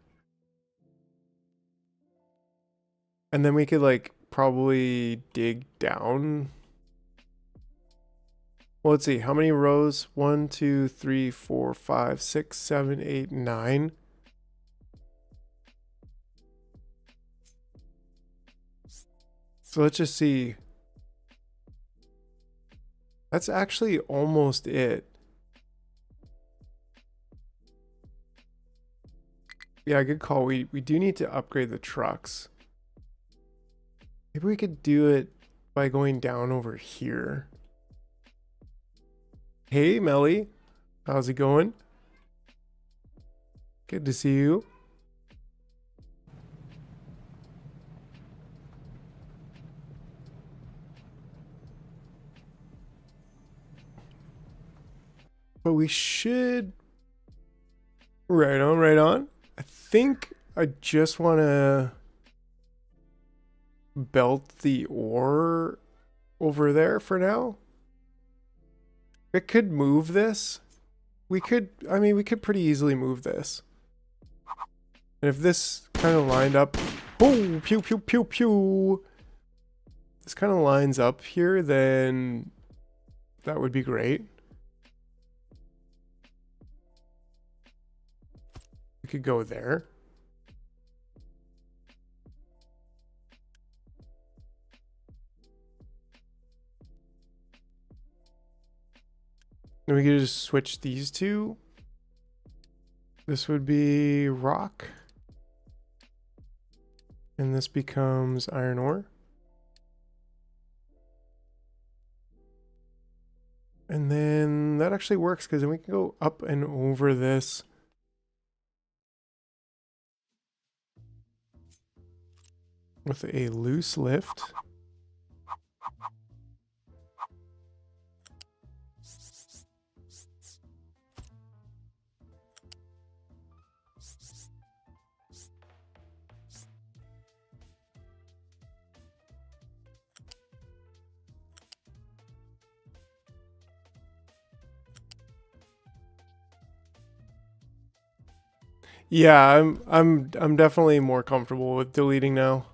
Speaker 1: And then we could like probably dig down. Well, let's see. How many rows? 1, 2, 3, 4, 5, 6, 7, 8, 9. So let's just see. That's actually almost it. Yeah, good call. We do need to upgrade the trucks. Maybe we could do it by going down over here. Hey, Melly. How's it going? Good to see you. But we should... Right on, right on. I think I just want to belt the ore over there for now. It could move this. We could, I mean, we could pretty easily move this. And if this kind of lined up, boom, pew, pew, pew, pew. This kind of lines up here, then that would be great. We could go there. And we could just switch these two. This would be rock. And this becomes iron ore. And then that actually works because then we can go up and over this. With a loose lift. Yeah, I'm definitely more comfortable with deleting now.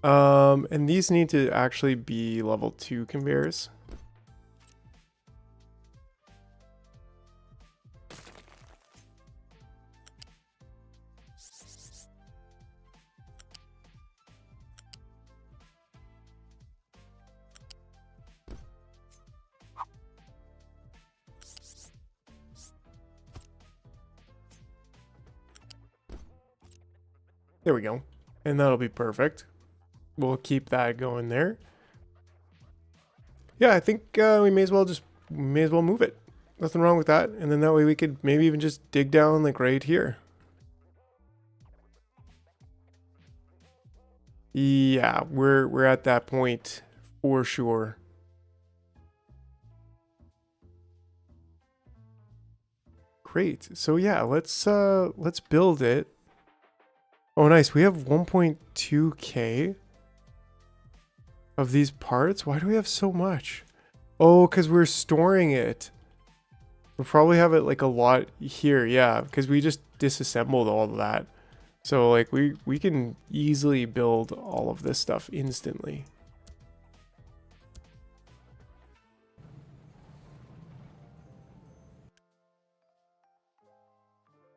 Speaker 1: And these need to actually be level 2 conveyors. There we go. And that'll be perfect. We'll keep that going there. Yeah, I think we may as well move it. Nothing wrong with that. And then that way we could maybe even just dig down like right here. Yeah, we're at that point for sure. Great. So yeah, let's build it. Oh, nice. We have 1.2K of these parts. Why do we have so much? Oh, because we're storing it. We'll probably have it like a lot here. Yeah, because we just disassembled all of that. So like we can easily build all of this stuff instantly.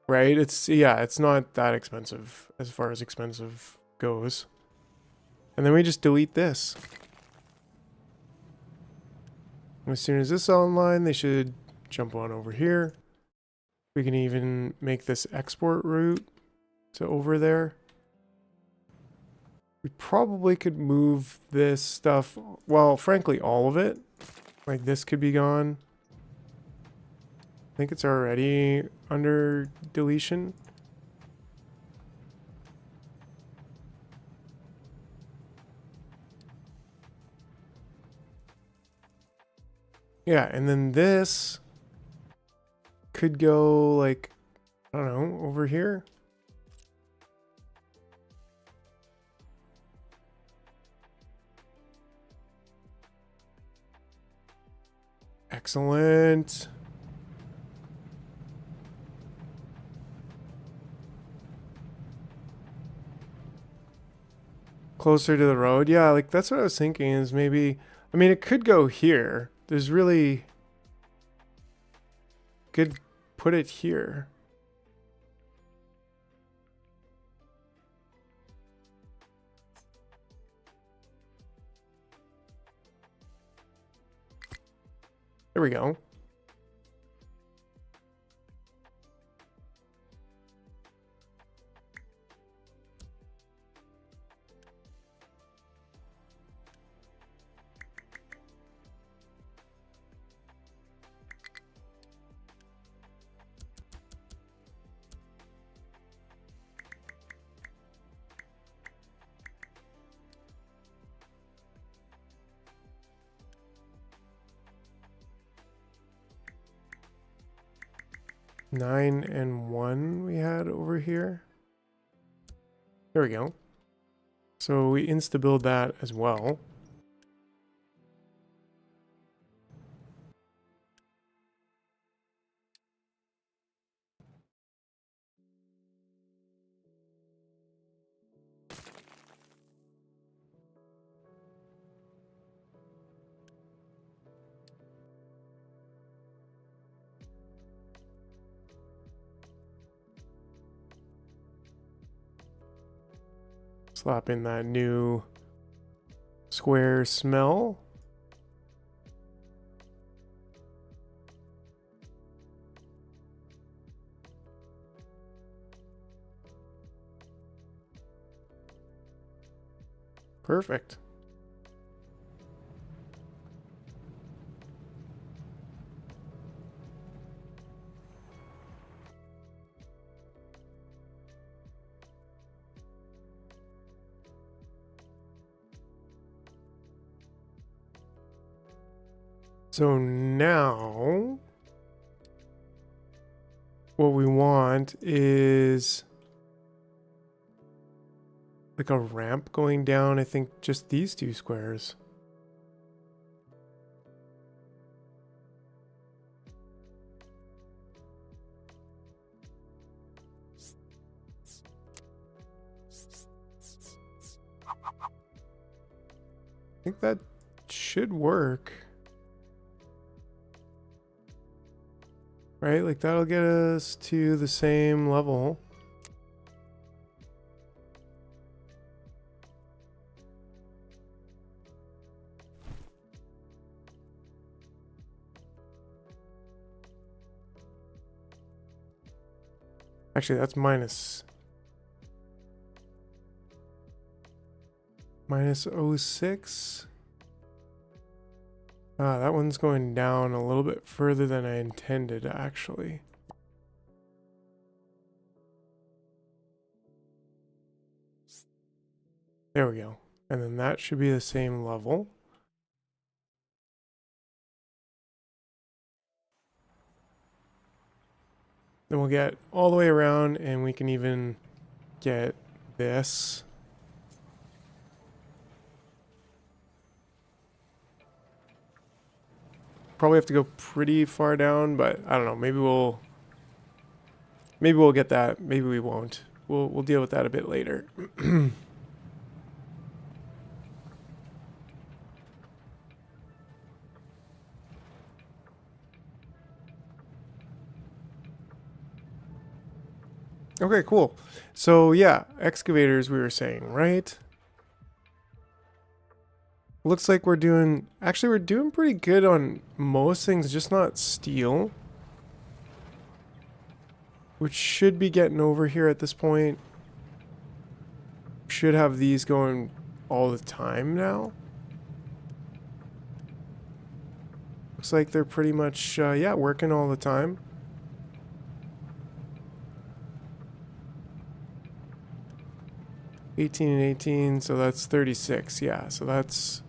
Speaker 1: Right? It's not that expensive as far as expensive goes. And then we just delete this. As soon as this is online, they should jump on over here. We can even make this export route to over there. We probably could move this stuff, well, frankly, all of it. Like this could be gone. I think it's already under deletion. Yeah, and then this could go like, I don't know, over here. Excellent. Closer to the road. Yeah, like that's what I was thinking is maybe, I mean, it could go here. There's really, could put it here. There we go. Nine and one we had over here. There we go. So we insta-build that as well. Slap in that new square smell. Perfect. So now what we want is like a ramp going down, I think just these two squares. I think that should work. Right? Like that'll get us to the same level. Actually, that's minus 0.06. That one's going down a little bit further than I intended, actually. There we go. And then that should be the same level. Then we'll get all the way around and we can even get this. Probably have to go pretty far down, but I don't know. Maybe we'll get that. Maybe we won't. We'll deal with that a bit later. Okay, cool. So yeah, excavators we were saying, right? Looks like we're doing pretty good on most things, just not steel. Which should be getting over here at this point. Should have these going all the time now. Looks like they're pretty much, yeah, working all the time. $18 and $18, so that's 36. Yeah, so that's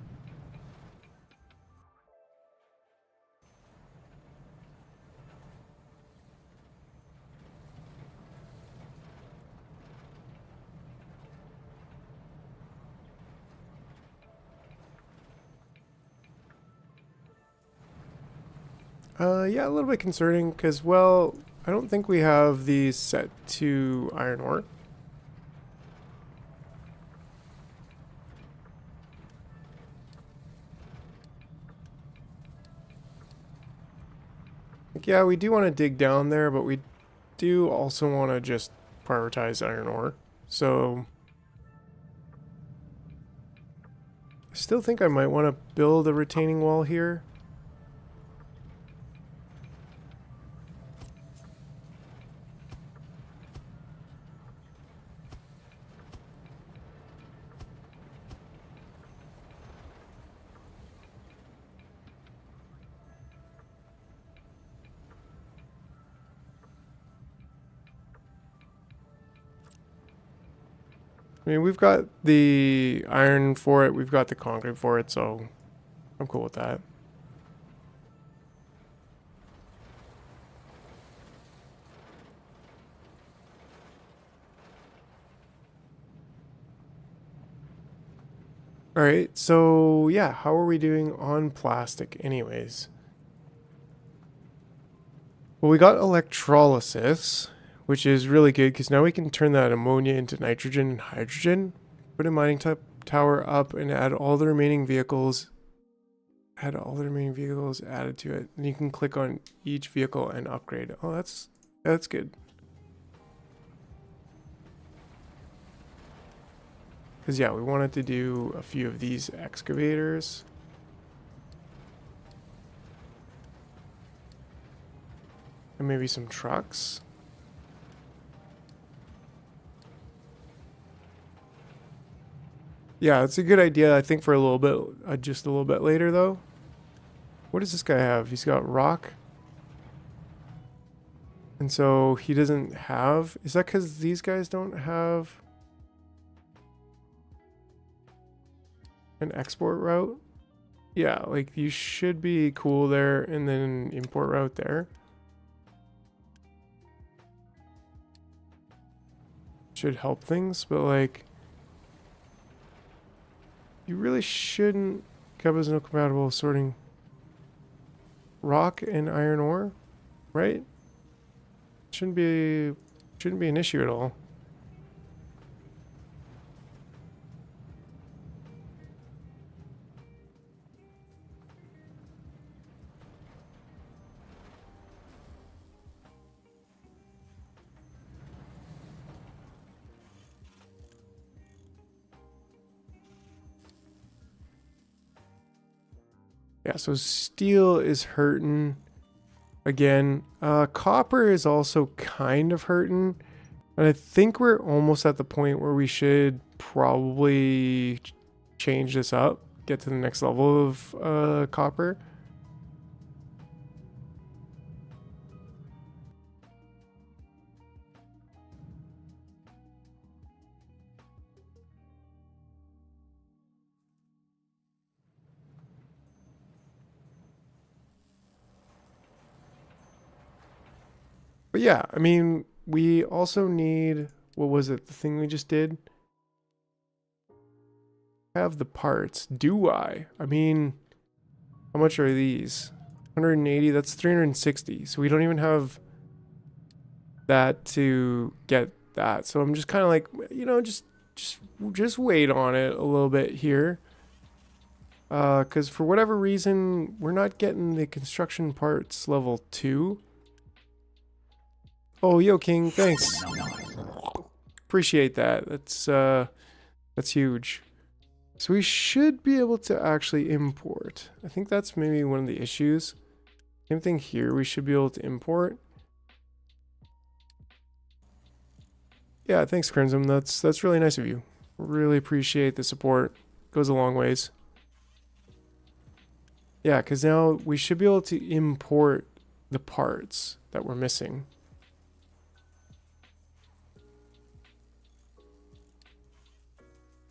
Speaker 1: Yeah, a little bit concerning because, well, I don't think we have these set to iron ore. Like, yeah, we do want to dig down there, but we do also want to just prioritize iron ore. So I still think I might want to build a retaining wall here. I mean, we've got the iron for it, we've got the concrete for it, so I'm cool with that. Alright, so yeah, how are we doing on plastic anyways? Well, we got electrolysis, which is really good because now we can turn that ammonia into nitrogen and hydrogen. Put a mining tower up and add all the remaining vehicles. Add all the remaining vehicles added to it. And you can click on each vehicle and upgrade. Oh, that's good. Because yeah, we wanted to do a few of these excavators. And maybe some trucks. Yeah, it's a good idea, I think, for a little bit, just a little bit later, though. What does this guy have? He's got rock. And so he doesn't have... Is that because these guys don't have an export route? Yeah, like you should be cool there and then import route there. Should help things, but like... You really shouldn't... Kebba's no compatible sorting rock and iron ore, right? Shouldn't be an issue at all. Yeah, so steel is hurting again. Copper is also kind of hurting. And I think we're almost at the point where we should probably change this up, get to the next level of copper. But yeah, I mean, we also need, what was it, the thing we just did? Have the parts. Do I? I mean, how much are these? 180, that's 360. So we don't even have that to get that. So I'm just kind of like, you know, just wait on it a little bit here. Because for whatever reason, we're not getting the construction parts level 2. Oh, yo, King, thanks. Appreciate that. That's huge. So we should be able to actually import. I think that's maybe one of the issues. Same thing here, we should be able to import. Yeah, thanks, Crimson. That's really nice of you. Really appreciate the support. Goes a long ways. Yeah, because now we should be able to import the parts that we're missing.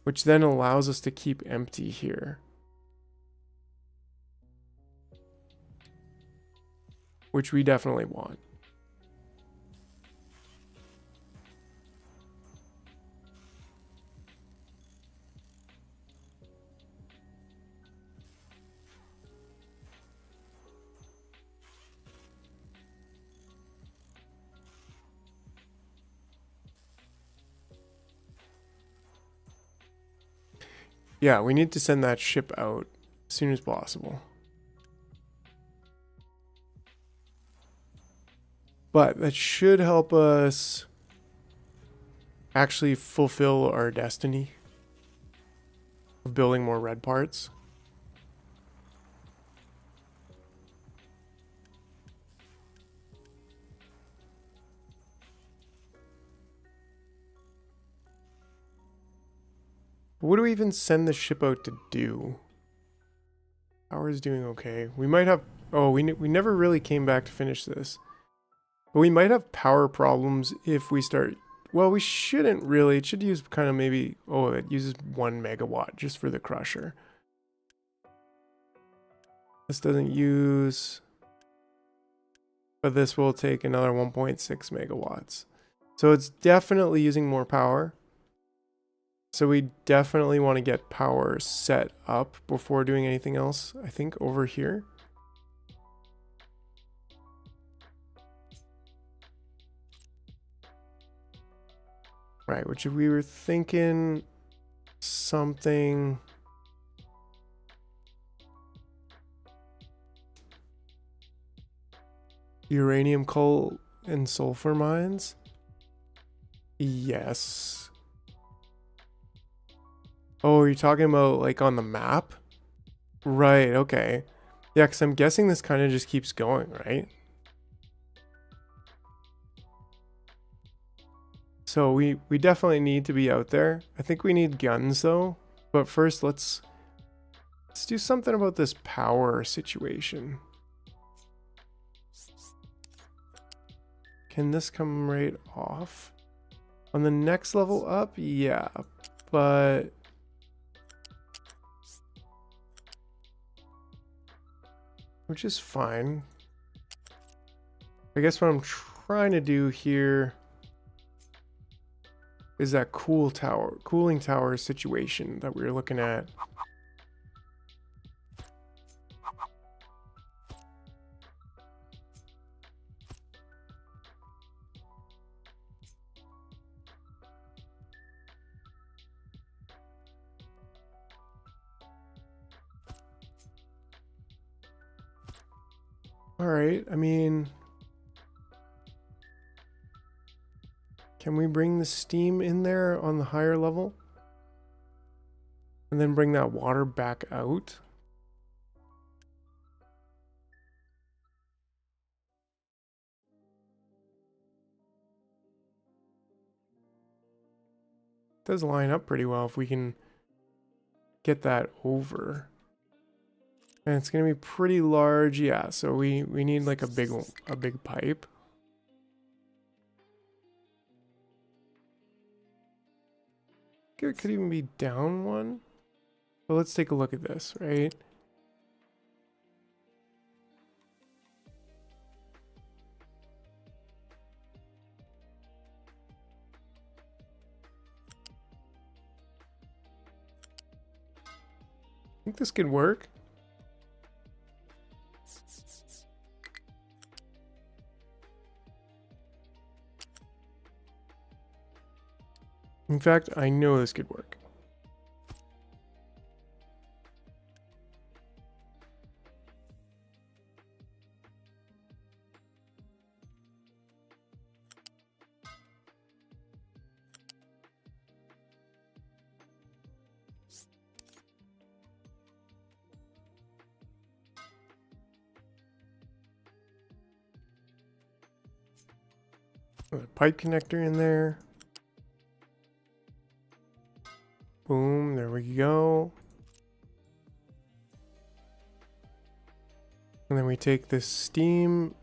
Speaker 1: Which then allows us to keep empty here. Which we definitely want. Yeah, we need to send that ship out as soon as possible. But that should help us actually fulfill our destiny of building more red parts. What do we even send the ship out to do? Power's doing okay. We might have... Oh, we never really came back to finish this. But we might have power problems if we start... Well, we shouldn't really. It should use kind of maybe... Oh, it uses 1 megawatt just for the crusher. This doesn't use... But this will take another 1.6 megawatts. So it's definitely using more power. So we definitely want to get power set up before doing anything else, I think, over here. Right, which we were thinking something... Uranium, coal, and sulfur mines? Yes. Oh, are you talking about like on the map? Right, okay. Yeah, because I'm guessing this kind of just keeps going, right? So we definitely need to be out there. I think we need guns though. But first let's do something about this power situation. Can this come right off? On the next level up? Yeah, but... Which is fine. I guess what I'm trying to do here is that cooling tower situation that we were looking at. All right, I mean, can we bring the steam in there on the higher level? And then bring that water back out? Does line up pretty well if we can get that over. And it's gonna be pretty large, yeah. So we need like a big pipe. It could even be down one. But let's take a look at this, right? I think this could work. In fact, I know this could work. Put a pipe connector in there. Boom, there we go. And then we take this steam.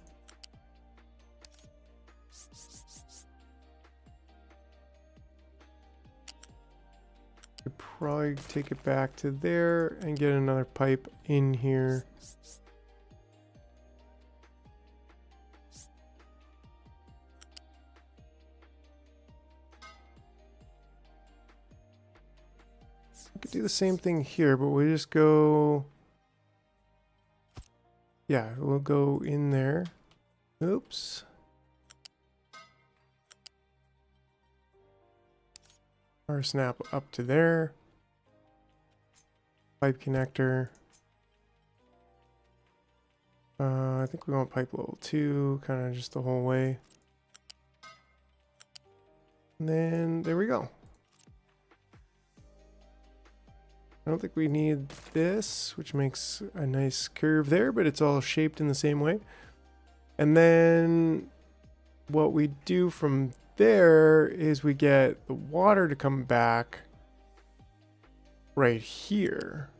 Speaker 1: Could probably take it back to there and get another pipe in here. We could do the same thing here, but we just go... Yeah, we'll go in there. Oops. Or snap up to there. pipe connector. I think we want pipe level 2, kind of just the whole way. And then there we go. I don't think we need this, which makes a nice curve there, but it's all shaped in the same way. And then what we do from there is we get the water to come back right here.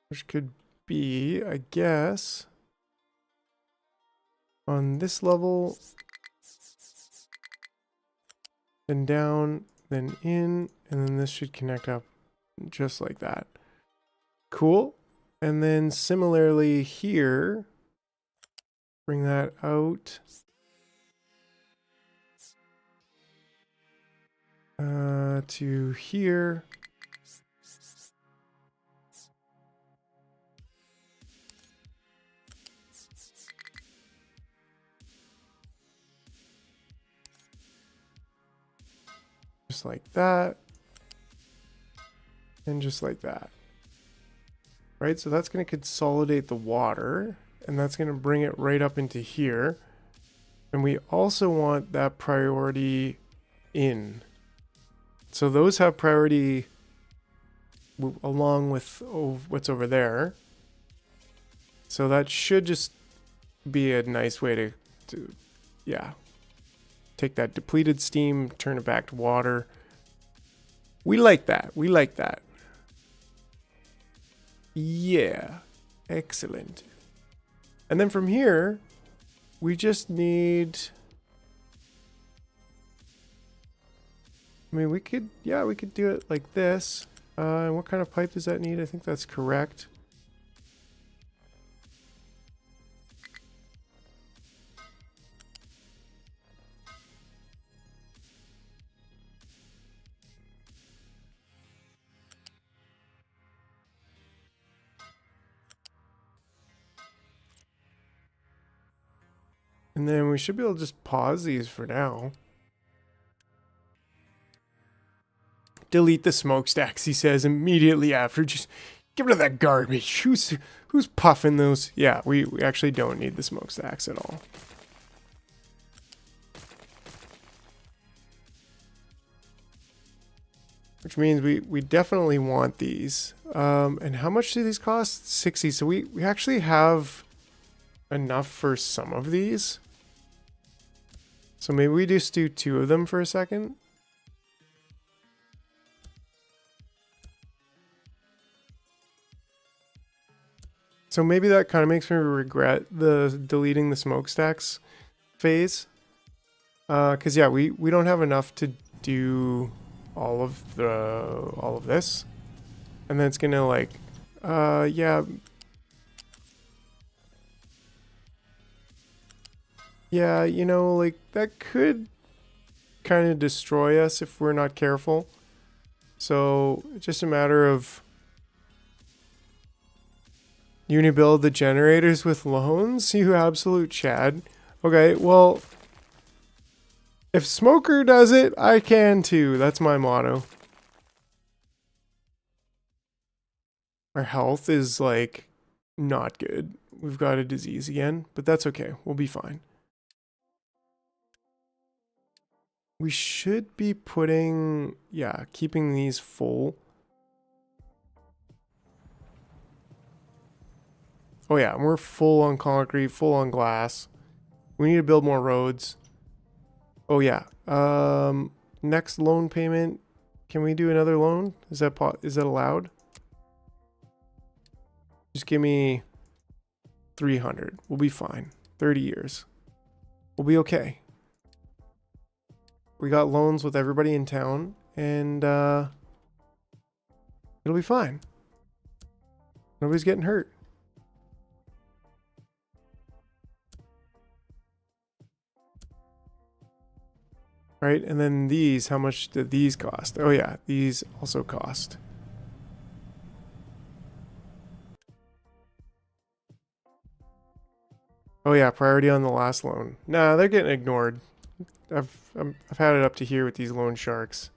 Speaker 1: Which could be, I guess, on this level, then down, then in, and then this should connect up just like that. Cool. And then similarly here, bring that out. To here. Just like that. And just like that. Right, so that's going to consolidate the water. And that's going to bring it right up into here. And we also want that priority in. So those have priority along with what's over there. So that should just be a nice way to yeah, take that depleted steam, turn it back to water. We like that. We like that. Yeah, excellent. And then from here, we just need... I mean, we could do it like this. And what kind of pipe does that need? I think that's correct. And then we should be able to just pause these for now. Delete the smokestacks, he says immediately after. Just get rid of that garbage. Who's puffing those? Yeah, we actually don't need the smokestacks at all. Which means we definitely want these. And how much do these cost? 60. So we actually have enough for some of these. So maybe we just do 2 of them for a second. So maybe that kind of makes me regret the deleting the smokestacks phase. Cause yeah, we don't have enough to do all of this. And then it's gonna like, yeah. Yeah, you know, like that could kind of destroy us if we're not careful. So it's just a matter of, you need to build the generators with loans, you absolute Chad. Okay, well, if Smoker does it, I can too. That's my motto. Our health is like not good. We've got a disease again, but that's okay. We'll be fine. We should be putting, yeah, keeping these full. Oh yeah, and we're full on concrete, full on glass. We need to build more roads. Oh yeah. Next loan payment. Can we do another loan? Is that allowed? Just give me 300. We'll be fine. 30 years. We'll be okay. We got loans with everybody in town, and it'll be fine. Nobody's getting hurt. Right, and then these, how much did these cost? Oh yeah, these also cost. Oh yeah, priority on the last loan. Nah, they're getting ignored. I've had it up to here with these loan sharks.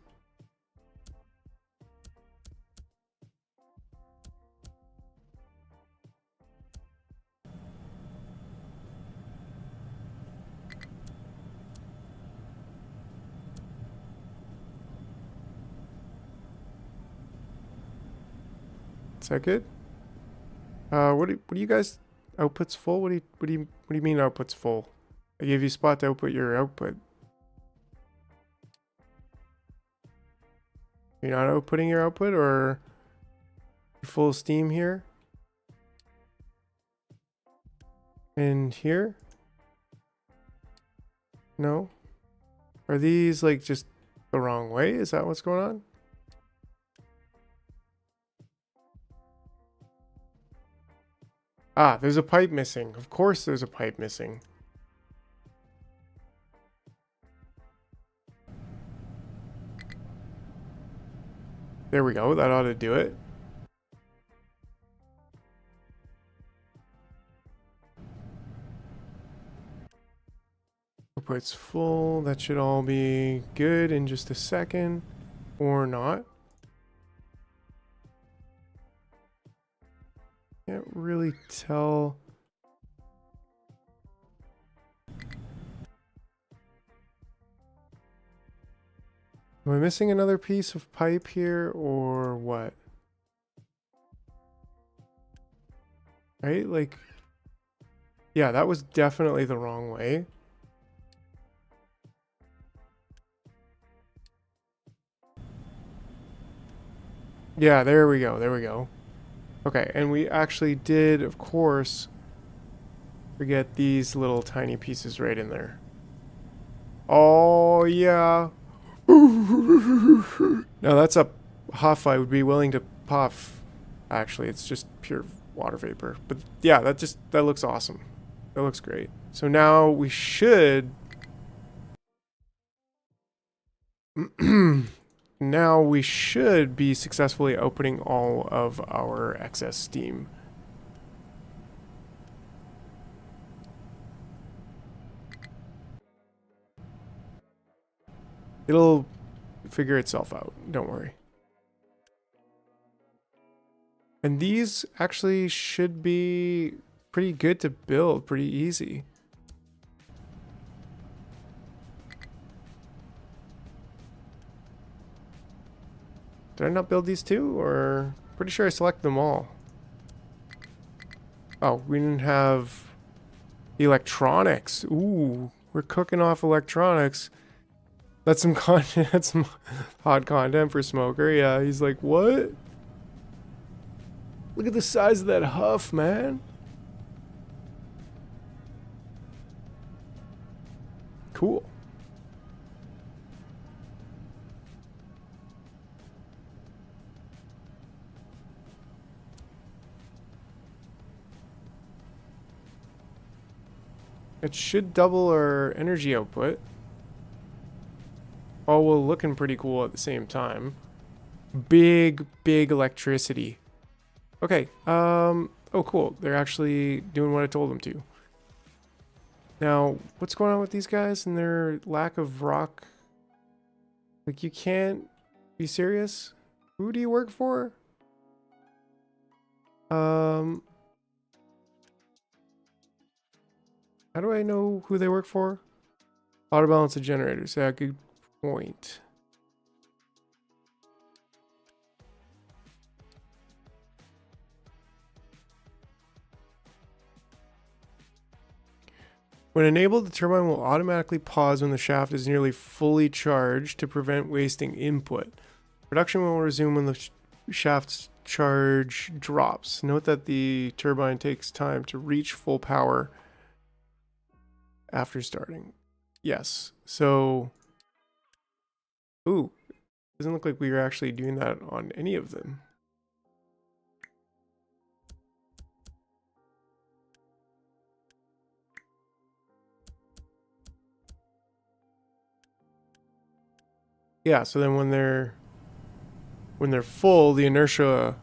Speaker 1: Is that good? What do you guys output's full? What do you mean output's full? I gave you a spot to output your output. You're not outputting your output, or you're full steam here? And here? No? Are these like just the wrong way? Is that what's going on? Ah, there's a pipe missing. Of course there's a pipe missing. There we go. That ought to do it. Output's full. That should all be good in just a second. Or not. Can't really tell. Am I missing another piece of pipe here or what? Right? Like, yeah, that was definitely the wrong way. Yeah, there we go. There we go. Okay, and we actually did, of course, forget these little tiny pieces right in there. Oh, yeah. Now that's a huff I would be willing to puff. Actually, it's just pure water vapor. But yeah, that looks awesome. That looks great. So now we should now we should be successfully opening all of our excess steam. It'll figure itself out, don't worry. And these actually should be pretty good to build, pretty easy. Did I not build these two, or pretty sure I selected them all? Oh, we didn't have electronics. Ooh, we're cooking off electronics. That's some content. That's some hot content for Smoker. Yeah, he's like, what? Look at the size of that huff, man. Cool. It should double our energy output. All while looking pretty cool at the same time. Big electricity. Okay, oh cool. They're actually doing what I told them to. Now, what's going on with these guys and their lack of rock? Like, you can't be serious? Who do you work for? How do I know who they work for? Auto balance of generators. Yeah, good point. When enabled, the turbine will automatically pause when the shaft is nearly fully charged to prevent wasting input. Production will resume when the shaft's charge drops. Note that the turbine takes time to reach full power after starting. Yes. So, ooh, doesn't look like we were actually doing that on any of them. Yeah, so then when they're full, the inertia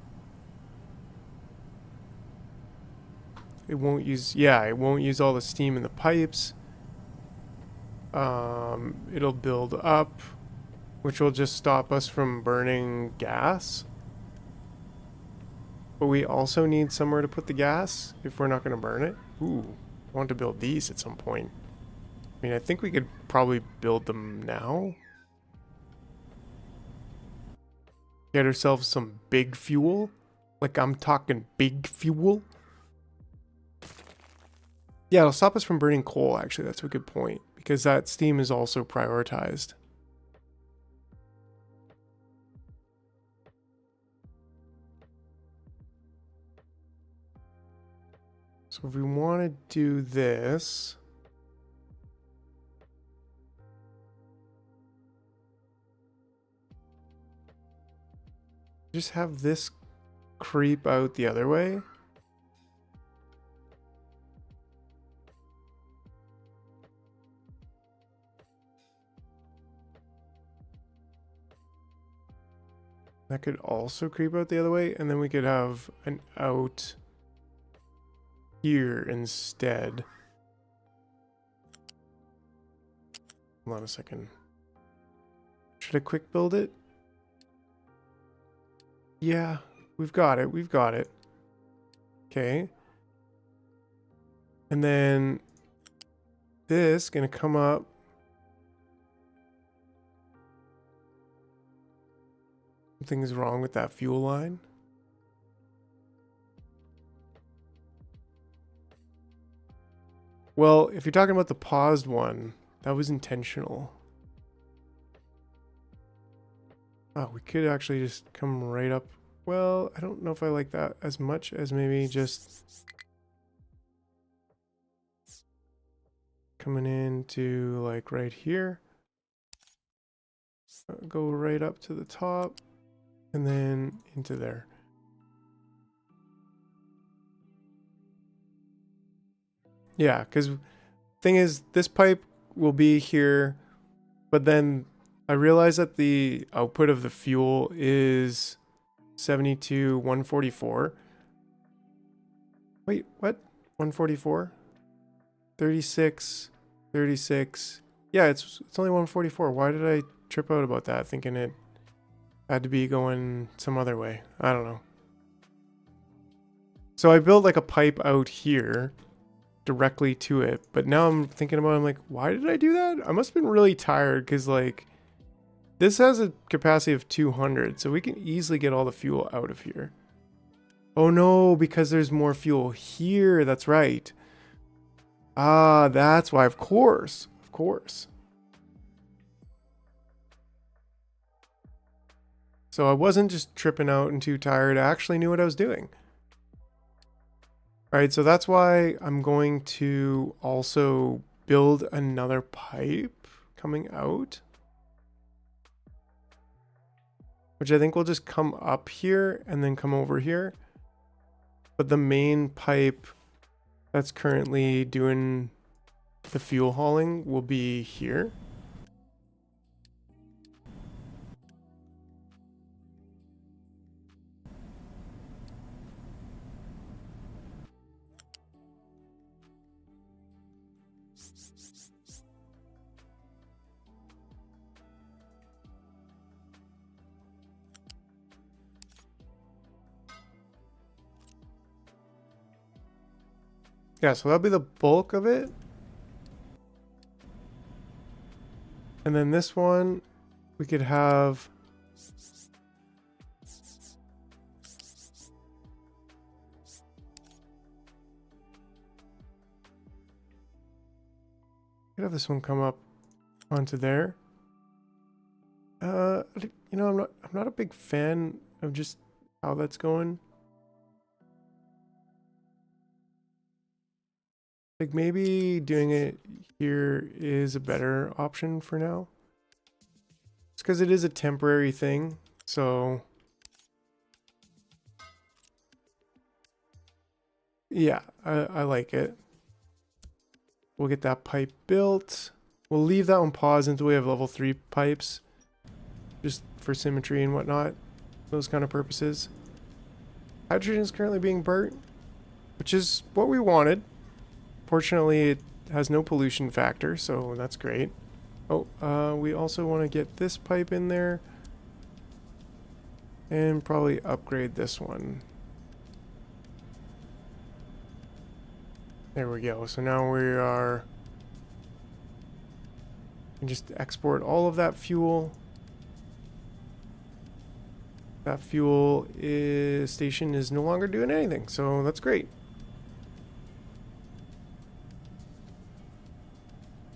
Speaker 1: it won't use, yeah, it won't use all the steam in the pipes. It'll build up, which will just stop us from burning gas. But we also need somewhere to put the gas if we're not going to burn it. Ooh, I want to build these at some point. I mean, I think we could probably build them now. Get ourselves some big fuel. Like, I'm talking big fuel. Yeah, it'll stop us from burning coal, actually. That's a good point. Because that steam is also prioritized. So if we want to do this... just have this creep out the other way. That could also creep out the other way, and then we could have an out here instead. Hold on a second. Should I quick build it? Yeah, we've got it. We've got it. Okay. And then this gonna come up. Something's wrong with that fuel line. Well, if you're talking about the paused one, that was intentional. Oh, we could actually just come right up. Well, I don't know if I like that as much as maybe just coming into like right here. Go right up to the top and then into there. Yeah, because thing is, this pipe will be here, but then I realize that the output of the fuel is 72, 144. Wait, what? 144? 36, 36. Yeah, it's only 144. Why did I trip out about that, thinking it had to be going some other way? I don't know. So I built like a pipe out here directly to it, but now I'm thinking about it, I'm like, why did I do that? I must have been really tired, because like this has a capacity of 200, so we can easily get all the fuel out of here. Oh no, because there's more fuel here. That's right. Ah, that's why. Of course. Of course. So I wasn't just tripping out and too tired. I actually knew what I was doing. All right, so that's why I'm going to also build another pipe coming out, which I think will just come up here and then come over here. But the main pipe that's currently doing the fuel hauling will be here. Yeah, so that'll be the bulk of it. And then this one, we could have... could have this one come up onto there. You know, I'm not a big fan of just how that's going. Like maybe doing it here is a better option for now. It's because it is a temporary thing, so yeah, I like it. We'll get that pipe built. We'll leave that one paused until we have level 3 pipes, just for symmetry and whatnot, those kind of purposes. Hydrogen is currently being burnt. which is what we wanted. Fortunately, it has no pollution factor, so that's great. Oh, we also want to get this pipe in there. And probably upgrade this one. There we go. So now we are... And just export all of that fuel. That fuel station is no longer doing anything, so that's great.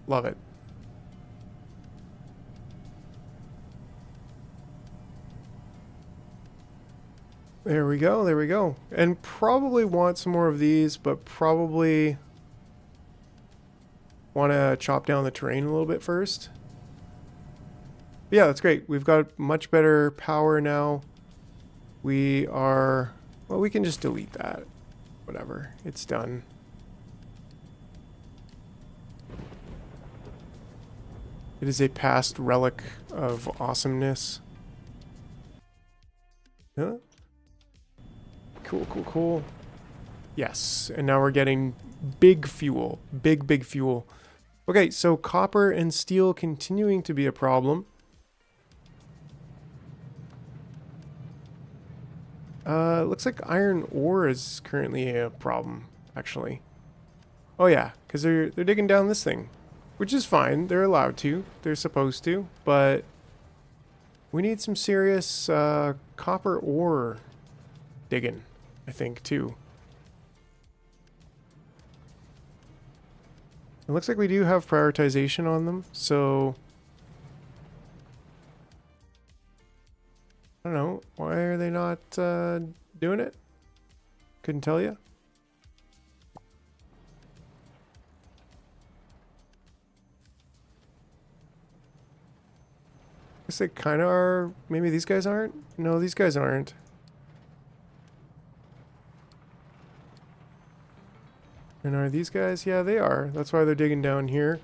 Speaker 1: Love it. There we go, there we go. And probably want some more of these, but probably want to chop down the terrain a little bit first. But yeah, that's great. We've got much better power now. We are... Well, we can just delete that. Whatever. It's done. It is a past relic of awesomeness. Huh? Cool, cool, cool. Yes, and now we're getting big fuel. Big fuel. Okay, so copper and steel continuing to be a problem. Looks like iron ore is currently a problem, actually. Oh yeah, because they're digging down this thing. Which is fine, they're allowed to. They're supposed to, but... We need some serious, copper ore digging, I think, too. It looks like we do have prioritization on them, so... I don't know. Why are they not doing it? Couldn't tell you. I guess they kind of are. Maybe these guys aren't? No, these guys aren't. And are these guys? Yeah, they are. That's why they're digging down here.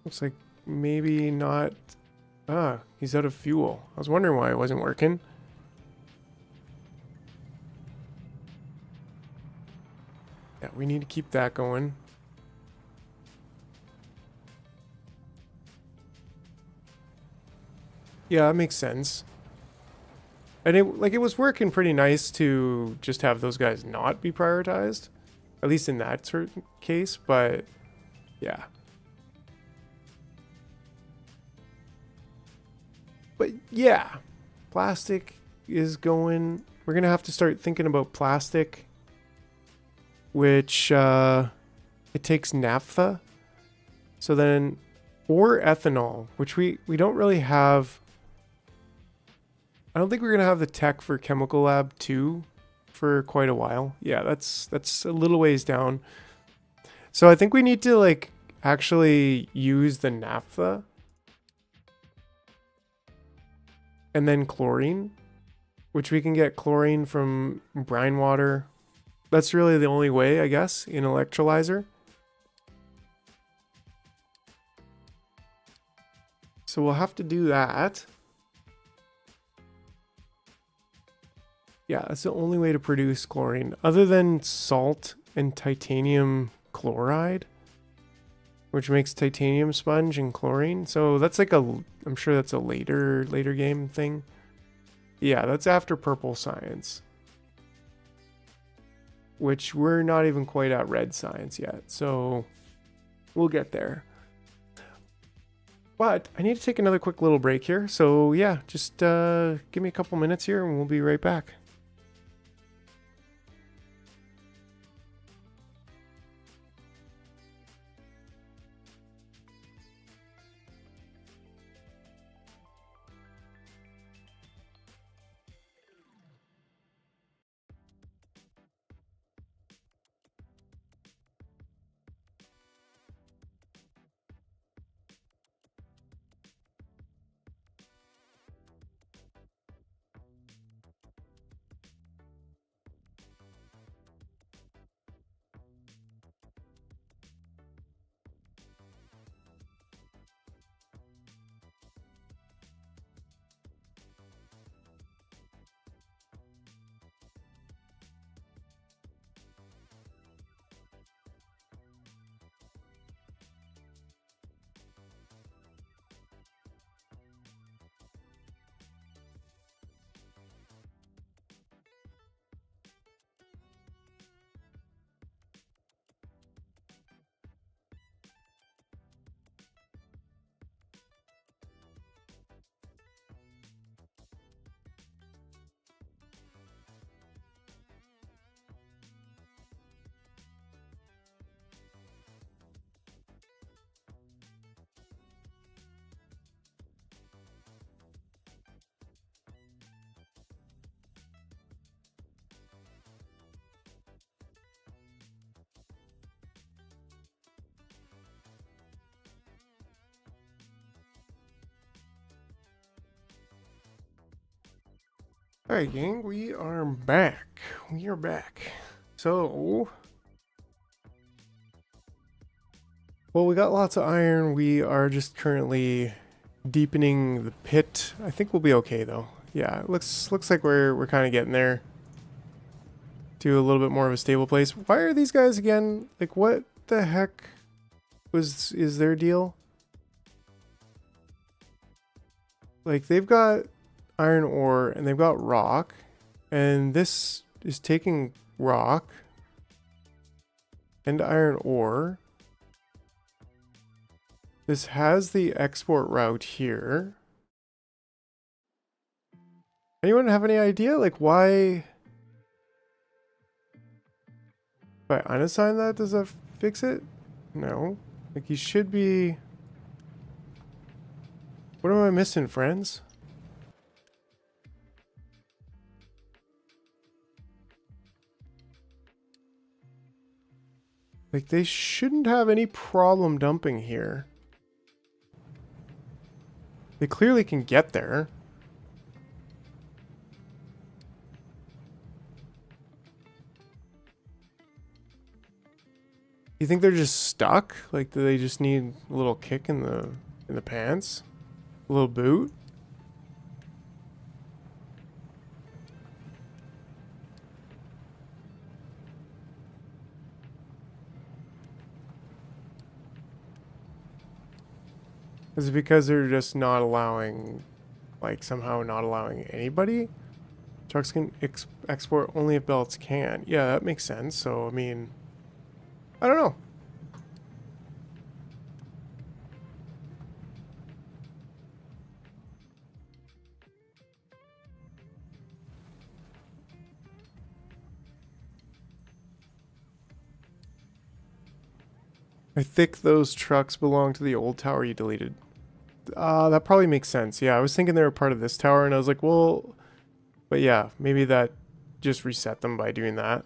Speaker 1: Looks like maybe not... Ah, he's out of fuel. I was wondering why it wasn't working. Yeah, we need to keep that going. Yeah, that makes sense. And it was working pretty nice to just have those guys not be prioritized. At least in that certain case, but yeah. But yeah, plastic is going... We're going to have to start thinking about plastic, which it takes naphtha. So then, or ethanol, which we don't really have... I don't think we're going to have the tech for Chemical Lab 2 for quite a while. Yeah, that's a little ways down. So I think we need to like actually use the naphtha. And then chlorine, which we can get chlorine from brine water. That's really the only way, I guess, in electrolyzer. So we'll have to do that. Yeah, that's the only way to produce chlorine, other than salt and titanium chloride, which makes titanium sponge and chlorine. So that's like I'm sure that's a later game thing. Yeah, that's after purple science, which we're not even quite at red science yet. So we'll get there. But I need to take another quick little break here. So yeah, just give me a couple minutes here and we'll be right back. Alright, gang, we are back. We are back. So, well, we got lots of iron. We are just currently deepening the pit. I think we'll be okay though. Yeah, it looks like we're kind of getting there to a little bit more of a stable place. Why are these guys again? Like, what the heck is their deal? Like, they've got iron ore and they've got rock, and this is taking rock and iron ore. This has the export route here. Anyone have any idea? Like, why? If I unassign that, does that fix it? No. Like, you should be... What am I missing, friends? Like, they shouldn't have any problem dumping here. They clearly can get there. You think they're just stuck? Like, do they just need a little kick in the pants? A little boot? Is it because they're just not allowing, like, somehow not allowing anybody? Trucks can export only if belts can. Yeah, that makes sense. So, I mean, I don't know. I think those trucks belong to the old tower you deleted. That probably makes sense. Yeah, I was thinking they were part of this tower, and I was like, well, but yeah, maybe that just reset them by doing that.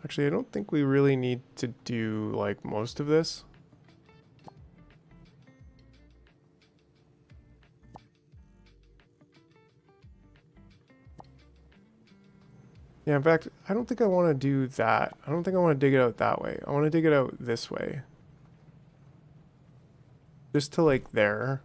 Speaker 1: Actually, I don't think we really need to do, like, most of this. Yeah, in fact, I don't think I want to do that. I don't think I want to dig it out that way. I want to dig it out this way. Just to, like, there.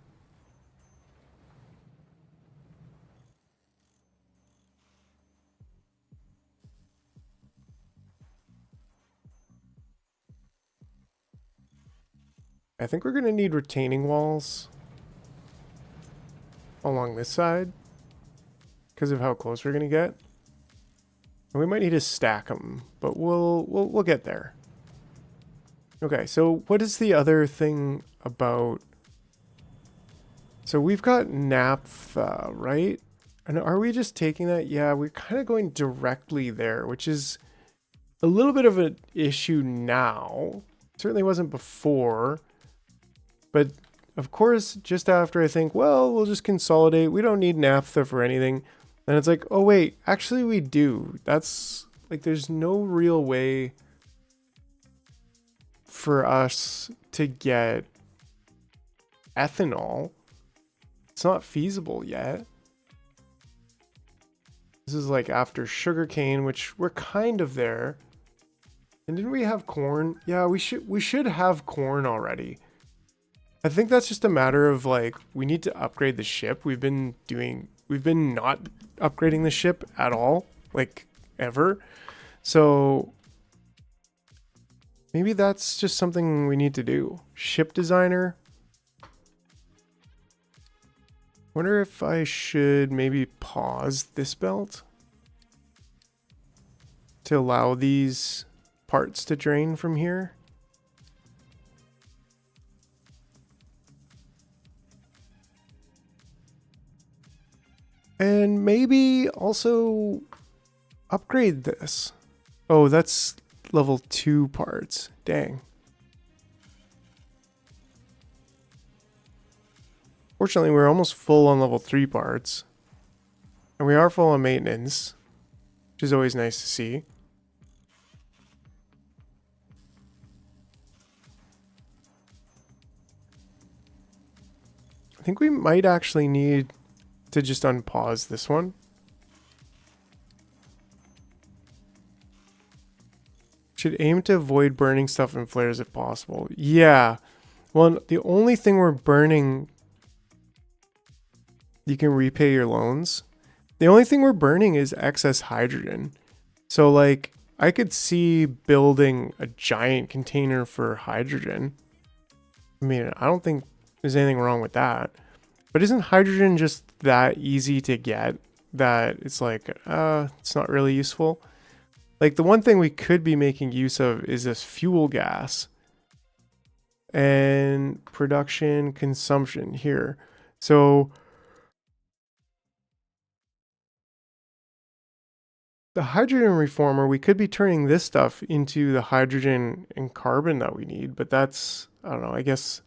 Speaker 1: I think we're going to need retaining walls along this side because of how close we're going to get. And we might need to stack them, but we'll get there. Okay, so what is the other thing about... So we've got naphtha, right? And are we just taking that? Yeah, we're kind of going directly there, which is a little bit of an issue now. Certainly wasn't before. But of course, just after I think, well, we'll just consolidate. We don't need naphtha for anything. And it's like, oh wait, actually we do. That's like, there's no real way for us to get ethanol. It's not feasible yet. This is like after sugarcane, which we're kind of there. And didn't we have corn? Yeah, we should have corn already. I think that's just a matter of, like, we need to upgrade the ship. We've been not upgrading the ship at all, like, ever. So maybe that's just something we need to do. Ship designer. Wonder if I should maybe pause this belt to allow these parts to drain from here. And maybe also upgrade this. Oh, that's level 2 parts. Dang. Fortunately, we're almost full on level 3 parts. And we are full on maintenance, which is always nice to see. I think we might actually need to just unpause this one. Should aim to avoid burning stuff in flares if possible. Yeah. Well, the only thing we're burning, you can repay your loans. The only thing we're burning is excess hydrogen. So like, I could see building a giant container for hydrogen. I mean, I don't think there's anything wrong with that. But isn't hydrogen just that easy to get that it's like, it's not really useful? Like the one thing we could be making use of is this fuel gas. And production consumption here. So the hydrogen reformer, we could be turning this stuff into the hydrogen and carbon that we need, but that's, I don't know, I guess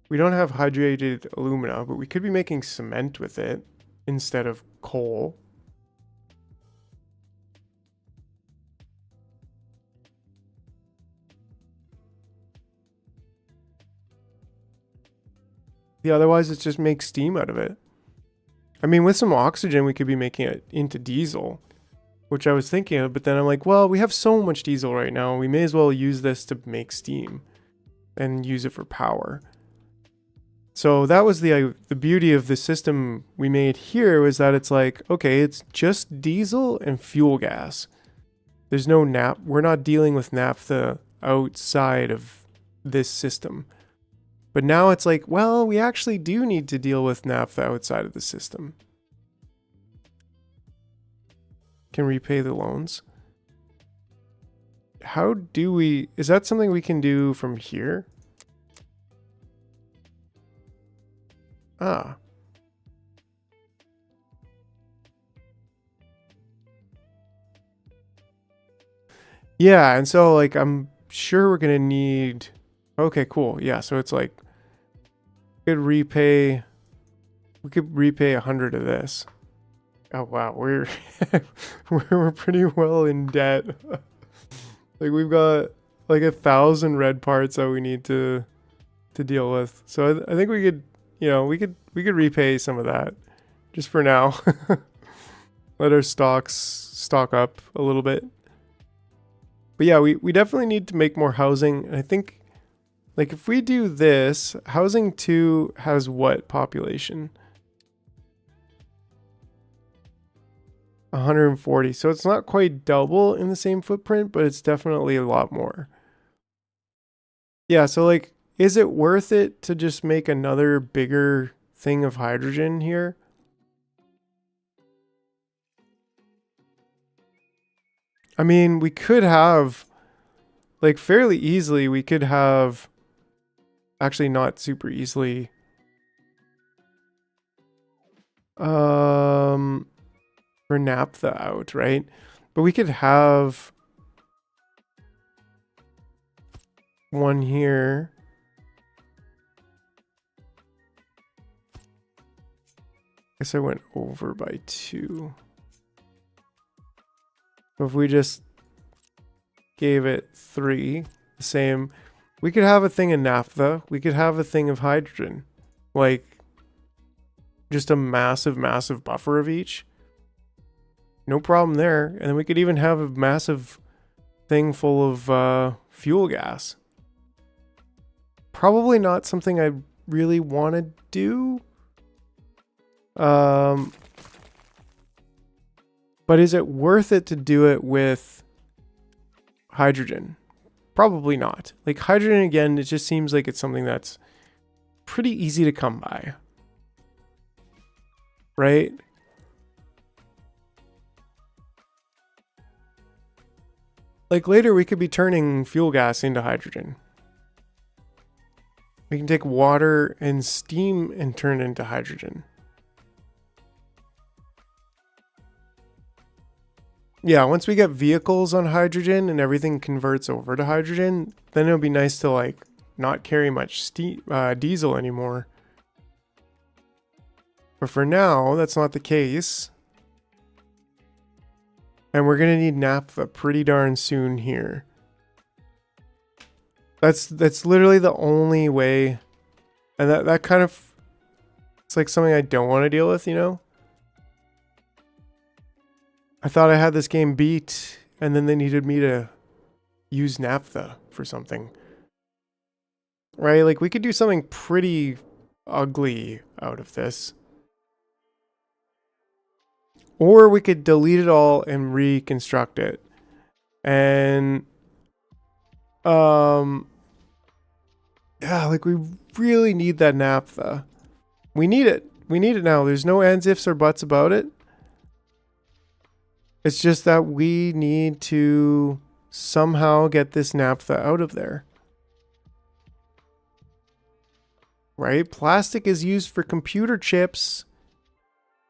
Speaker 1: we don't have hydrated alumina, but we could be making cement with it instead of coal. Yeah, otherwise it just makes steam out of it. I mean, with some oxygen, we could be making it into diesel, which I was thinking of, but then I'm like, well, we have so much diesel right now. We may as well use this to make steam and use it for power. So that was the beauty of the system we made here, was that it's like, okay, it's just diesel and fuel gas. There's no we're not dealing with naphtha outside of this system. But now it's like, well, we actually do need to deal with naphtha outside of the system. Can repay the loans. How do we, is that something we can do from here? Ah. Yeah, and so like I'm sure we're gonna need, okay, cool. Yeah, so it's like we could repay 100 of this. Oh wow, we're we're pretty well in debt. Like we've got like 1,000 red parts that we need to deal with. So I think we could, you know, we could repay some of that just for now. Let our stocks stock up a little bit. But yeah, we definitely need to make more housing. And I think like if we do this, housing 2 has what population? 140. So it's not quite double in the same footprint, but it's definitely a lot more. Yeah, so like, is it worth it to just make another bigger thing of hydrogen here? I mean, we could have, like fairly easily, we could have, actually not super easily. For naphtha out, right? But we could have one here. I guess I went over by 2. But if we just gave it 3, the same, we could have a thing of naphtha. We could have a thing of hydrogen. Like, just a massive, massive buffer of each. No problem there. And then we could even have a massive thing full of fuel gas. Probably not something I really want to do. But is it worth it to do it with hydrogen? Probably not. Like hydrogen, again, it just seems like it's something that's pretty easy to come by. Right? Like later we could be turning fuel gas into hydrogen. We can take water and steam and turn it into hydrogen. Yeah, once we get vehicles on hydrogen and everything converts over to hydrogen, then it'll be nice to like not carry much diesel anymore. But for now, that's not the case. And we're going to need naphtha pretty darn soon here. That's literally the only way And that kind of, it's like something I don't want to deal with, you know? I thought I had this game beat, and then they needed me to use naphtha for something. Right? Like, we could do something pretty ugly out of this. Or we could delete it all and reconstruct it. And, yeah, like, we really need that naphtha. We need it. We need it now. There's no ands, ifs, or buts about it. It's just that we need to somehow get this naphtha out of there. Right? Plastic is used for computer chips,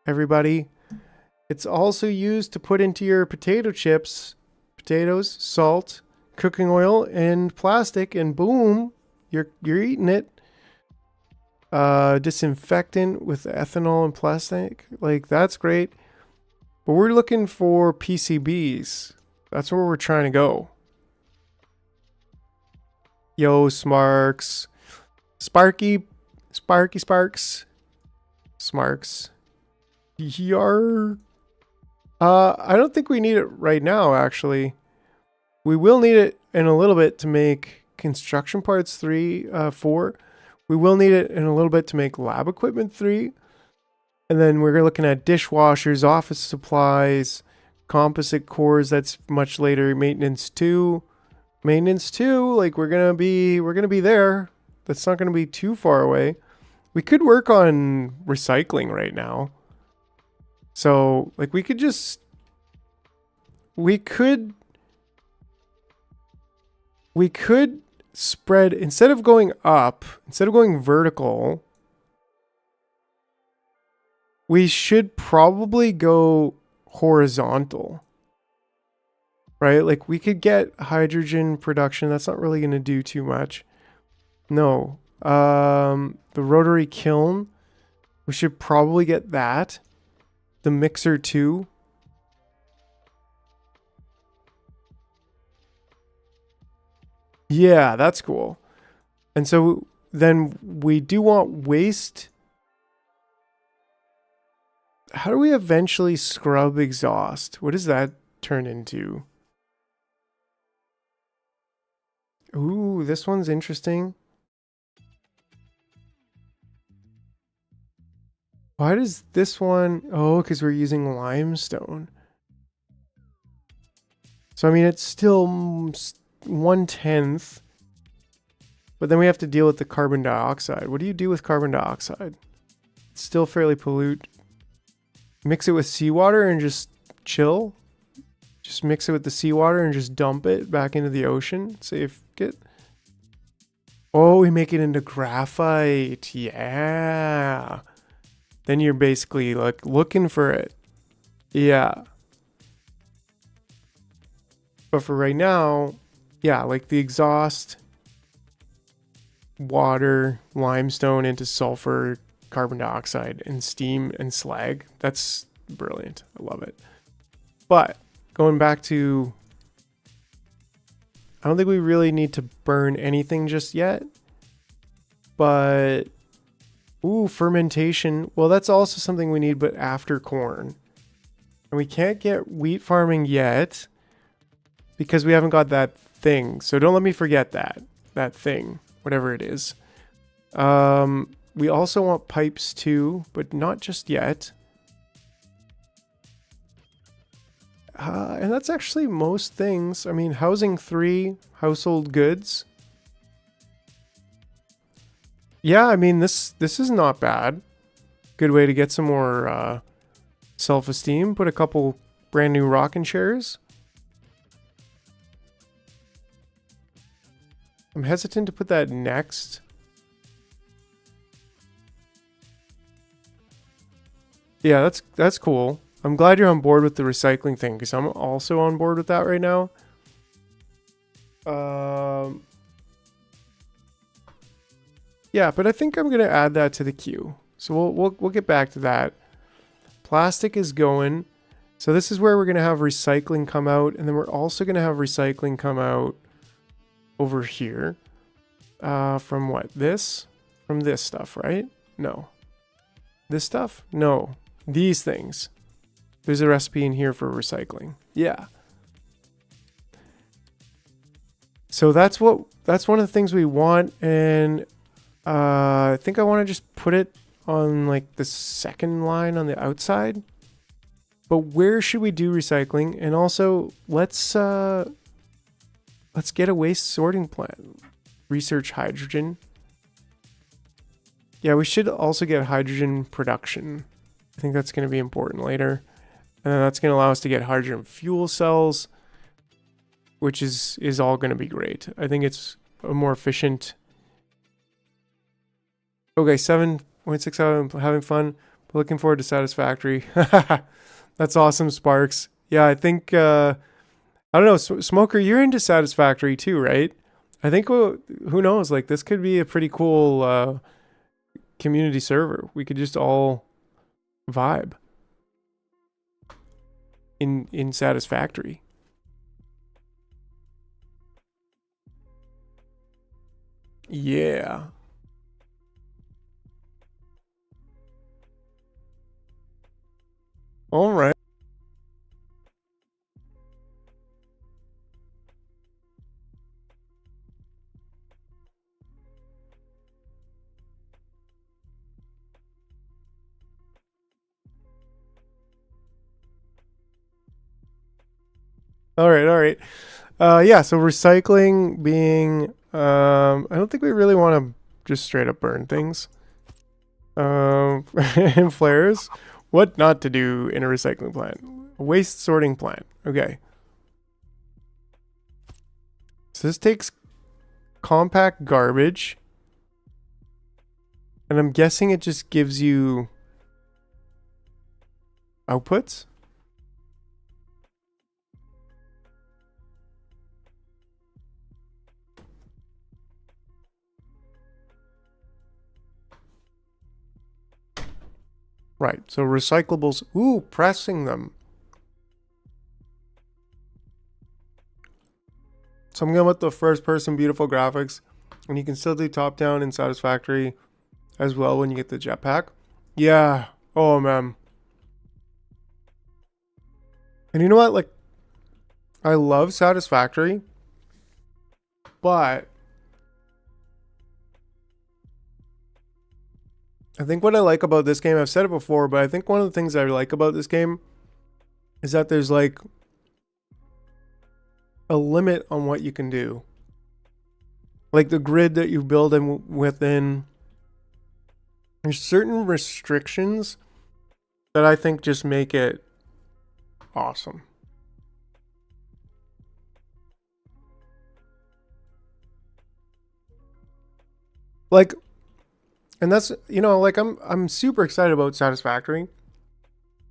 Speaker 1: everybody. It's also used to put into your potato chips, potatoes, salt, cooking oil, and plastic, and boom, you're eating it. Disinfectant with ethanol and plastic. Like, that's great. But we're looking for PCBs. That's where we're trying to go. Yo, Smarks. Sparky Sparks. Smarks. Yar. I don't think we need it right now, actually. We will need it in a little bit to make construction parts 4. We will need it in a little bit to make lab equipment 3. And then we're looking at dishwashers, office supplies, composite cores. That's much later. Maintenance 2. Maintenance 2, like we're gonna be there. That's not gonna be too far away. We could work on recycling right now. So like we could spread, instead of going up, instead of going vertical, we should probably go horizontal, right? Like we could get hydrogen production. That's not really going to do too much. No. The rotary kiln, we should probably get that. The mixer too. Yeah, that's cool. And so then we do want waste. How do we eventually scrub exhaust? What does that turn into? Ooh, this one's interesting. Why does this one... Oh, because we're using limestone. So, I mean, it's still 1/10. But then we have to deal with the carbon dioxide. What do you do with carbon dioxide? It's still fairly pollute. Mix it with seawater and just chill. Just mix it with the seawater and just dump it back into the ocean. Save it. Oh, we make it into graphite. Yeah. Then you're basically like looking for it. Yeah. But for right now, yeah, like the exhaust, water, limestone into sulfur, carbon dioxide, and steam and slag. That's brilliant. I love it. But going back to, I don't think we really need to burn anything just yet. But, ooh, fermentation. Well, that's also something we need, but after corn. And we can't get wheat farming yet because we haven't got that thing. So don't let me forget that thing, whatever it is. We also want pipes too, but not just yet. And that's actually most things. I mean, housing 3, household goods. Yeah, I mean, this is not bad. Good way to get some more self-esteem. Put a couple brand new rocking chairs. I'm hesitant to put that next. Yeah, that's cool. I'm glad you're on board with the recycling thing because I'm also on board with that right now. Yeah, but I think I'm gonna add that to the queue. So we'll get back to that. Plastic is going. So this is where we're gonna have recycling come out, and then we're also gonna have recycling come out over here. From what? This? from this stuff, right? No. This stuff? No. These things. There's a recipe in here for recycling. Yeah. So that's one of the things we want, and I think I want to just put it on like the second line on the outside. But where should we do recycling? And also let's get a waste sorting plant. Research hydrogen. Yeah, we should also get hydrogen production. I think that's going to be important later. And then that's going to allow us to get hydrogen fuel cells, which is all going to be great. I think it's a more efficient. Okay, 7.6 out, having fun. Looking forward to Satisfactory. That's awesome, Sparks. Yeah, I think, I don't know, Smoker, you're into Satisfactory too, right? I think, who knows, like this could be a pretty cool community server. We could just all vibe in Satisfactory. Yeah. All right. All right, all right. Yeah, so recycling being I don't think we really want to just straight up burn things. And flares. What not to do in a recycling plant? A waste sorting plant. Okay. So this takes compact garbage. And I'm guessing it just gives you outputs. Right, so recyclables. Ooh, pressing them. So I'm going with the first person beautiful graphics. And you can still do top down and Satisfactory as well when you get the jetpack. Yeah. Oh, man. And you know what? Like, I love Satisfactory. But I think what I like about this game, I've said it before, but I think one of the things I like about this game is that there's like a limit on what you can do. Like the grid that you build in within, there's certain restrictions that I think just make it awesome. Like, and that's, you know, like I'm super excited about Satisfactory,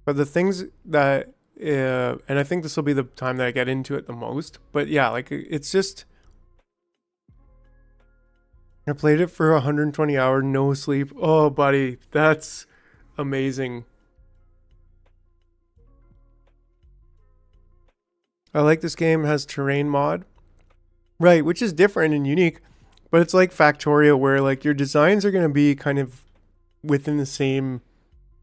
Speaker 1: but the things that and I think this will be the time that I get into it the most, but yeah, like it's just, I played it for 120 hours, no sleep. Oh buddy, that's amazing. I like this game. It has terrain mod, right, which is different and unique, but it's like Factorio where like your designs are going to be kind of within the same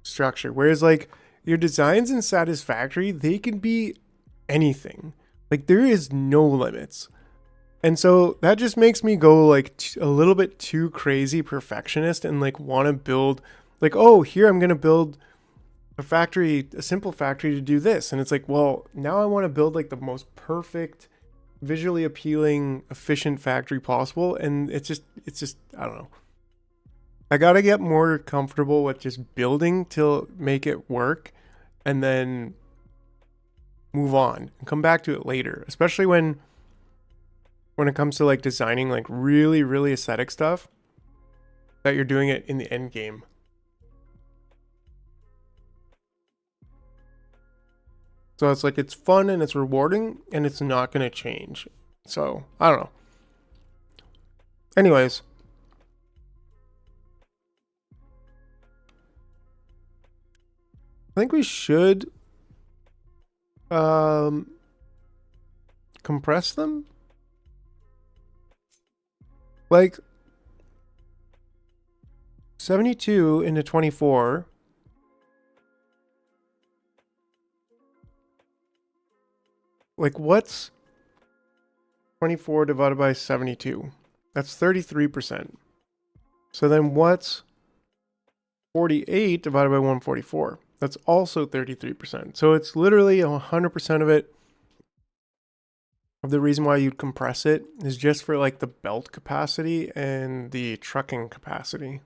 Speaker 1: structure, whereas like your designs in Satisfactory, they can be anything. Like there is no limits. And so that just makes me go like a little bit too crazy perfectionist and like want to build like, oh, here I'm going to build a factory, a simple factory to do this. And it's like, well, now I want to build like the most perfect, visually appealing, efficient factory possible. And it's just, I don't know. I got to get more comfortable with just building to make it work and then move on and come back to it later, especially when it comes to like designing like really, really aesthetic stuff that you're doing it in the end game. So it's like, it's fun and it's rewarding and it's not going to change. So I don't know. Anyways. I think we should compress them. Like, 72 into 24. Like, what's 24 divided by 72? That's 33%. So then what's 48 divided by 144? That's also 33%. So it's literally 100% of it. Of the reason why you'd compress it is just for like the belt capacity and the trucking capacity.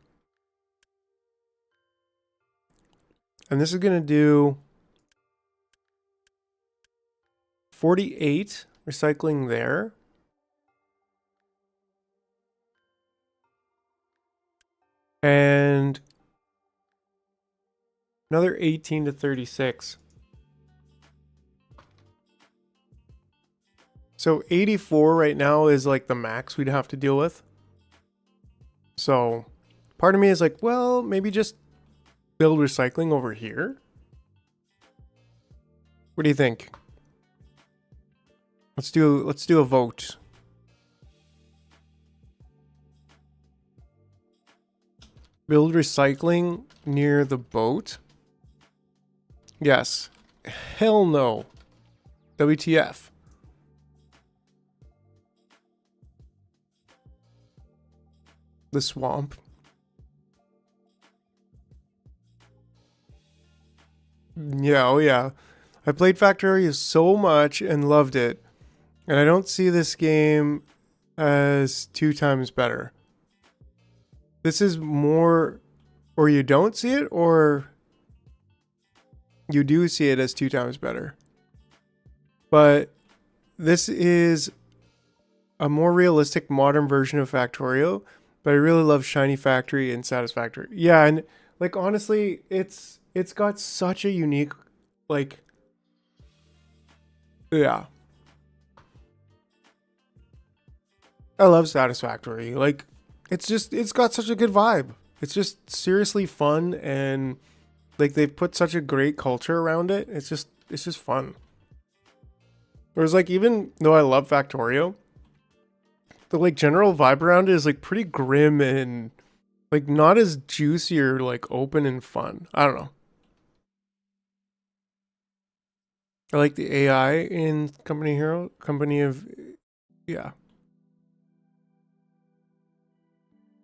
Speaker 1: And this is going to do 48 recycling there. And another 18 to 36. So 84 right now is like the max we'd have to deal with. So part of me is like, well, maybe just build recycling over here. What do you think? Let's do a vote. Build recycling near the boat? Yes. Hell no. WTF. The swamp. Yeah, oh yeah. I played Factorio so much and loved it. And I don't see this game as 2 times better. This is more, or you don't see it, or you do see it as 2 times better. But this is a more realistic modern version of Factorio. But I really love Shiny Factory and Satisfactory. Yeah, and like honestly, it's got such a unique, like, yeah. I love Satisfactory. Like, it's got such a good vibe. It's just seriously fun, and like they've put such a great culture around it. It's just fun. Whereas like even though I love Factorio, the like general vibe around it is like pretty grim and like not as juicy or like open and fun. I don't know. I like the AI in Company of, yeah.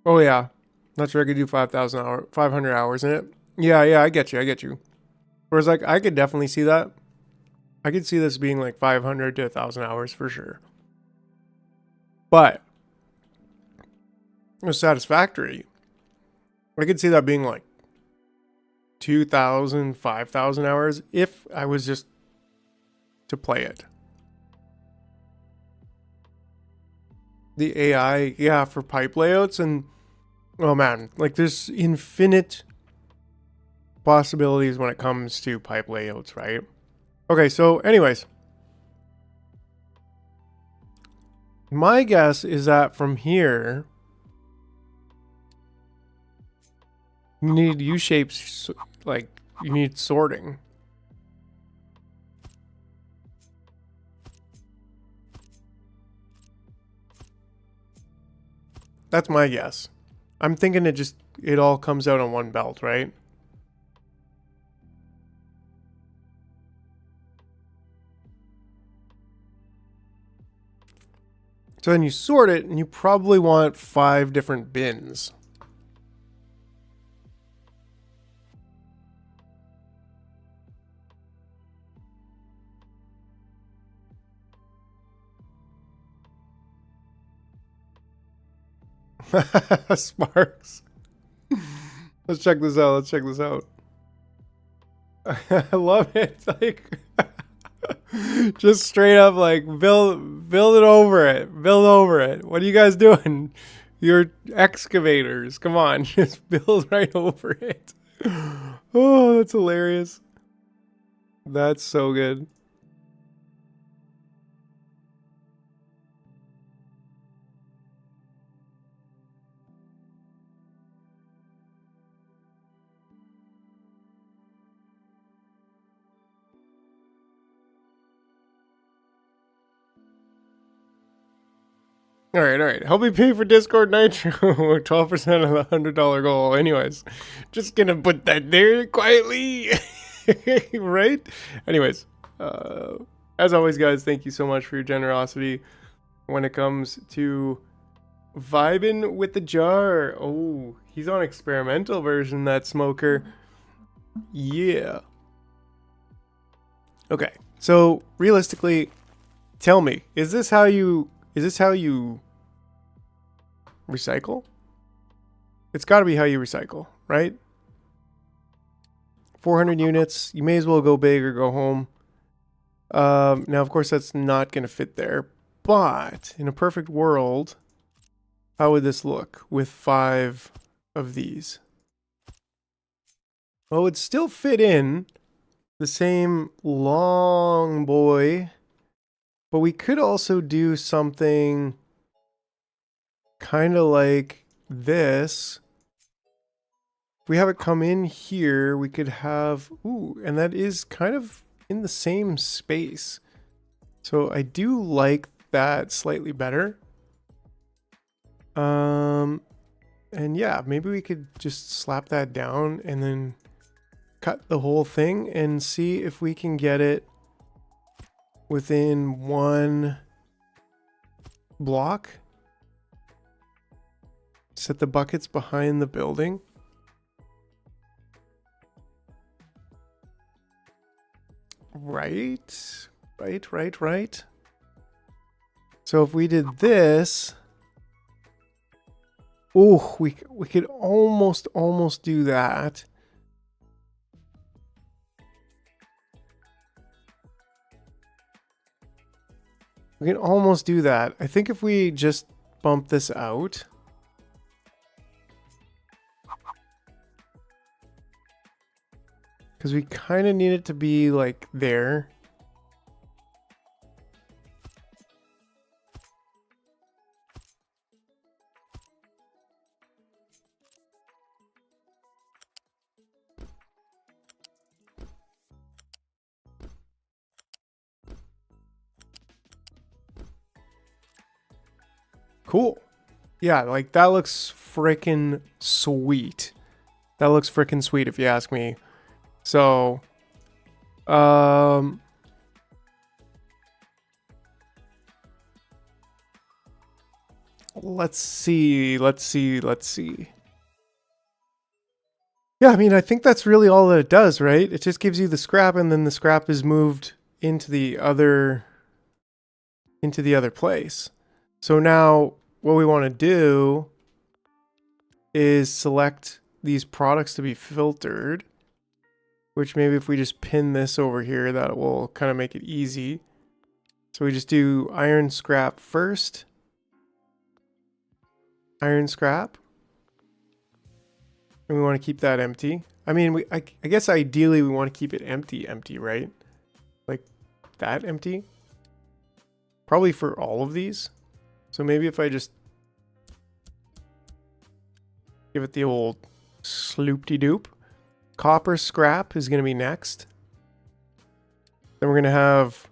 Speaker 1: Oh yeah. Not sure I could do 500 hours in it. Yeah, I get you. Whereas like I could definitely see that. I could see this being like 500 to 1,000 hours for sure. But it was Satisfactory. I could see that being like 2,000, 5,000 hours if I was just to play it. The AI, yeah, for pipe layouts, and oh man, like there's infinite possibilities when it comes to pipe layouts, right? Okay, so anyways, my guess is that from here you need U-shapes, like you need sorting. That's my guess. I'm thinking it all comes out on one belt, right? So then you sort it, and you probably want 5 different bins. Sparks. Let's check this out. I love it. Like just straight up like build it over it. Build over it. What are you guys doing? You're excavators. Come on, just build right over it. Oh, that's hilarious. That's so good. All right. Help me pay for Discord Nitro. 12% of the $100 goal. Anyways, just gonna put that there quietly. Right? Anyways, as always, guys, thank you so much for your generosity when it comes to vibing with the jar. Oh, he's on experimental version, that smoker. Yeah. Okay. So realistically, tell me, is this how you recycle? It's got to be how you recycle, right? 400 units. You may as well go big or go home. Now, of course, that's not going to fit there. But in a perfect world, how would this look with 5 of these? Well, it would still fit in the same long boy. But we could also do something kind of like this. If we have it come in here, we could have, ooh, and that is kind of in the same space. So I do like that slightly better. And yeah, maybe we could just slap that down and then cut the whole thing and see if we can get it within one block. Set the buckets behind the building. Right. So if we did this, oh, we could almost do that. We can almost do that. I think if we just bump this out. Because we kind of need it to be like there. Cool. Yeah, like that looks freaking sweet. That looks freaking sweet if you ask me. So, let's see. Yeah, I mean, I think that's really all that it does, right? It just gives you the scrap and then the scrap is moved into the other place. So now what we want to do is select these products to be filtered, which maybe if we just pin this over here, that will kind of make it easy. So we just do iron scrap first. Iron scrap. And we want to keep that empty. I mean, I guess ideally we want to keep it empty, right? Like that empty. Probably for all of these. So maybe if I just give it the old sloop-de-doop. Copper scrap is going to be next. Then we're going to have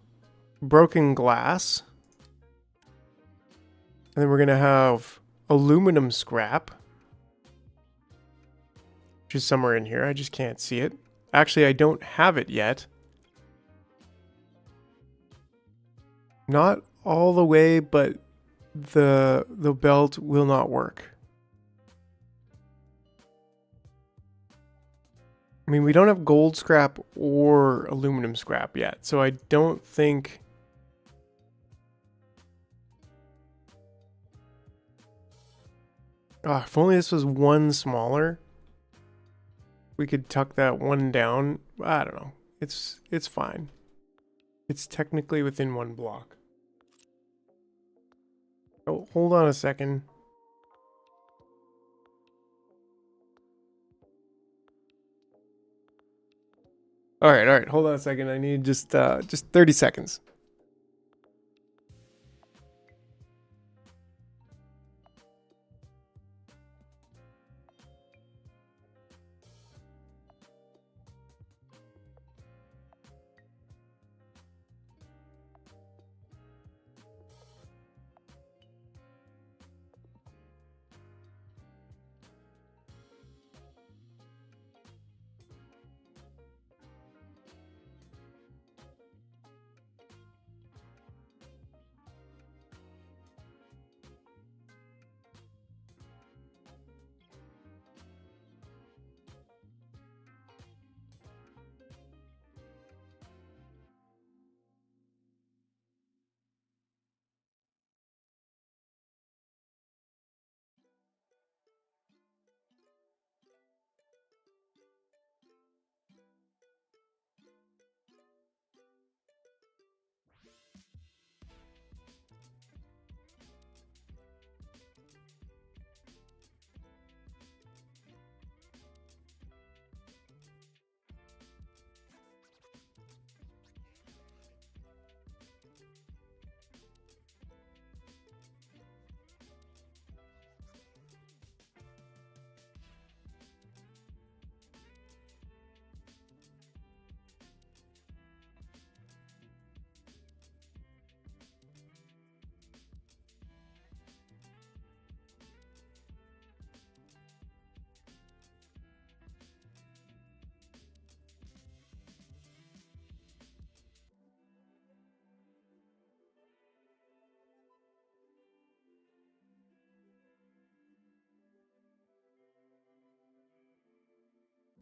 Speaker 1: broken glass. And then we're going to have aluminum scrap, which is somewhere in here. I just can't see it. Actually, I don't have it yet. Not all the way, but the belt will not work. I mean, we don't have gold scrap or aluminum scrap yet, so I don't think... Oh, if only this was one smaller, we could tuck that one down. I don't know. It's fine. It's technically within one block. Oh, hold on a second. All right. Hold on a second. I need just 30 seconds.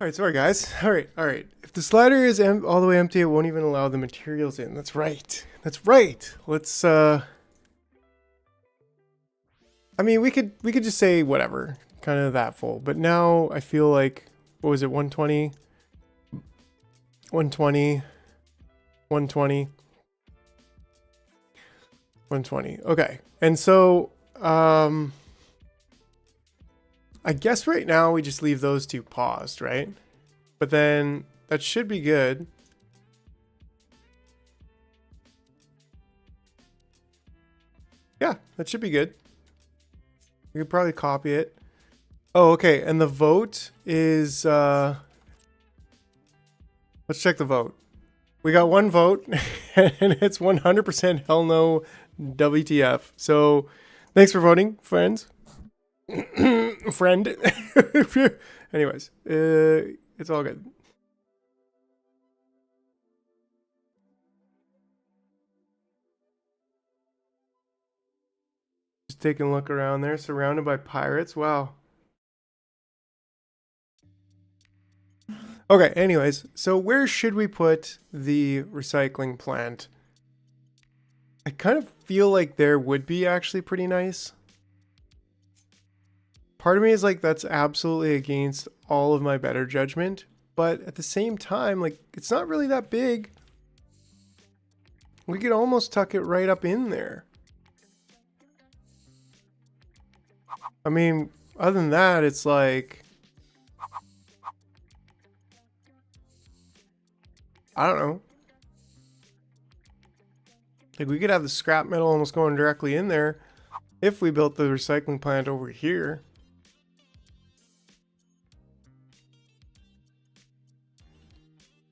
Speaker 1: All right, sorry guys. All right. If the slider is all the way empty, it won't even allow the materials in. That's right. That's right. Let's I mean, we could just say whatever, kind of that full. But now I feel like, what was it, 120, 120, 120, 120. Okay, and so I guess right now we just leave those two paused, right? But then that should be good. Yeah, that should be good. We could probably copy it. Oh, okay. And the vote is let's check the vote. We got one vote and it's 100% hell no WTF. So thanks for voting, friends. Friend. Anyways, it's all good. Just taking a look around there, surrounded by pirates. Wow. Okay, anyways, so where should we put the recycling plant? I kind of feel like there would be actually pretty nice. Part of me is like, that's absolutely against all of my better judgment, but at the same time, like, it's not really that big. We could almost tuck it right up in there. I mean, other than that, it's like, I don't know. Like, we could have the scrap metal almost going directly in there if we built the recycling plant over here.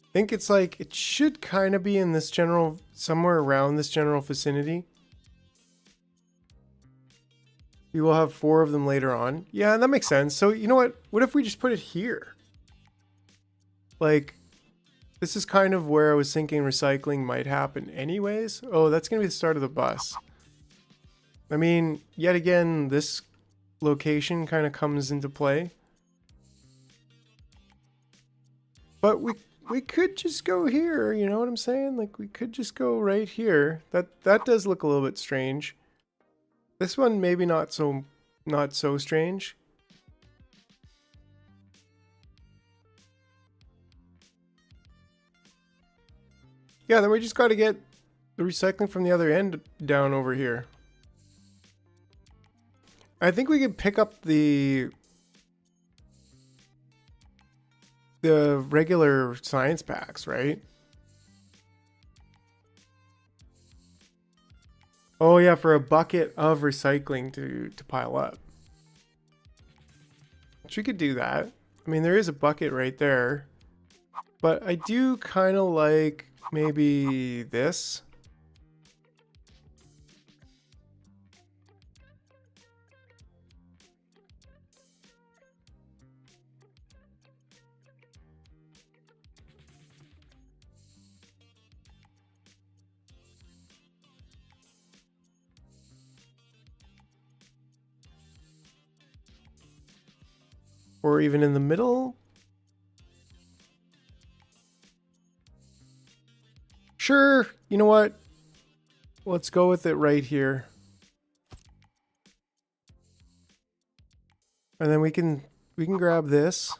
Speaker 1: I think it's like, it should kind of be in this general, somewhere around this general vicinity. We will have 4 of them later on. Yeah, that makes sense. So, you know what? What if we just put it here? Like, this is kind of where I was thinking recycling might happen anyways. Oh, that's going to be the start of the bus. I mean, yet again, this location kind of comes into play. But we could just go here, you know what I'm saying? Like, we could just go right here. That does look a little bit strange. This one maybe not so strange. Yeah, then we just got to get the recycling from the other end down over here. I think we could pick up the regular science packs, right? Oh yeah, for a bucket of recycling to pile up. Which we could do that. I mean, there is a bucket right there. But I do kind of like maybe this. Or even in the middle. Sure, you know what? Let's go with it right here. And then we can grab this.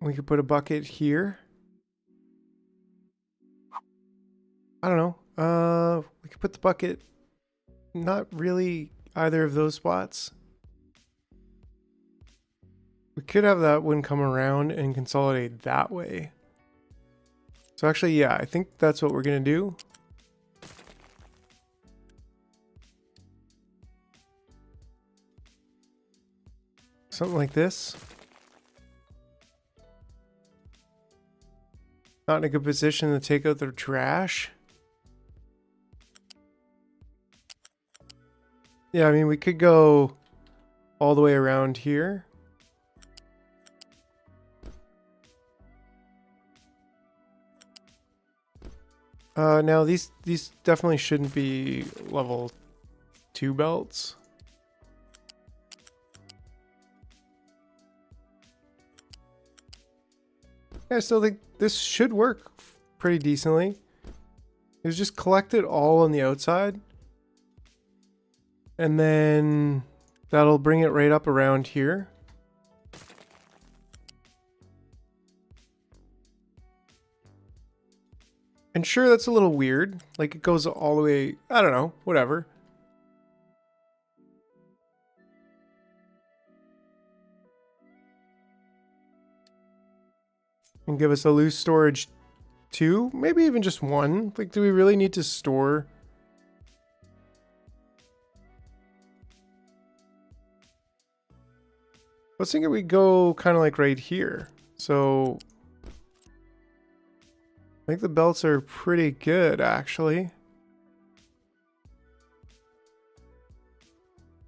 Speaker 1: We could put a bucket here. I don't know. We could put the bucket not really either of those spots. We could have that one come around and consolidate that way. So actually, yeah, I think that's what we're gonna do. Something like this. Not in a good position to take out the trash. Yeah, I mean, we could go all the way around here. Now these definitely shouldn't be level 2 belts. Yeah, I still think this should work pretty decently. It's just collect it all on the outside. And then that'll bring it right up around here. And sure, that's a little weird. Like it goes all the way, I don't know, whatever. And give us a loose storage 2, maybe even just 1. Like, do we really need to store? Let's think we go kind of like right here. So I think the belts are pretty good, actually.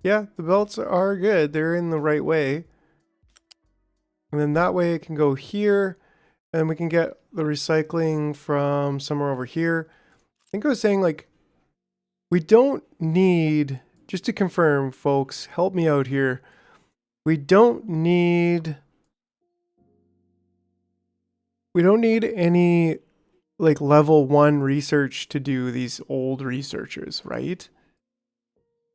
Speaker 1: Yeah, the belts are good. They're in the right way. And then that way it can go here. And we can get the recycling from somewhere over here. I think I was saying, like, we don't need, just to confirm, folks, help me out here. We don't need any, like, level 1 research to do these old researchers, right?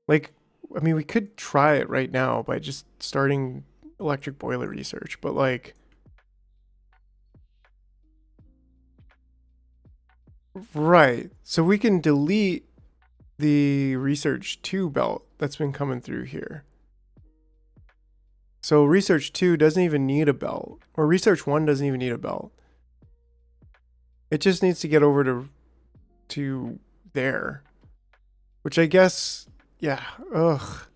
Speaker 1: Like, I mean, we could try it right now by just starting electric boiler research, but like, right. So we can delete the research 2 belt that's been coming through here. So research 2 doesn't even need a belt, or research 1 doesn't even need a belt. It just needs to get over to there, which I guess, yeah, ugh.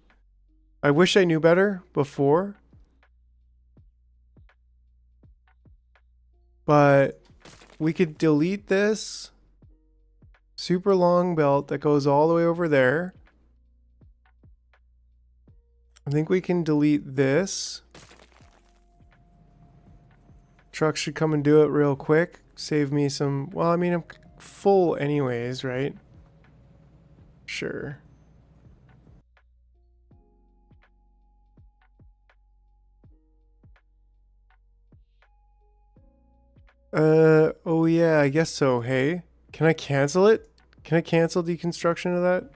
Speaker 1: I wish I knew better before, but we could delete this super long belt that goes all the way over there. I think we can delete this. Truck should come and do it real quick. Save me some, well, I mean, I'm full anyways, right? Sure. Oh yeah, I guess so, hey? Can I cancel it? Can I cancel deconstruction of that?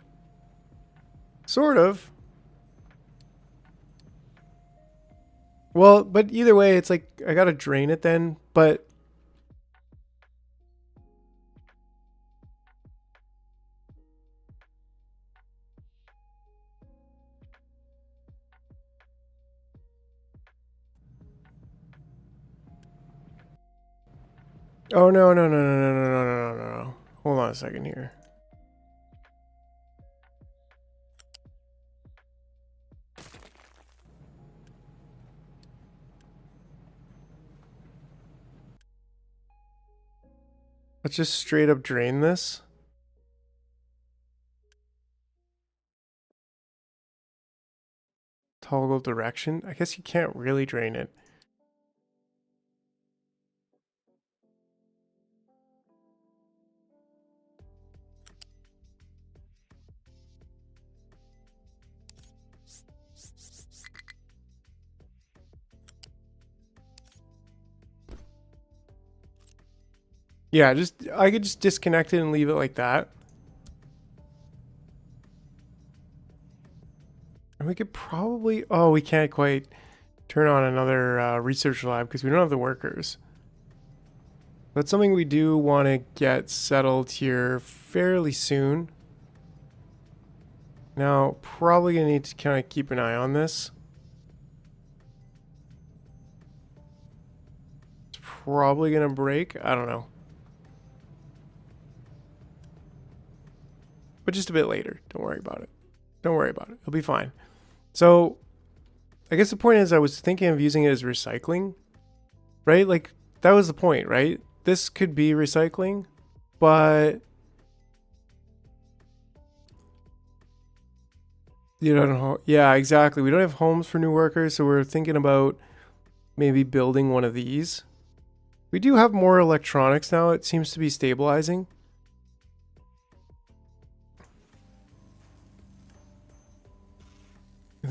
Speaker 1: Sort of. Well, but either way, it's like, I gotta drain it then, but... Oh, no, no, no, no, no, no, no, no, no, no. Hold on a second here. Let's just straight up drain this. Toggle direction. I guess you can't really drain it. Yeah, I could just disconnect it and leave it like that. And we could probably, oh, we can't quite turn on another research lab because we don't have the workers. That's something we do want to get settled here fairly soon. Now, probably gonna need to kind of keep an eye on this. It's probably gonna break. I don't know. But just a bit later. Don't worry about it. Don't worry about it. It'll be fine. So, I guess the point is I was thinking of using it as recycling, right? Like, that was the point, right? This could be recycling, but you don't know. Yeah, exactly. We don't have homes for new workers, so we're thinking about maybe building one of these. We do have more electronics now. It seems to be stabilizing.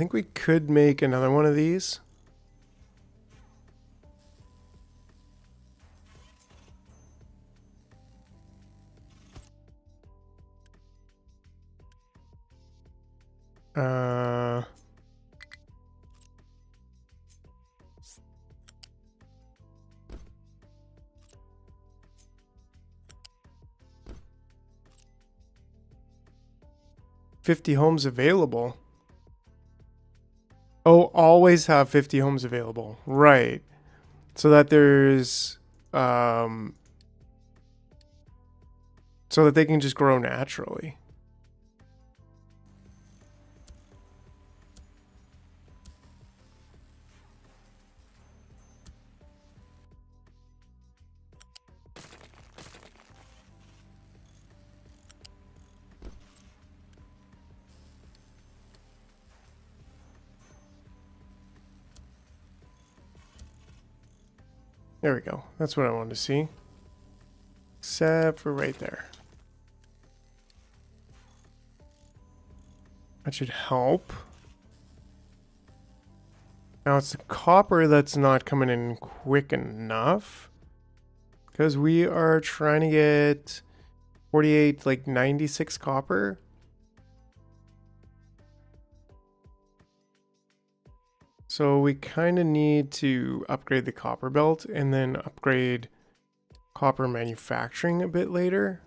Speaker 1: think we could make another one of these. Uh, $50 homes available. Oh, always have 50 homes available. Right. So that there's so that they can just grow naturally. There we go. That's what I wanted to see. Except for right there. That should help. Now it's the copper that's not coming in quick enough. Because we are trying to get 48, like 96 copper. So we kind of need to upgrade the copper belt and then upgrade copper manufacturing a bit later.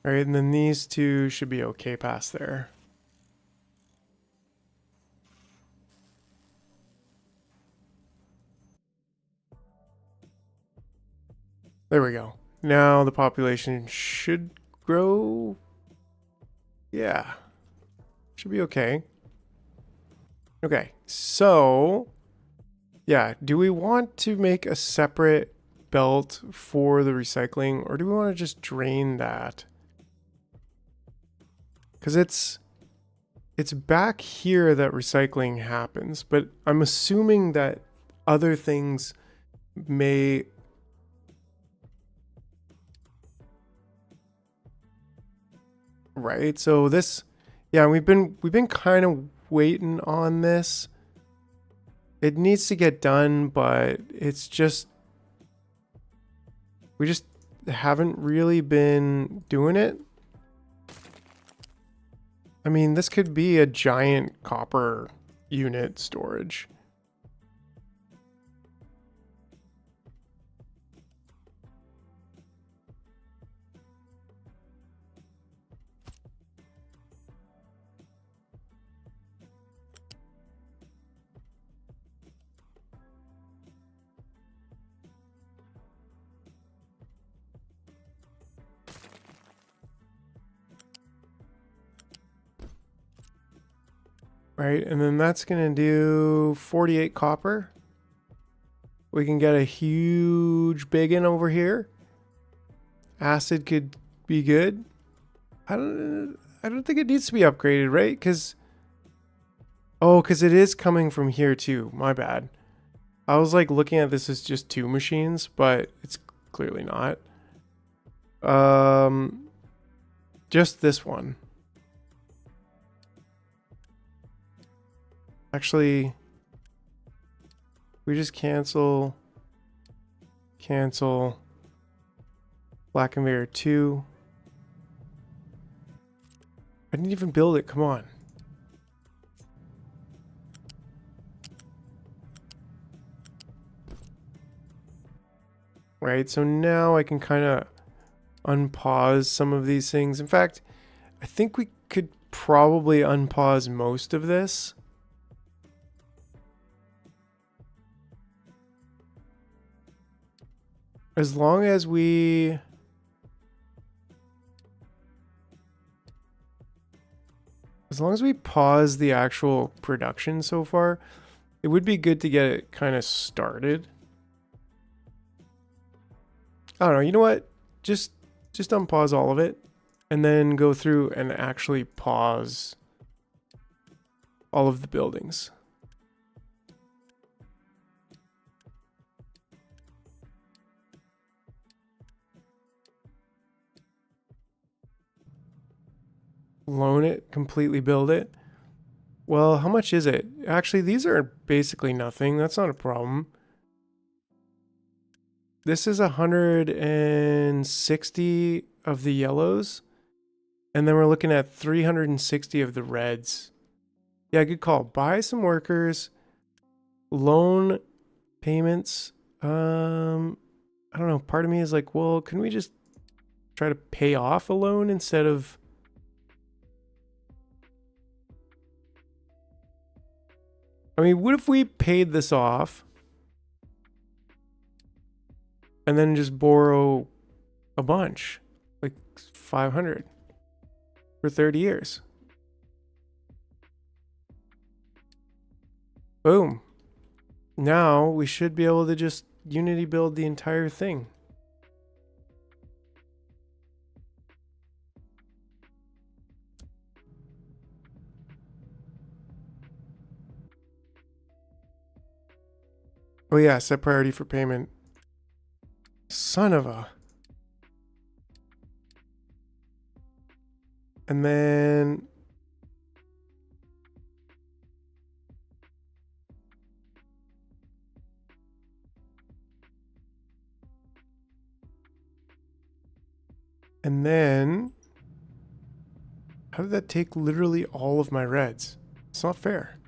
Speaker 1: All right, and then these two should be okay past there. There we go. Now the population should grow. Yeah. Should be okay. Okay, so yeah, do we want to make a separate belt for the recycling, or do we want to just drain that? Because it's back here that recycling happens, but I'm assuming that other things may... Right, so this... Yeah, we've been kind of waiting on this. It needs to get done, but it's just... We just haven't really been doing it. I mean, this could be a giant copper unit storage. Right, and then that's gonna do 48 copper. We can get a huge big one over here. Acid could be good. I don't think it needs to be upgraded, right? Because it is coming from here too. My bad. I was like looking at this as just two machines, but it's clearly not. Just this one. Actually, we just cancel Black Conveyor 2. I didn't even build it, come on. Right, so now I can kind of unpause some of these things. In fact, I think we could probably unpause most of this. As long as we... pause the actual production so far, it would be good to get it kind of started. I don't know, you know what? Just unpause all of it and then go through and actually pause all of the buildings. loan it, completely build it. Well, how much is it? Actually, these are basically nothing. That's not a problem. This is 160 of the yellows. And then we're looking at 360 of the reds. Yeah, good call. Buy some workers. Loan payments. I don't know. Part of me is like, well, can we just try to pay off a loan instead of... I mean, what if we paid this off and then just borrow a bunch, like 500 for 30 years? Boom. Now we should be able to just Unity build the entire thing. Oh yeah, set priority for payment. Son of a... And then... How did that take literally all of my reds? It's not fair.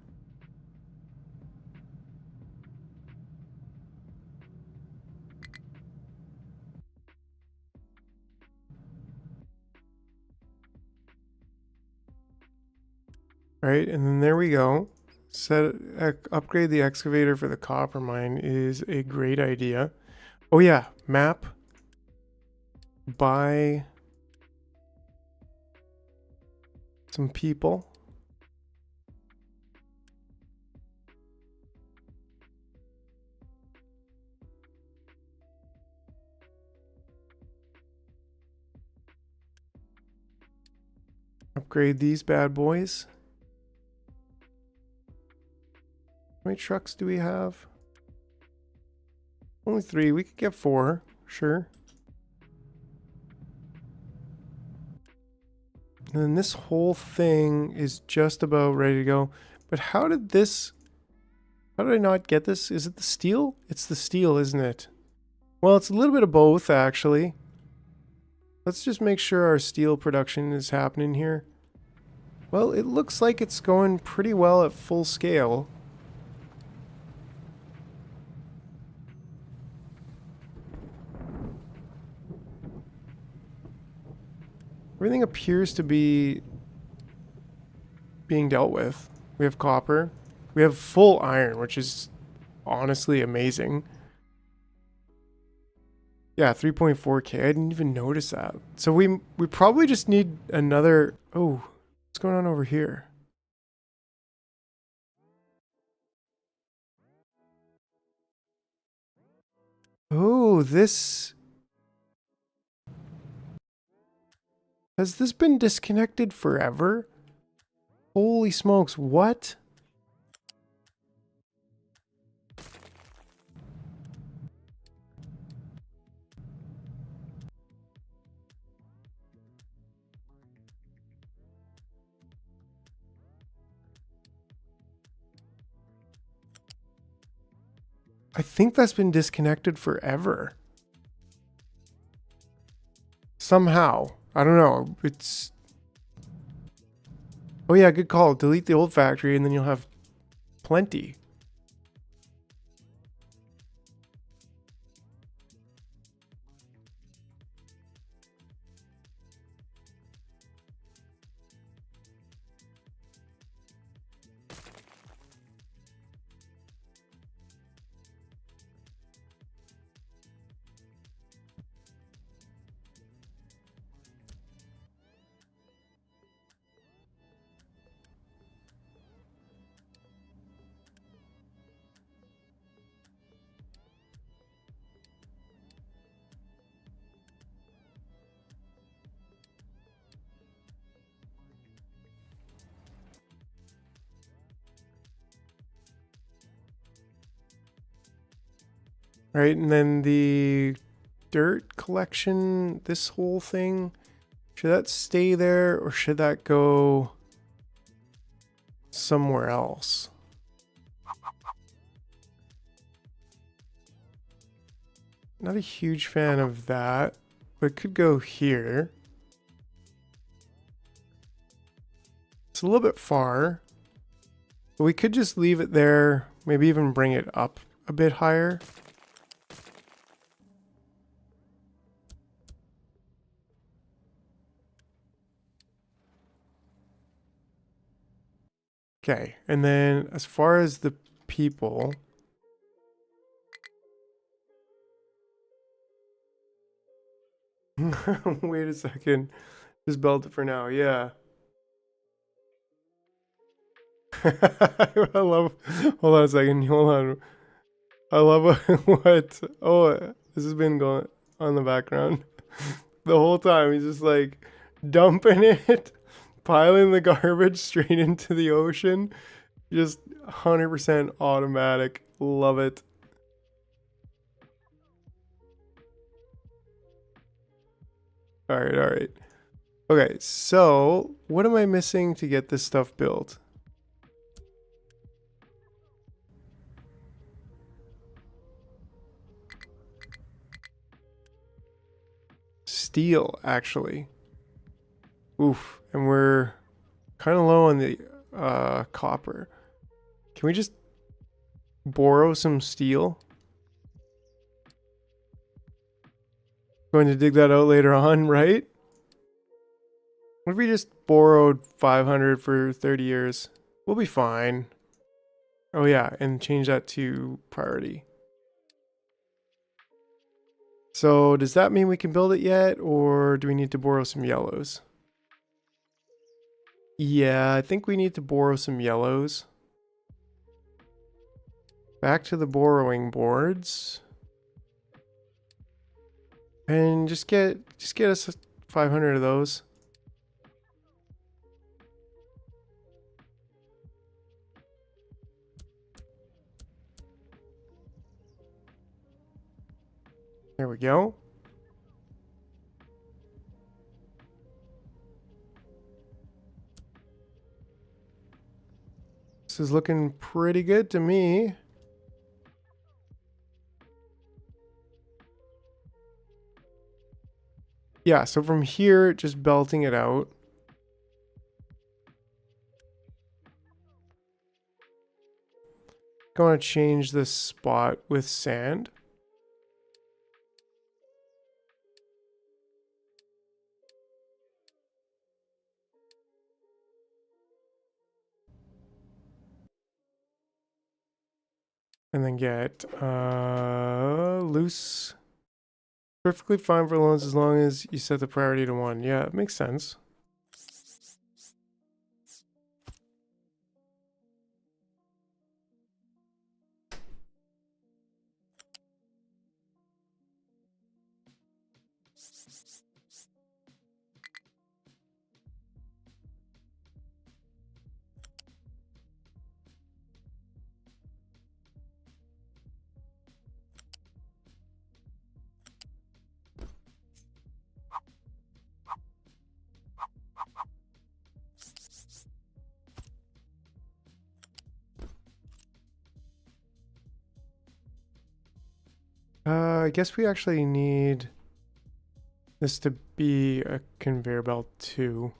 Speaker 1: Right, and then there we go. Upgrade the excavator for the copper mine is a great idea. Oh yeah, map. Buy some people. Upgrade these bad boys. How many trucks do we have? Only 3. We could get 4. Sure. And then this whole thing is just about ready to go. But how did I not get this? Is it the steel? It's the steel, isn't it? Well, it's a little bit of both, actually. Let's just make sure our steel production is happening here. Well, it looks like it's going pretty well at full scale. Everything appears to be being dealt with. We have copper. We have full iron, which is honestly amazing. Yeah, 3.4K. I didn't even notice that. So we probably just need another... Oh, what's going on over here? Oh, this... Has this been disconnected forever? Holy smokes, what? I think that's been disconnected forever. Somehow. I don't know. It's... Oh yeah, good call. Delete the old factory and then you'll have plenty. Right, and then the dirt collection, this whole thing Should that stay there or should that go somewhere else? Not a huge fan of that, but it could go here. It's a little bit far, but we could just leave it there, maybe even bring it up a bit higher. Okay, and then as far as the people, wait a second, just build it for now, yeah. I love, hold on a second, hold on. I love what, oh, this has been going on in the background the whole time. He's just like dumping it, piling the garbage straight into the ocean. Just 100% automatic. Love it. All right, all right. Okay, so what am I missing to get this stuff built? Steel, actually. Oof, and we're kind of low on the copper. Can we just borrow some steel? Going to dig that out later on, right? What if we just borrowed 500 for 30 years? We'll be fine. Oh yeah, and change that to priority. So does that mean we can build it yet, or do we need to borrow some yellows? Yeah, I think we need to borrow some yellows. Back to the borrowing boards. And just get us 500 of those. There we go. This is looking pretty good to me. Yeah, so from here, just belting it out. Going to change this spot with sand. And then get loose. Perfectly fine for loans as long as you set the priority to 1. Yeah, it makes sense. I guess we actually need this to be a conveyor belt too.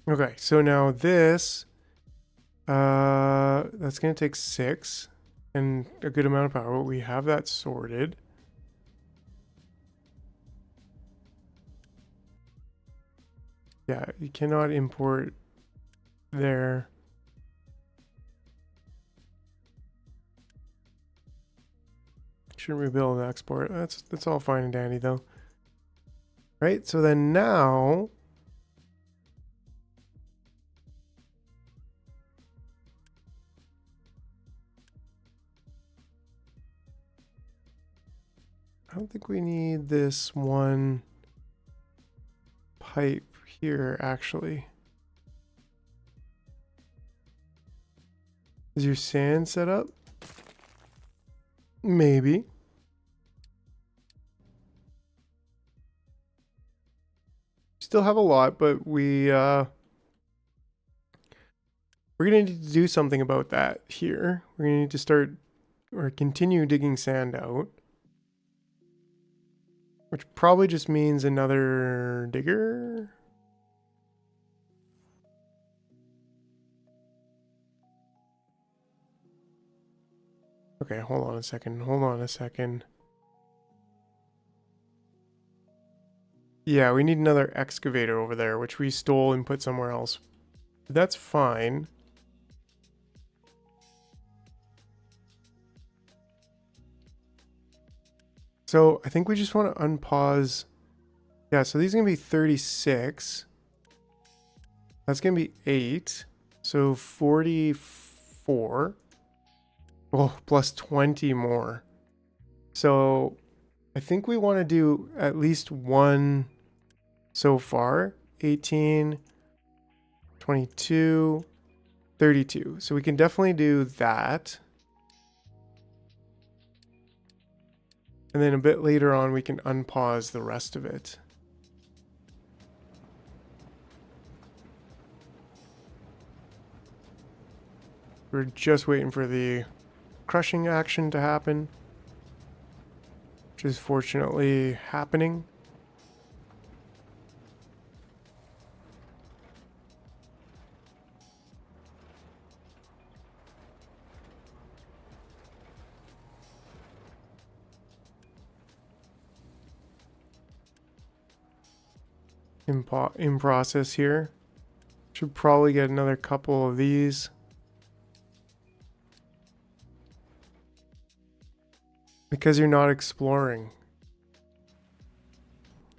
Speaker 1: Okay, so now this, that's gonna take 6 and a good amount of power. We have that sorted. Yeah, you cannot import there. Construction, rebuild, export. That's all fine and dandy though. Right, so then now I don't think we need this one pipe here actually. Is your sand set up? Maybe. Still have a lot, but we're gonna need to do something about that here. We're gonna need to start or continue digging sand out. Which probably just means another digger. Okay, hold on a second. Hold on a second. Yeah, we need another excavator over there, which we stole and put somewhere else. That's fine. So I think we just want to unpause. Yeah, so these are going to be 36. That's going to be 8. So 44. Oh, plus 20 more. So I think we want to do at least one so far. 18, 22, 32. So we can definitely do that. And then a bit later on, we can unpause the rest of it. We're just waiting for the crushing action to happen, which is fortunately happening. In process here. Should probably get another couple of these. Because you're not exploring.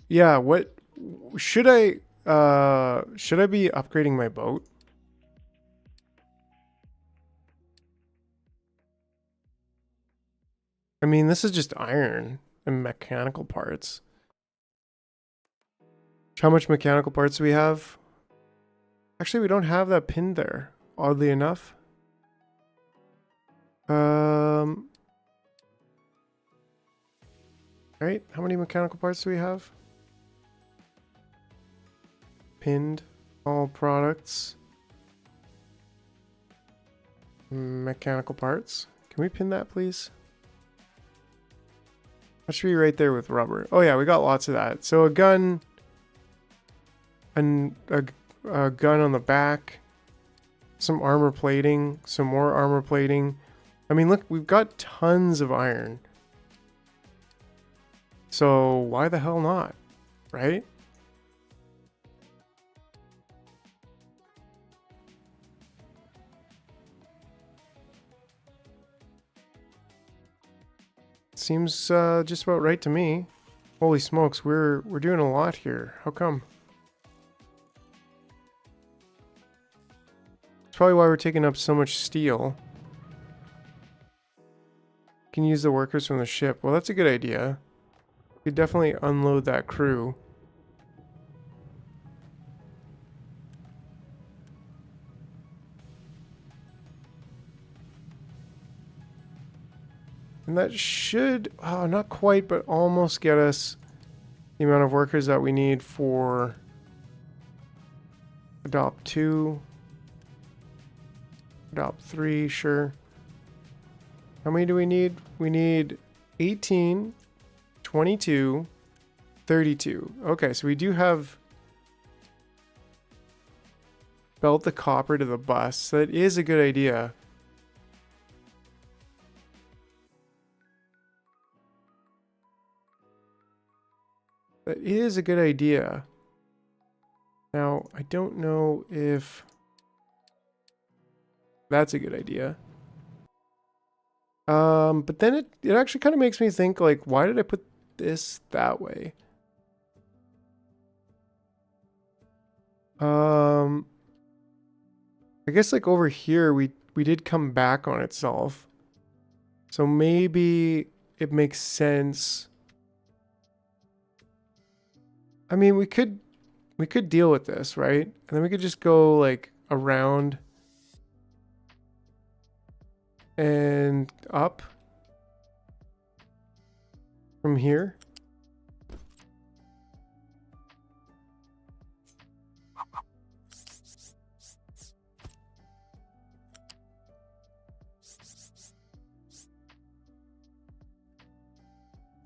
Speaker 1: Yeah, what should I be upgrading my boat? I mean, this is just iron and mechanical parts. How much mechanical parts do we have? Actually, we don't have that pinned there, oddly enough. Right, how many mechanical parts do we have? Pinned, all products. Mechanical parts. Can we pin that, please? That should be right there with rubber. Oh yeah, we got lots of that. So a gun, and a gun on the back, some armor plating, some more armor plating. I mean, look, we've got tons of iron. So why the hell not, right? Seems just about right to me. Holy smokes, we're doing a lot here. How come? It's probably why we're taking up so much steel. Can use the workers from the ship. Well, that's a good idea. We could definitely unload that crew. And that should, not quite, but almost get us the amount of workers that we need for adopt 2, adopt 3, sure. How many do we need? We need 18, 22, 32. Okay, so we do have belt the copper to the bus. That is a good idea. That is a good idea. Now, I don't know if that's a good idea. But then it actually kind of makes me think, like, why did I put this that way? I guess like over here we did come back on itself. So maybe it makes sense. I mean, we could deal with this, right? And then we could just go like around and up from here.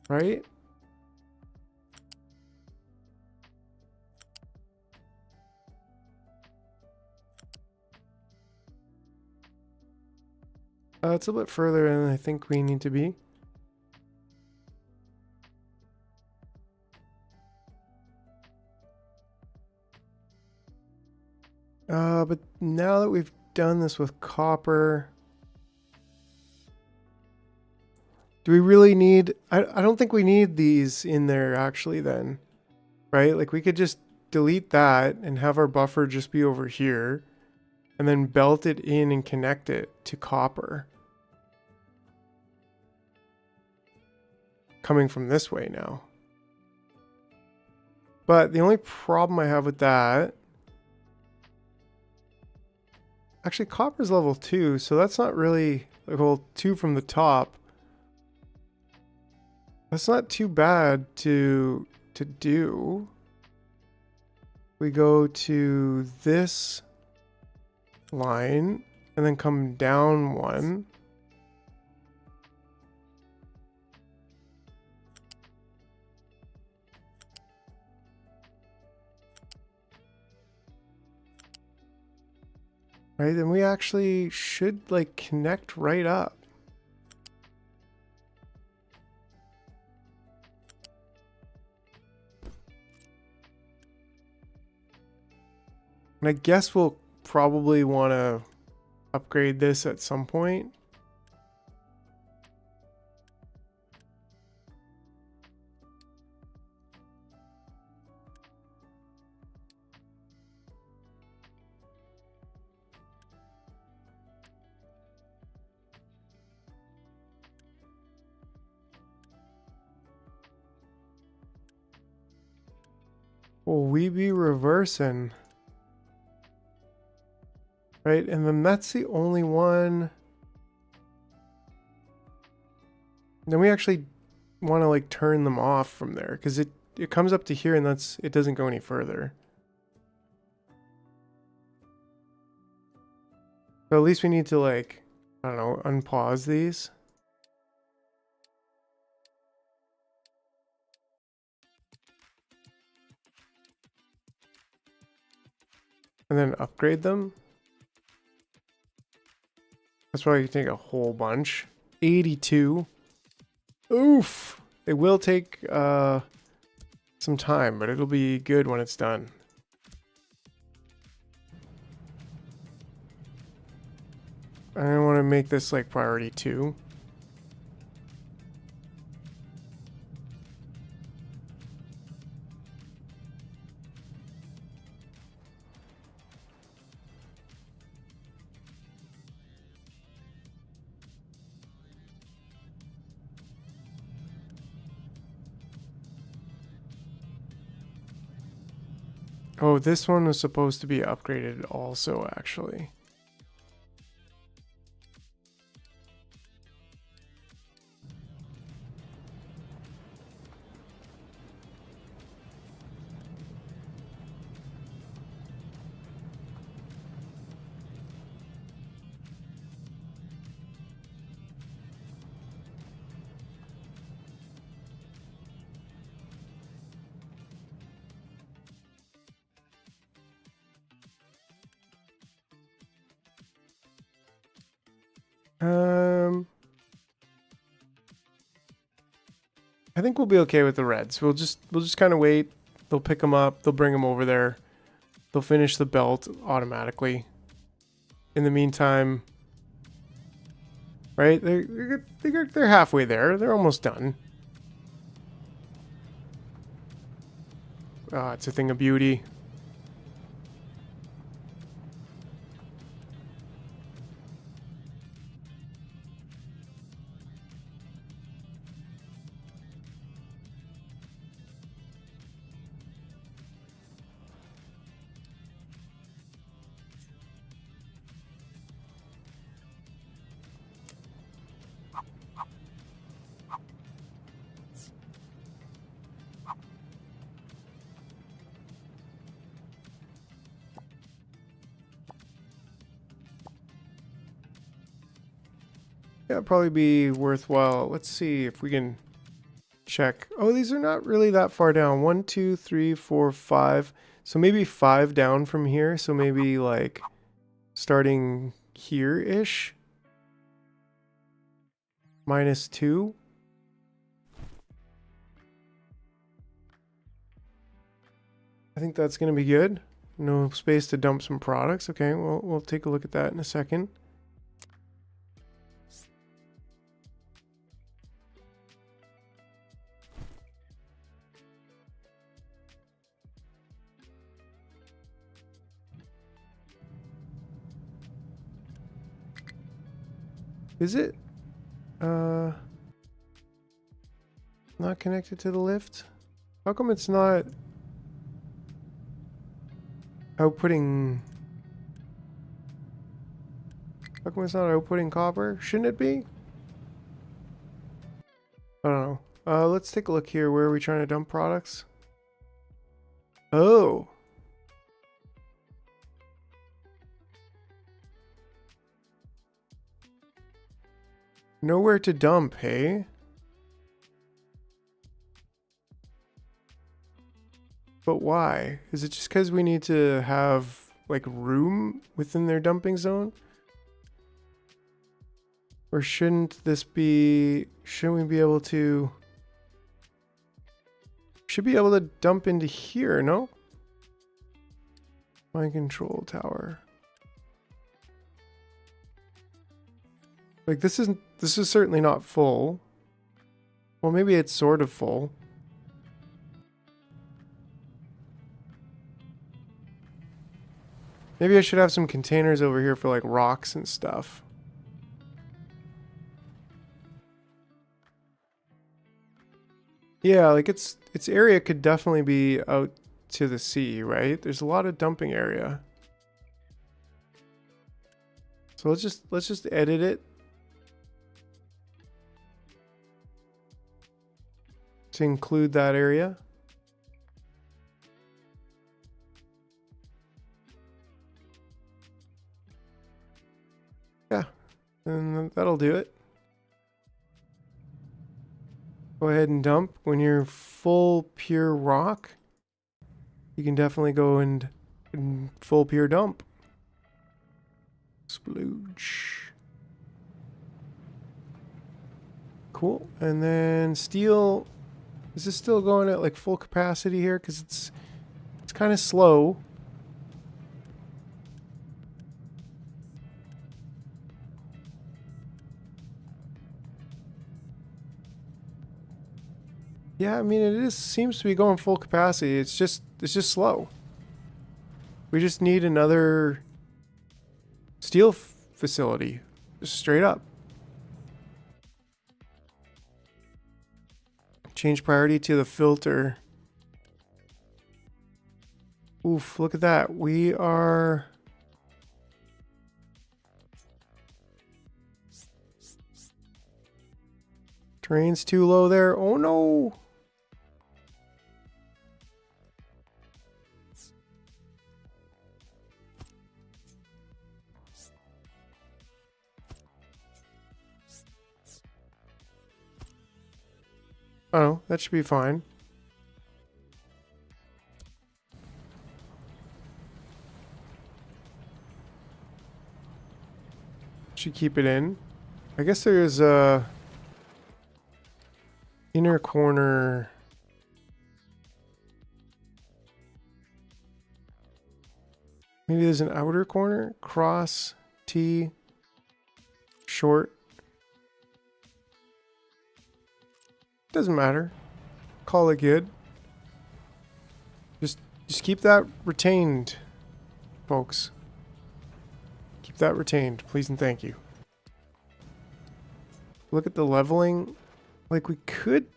Speaker 1: Right? It's a bit further than I think we need to be. But now that we've done this with copper, do we really need... I don't think we need these in there actually then, right? Like we could just delete that and have our buffer just be over here and then belt it in and connect it to copper. Coming from this way now. But the only problem I have with that... Actually, copper's level 2, so that's not really... Well, 2 from the top. That's not too bad to do. We go to this line and then come down one. Right, then we actually should like connect right up. And I guess we'll probably want to upgrade this at some point. Will we be reversing? Right, and then that's the only one. Then we actually want to like turn them off from there because it comes up to here and it doesn't go any further. So at least we need to like, I don't know, unpause these. And then upgrade them. That's probably gonna take a whole bunch. 82. Oof. It will take some time, but it'll be good when it's done. I want to make this like priority 2. Oh, this one was supposed to be upgraded also, actually. I think we'll be okay with the reds. We'll just kind of wait. They'll pick them up. They'll bring them over there. They'll finish the belt automatically. In the meantime, right? They're halfway there. They're almost done. Ah, it's a thing of beauty. Yeah, it'd probably be worthwhile. Let's see if we can check. Oh, these are not really that far down. 1, 2, 3, 4, 5. So maybe 5 down from here. So maybe like starting here-ish. -2. I think that's going to be good. No space to dump some products. Okay, well, we'll take a look at that in a second. Is it not connected to the lift? How come it's not outputting? How come it's not outputting copper? Shouldn't it be? I don't know. Let's take a look here. Where are we trying to dump products? Oh. Nowhere to dump, hey? But why? Is it just because we need to have, like, room within their dumping zone? Or shouldn't we be able to... Should be able to dump into here, no? Mind control tower. Like, this is certainly not full. Well, maybe it's sort of full. Maybe I should have some containers over here for like rocks and stuff. Yeah, like its area could definitely be out to the sea, right? There's a lot of dumping area. So let's just edit it to include that area. Yeah, and that'll do it. Go ahead and dump. When you're full pure rock, you can definitely go and full pure dump. Splooge. Cool. And then steel. Is this still going at like full capacity here? Because it's kind of slow. Yeah, I mean seems to be going full capacity. It's just slow. We just need another steel facility. Just straight up. Change priority to the filter. Oof, look at that. We are... Terrain's too low there. Oh no! Oh, that should be fine. Should keep it in. I guess there's a inner corner. Maybe there's an outer corner. Cross, T, short. Doesn't matter. Call it good. Just keep that retained, folks. Keep that retained, please and thank you. Look at the leveling. Like we could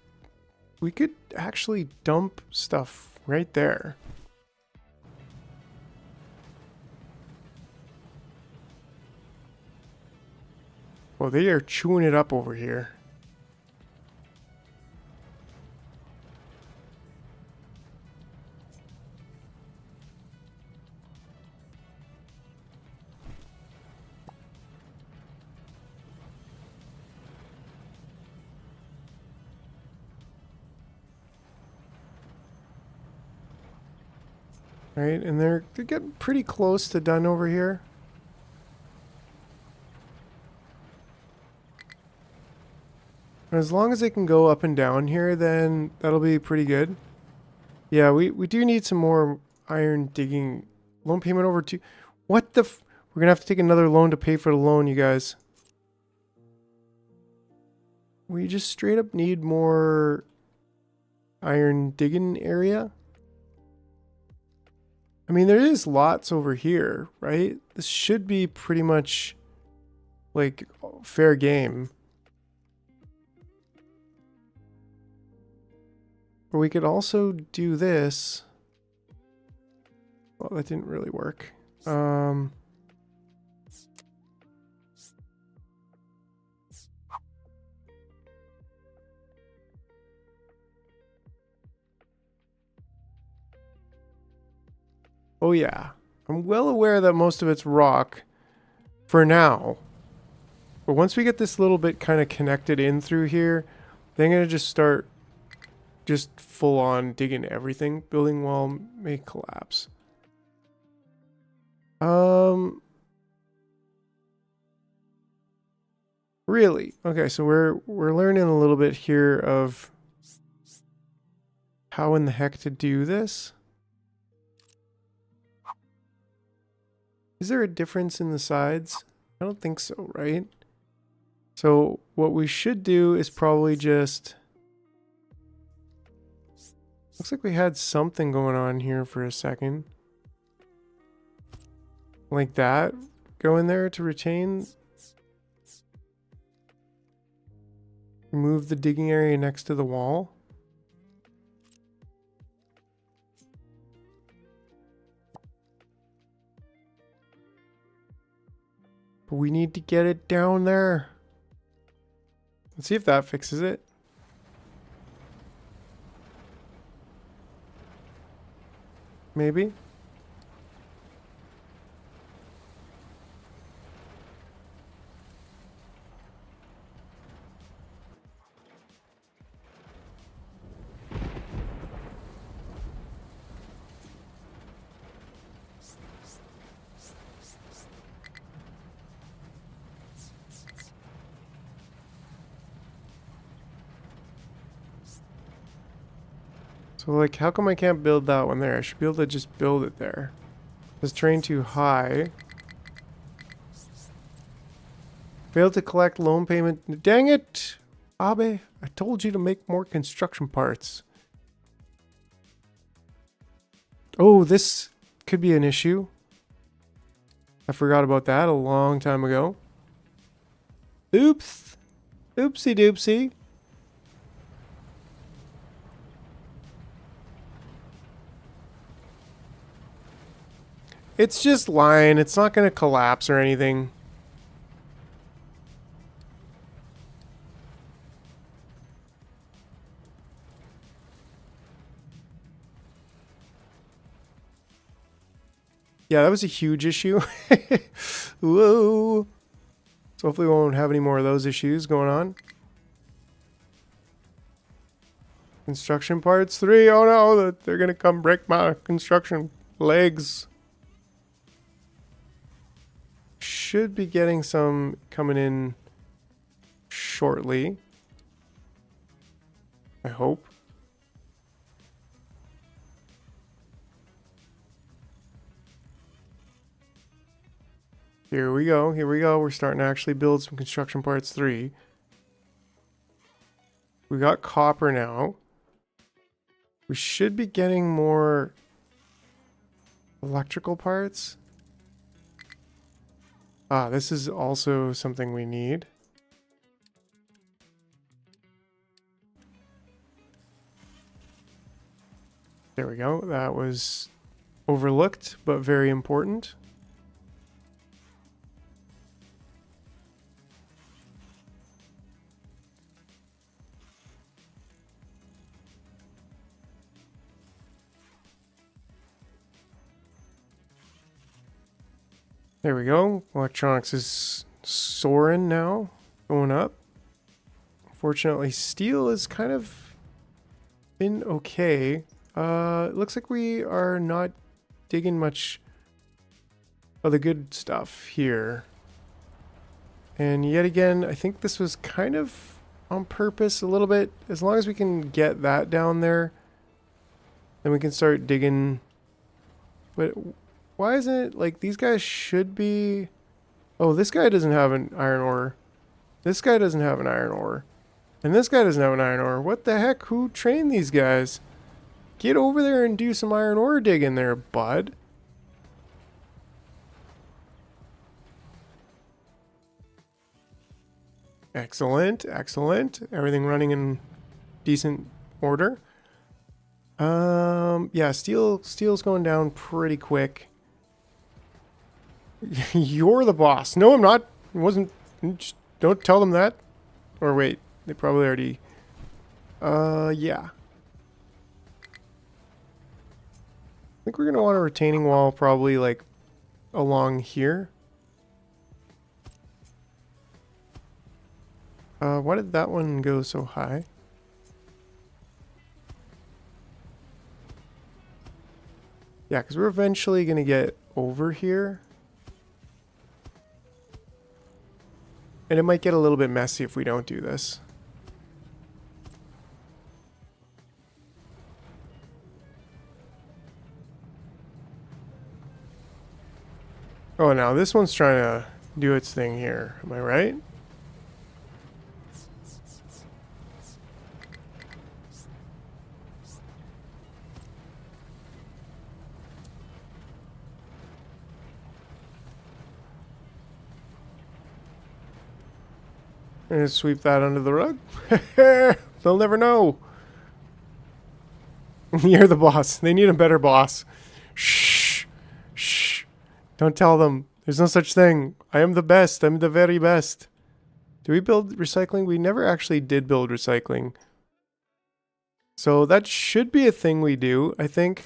Speaker 1: actually dump stuff right there. Well, they are chewing it up over here. Right, and they're getting pretty close to done over here. As long as they can go up and down here, then that'll be pretty good. Yeah, we do need some more iron digging. Loan payment over to... What the f... We're gonna have to take another loan to pay for the loan, you guys. We just straight up need more iron digging area. I mean, there is lots over here, right? This should be pretty much like fair game. Or we could also do this. Well, that didn't really work. Oh yeah, I'm well aware that most of it's rock for now. But once we get this little bit kind of connected in through here, then I'm going to just start just full on digging everything. Building wall may collapse. Really? Okay, so we're learning a little bit here of how in the heck to do this. Is there a difference in the sides? I don't think so, right? So what we should do is probably just... Looks like we had something going on here for a second. Like that. Go in there to retain. Remove the digging area next to the wall. But we need to get it down there. Let's see if that fixes it. Maybe. So like, how come I can't build that one there? I should be able to just build it there. Is terrain too high? Failed to collect loan payment. Dang it! Abe, I told you to make more construction parts. Oh, this could be an issue. I forgot about that a long time ago. Oops. Oopsie doopsie. It's just lying. It's not going to collapse or anything. Yeah, that was a huge issue. Whoa. So hopefully we won't have any more of those issues going on. Construction parts 3. Oh no, they're going to come break my construction legs. Should be getting some coming in shortly. I hope. Here we go. Here we go. We're starting to actually build some construction parts 3. We got copper now. We should be getting more electrical parts. Ah, this is also something we need. There we go. That was overlooked, but very important. There we go. Electronics is soaring now, going up. Fortunately, steel is kind of been okay. It looks like we are not digging much of the good stuff here. And yet again, I think this was kind of on purpose a little bit. As long as we can get that down there, then we can start digging. But why isn't it like these guys should be... Oh, this guy doesn't have an iron ore. This guy doesn't have an iron ore. And this guy doesn't have an iron ore. What the heck? Who trained these guys? Get over there and do some iron ore digging there, bud. Excellent, excellent. Everything running in decent order. Yeah, steel's going down pretty quick. You're the boss. No, I'm not. It wasn't. Just don't tell them that. Or wait, they probably already. Yeah. I think we're gonna want a retaining wall probably like along here. Why did that one go so high? Yeah, because we're eventually gonna get over here. And it might get a little bit messy if we don't do this. Oh, now this one's trying to do its thing here. Am I right? I'm gonna sweep that under the rug. They'll never know. You're the boss. They need a better boss. Shh. Shh. Don't tell them. There's no such thing. I am the best. I'm the very best. Do we build recycling? We never actually did build recycling. So that should be a thing we do, I think.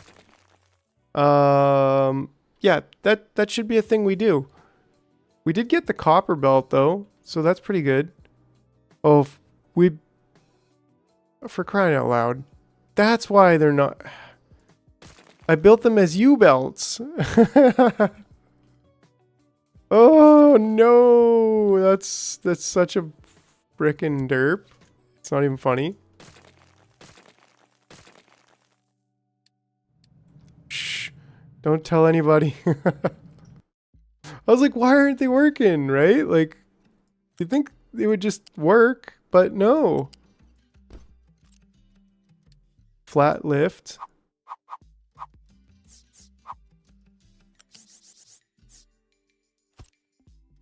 Speaker 1: Yeah, that should be a thing we do. We did get the copper belt though, so that's pretty good. Oh, we... For crying out loud. That's why they're not... I built them as U-belts. Oh, no. That's such a frickin' derp. It's not even funny. Shh. Don't tell anybody. I was like, why aren't they working, right? Like, you think they would just work, but no. Flat lift.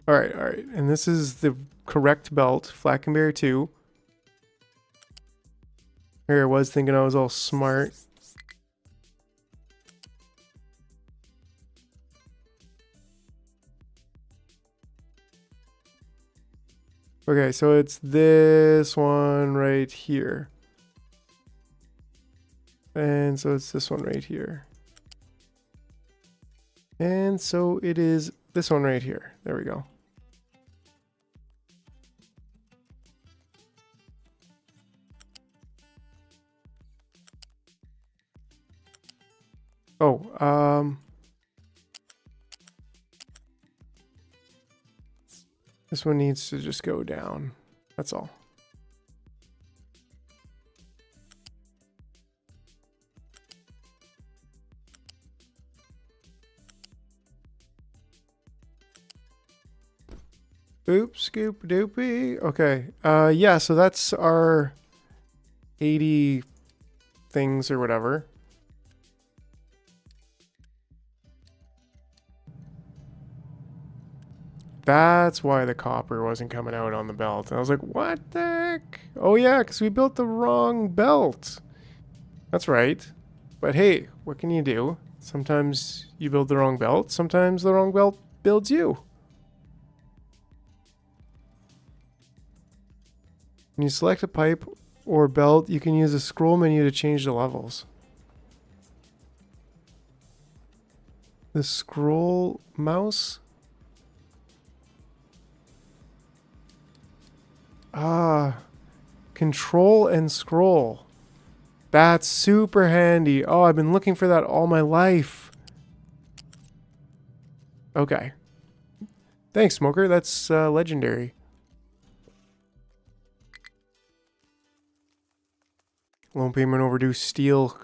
Speaker 1: Alright, alright. And this is the correct belt. Flackenberry 2. Here I was thinking I was all smart. Okay, so it's this one right here. And so it's this one right here. And so it is this one right here. There we go. Oh, this one needs to just go down. That's all. Oops, scoop doopy. Okay. Yeah, so that's our 80 things or whatever. That's why the copper wasn't coming out on the belt. And I was like, what the heck? Oh yeah, because we built the wrong belt. That's right. But hey, what can you do? Sometimes you build the wrong belt. Sometimes the wrong belt builds you. When you select a pipe or belt, you can use the scroll menu to change the levels. The scroll mouse? Ah, control and scroll. That's super handy. Oh, I've been looking for that all my life. Okay. Thanks, Smoker. That's legendary. Loan payment overdue. Steel.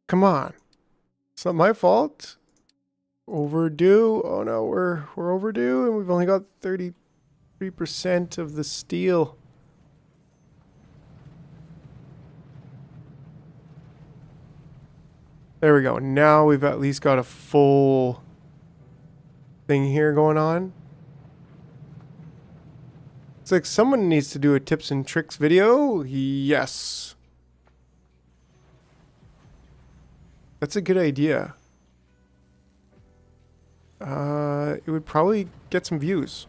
Speaker 1: Come on. It's not my fault. Overdue. Oh no, we're overdue, and we've only got 33% of the steel. There we go. Now we've at least got a full thing here going on. It's like someone needs to do a tips and tricks video. Yes. That's a good idea. It would probably get some views.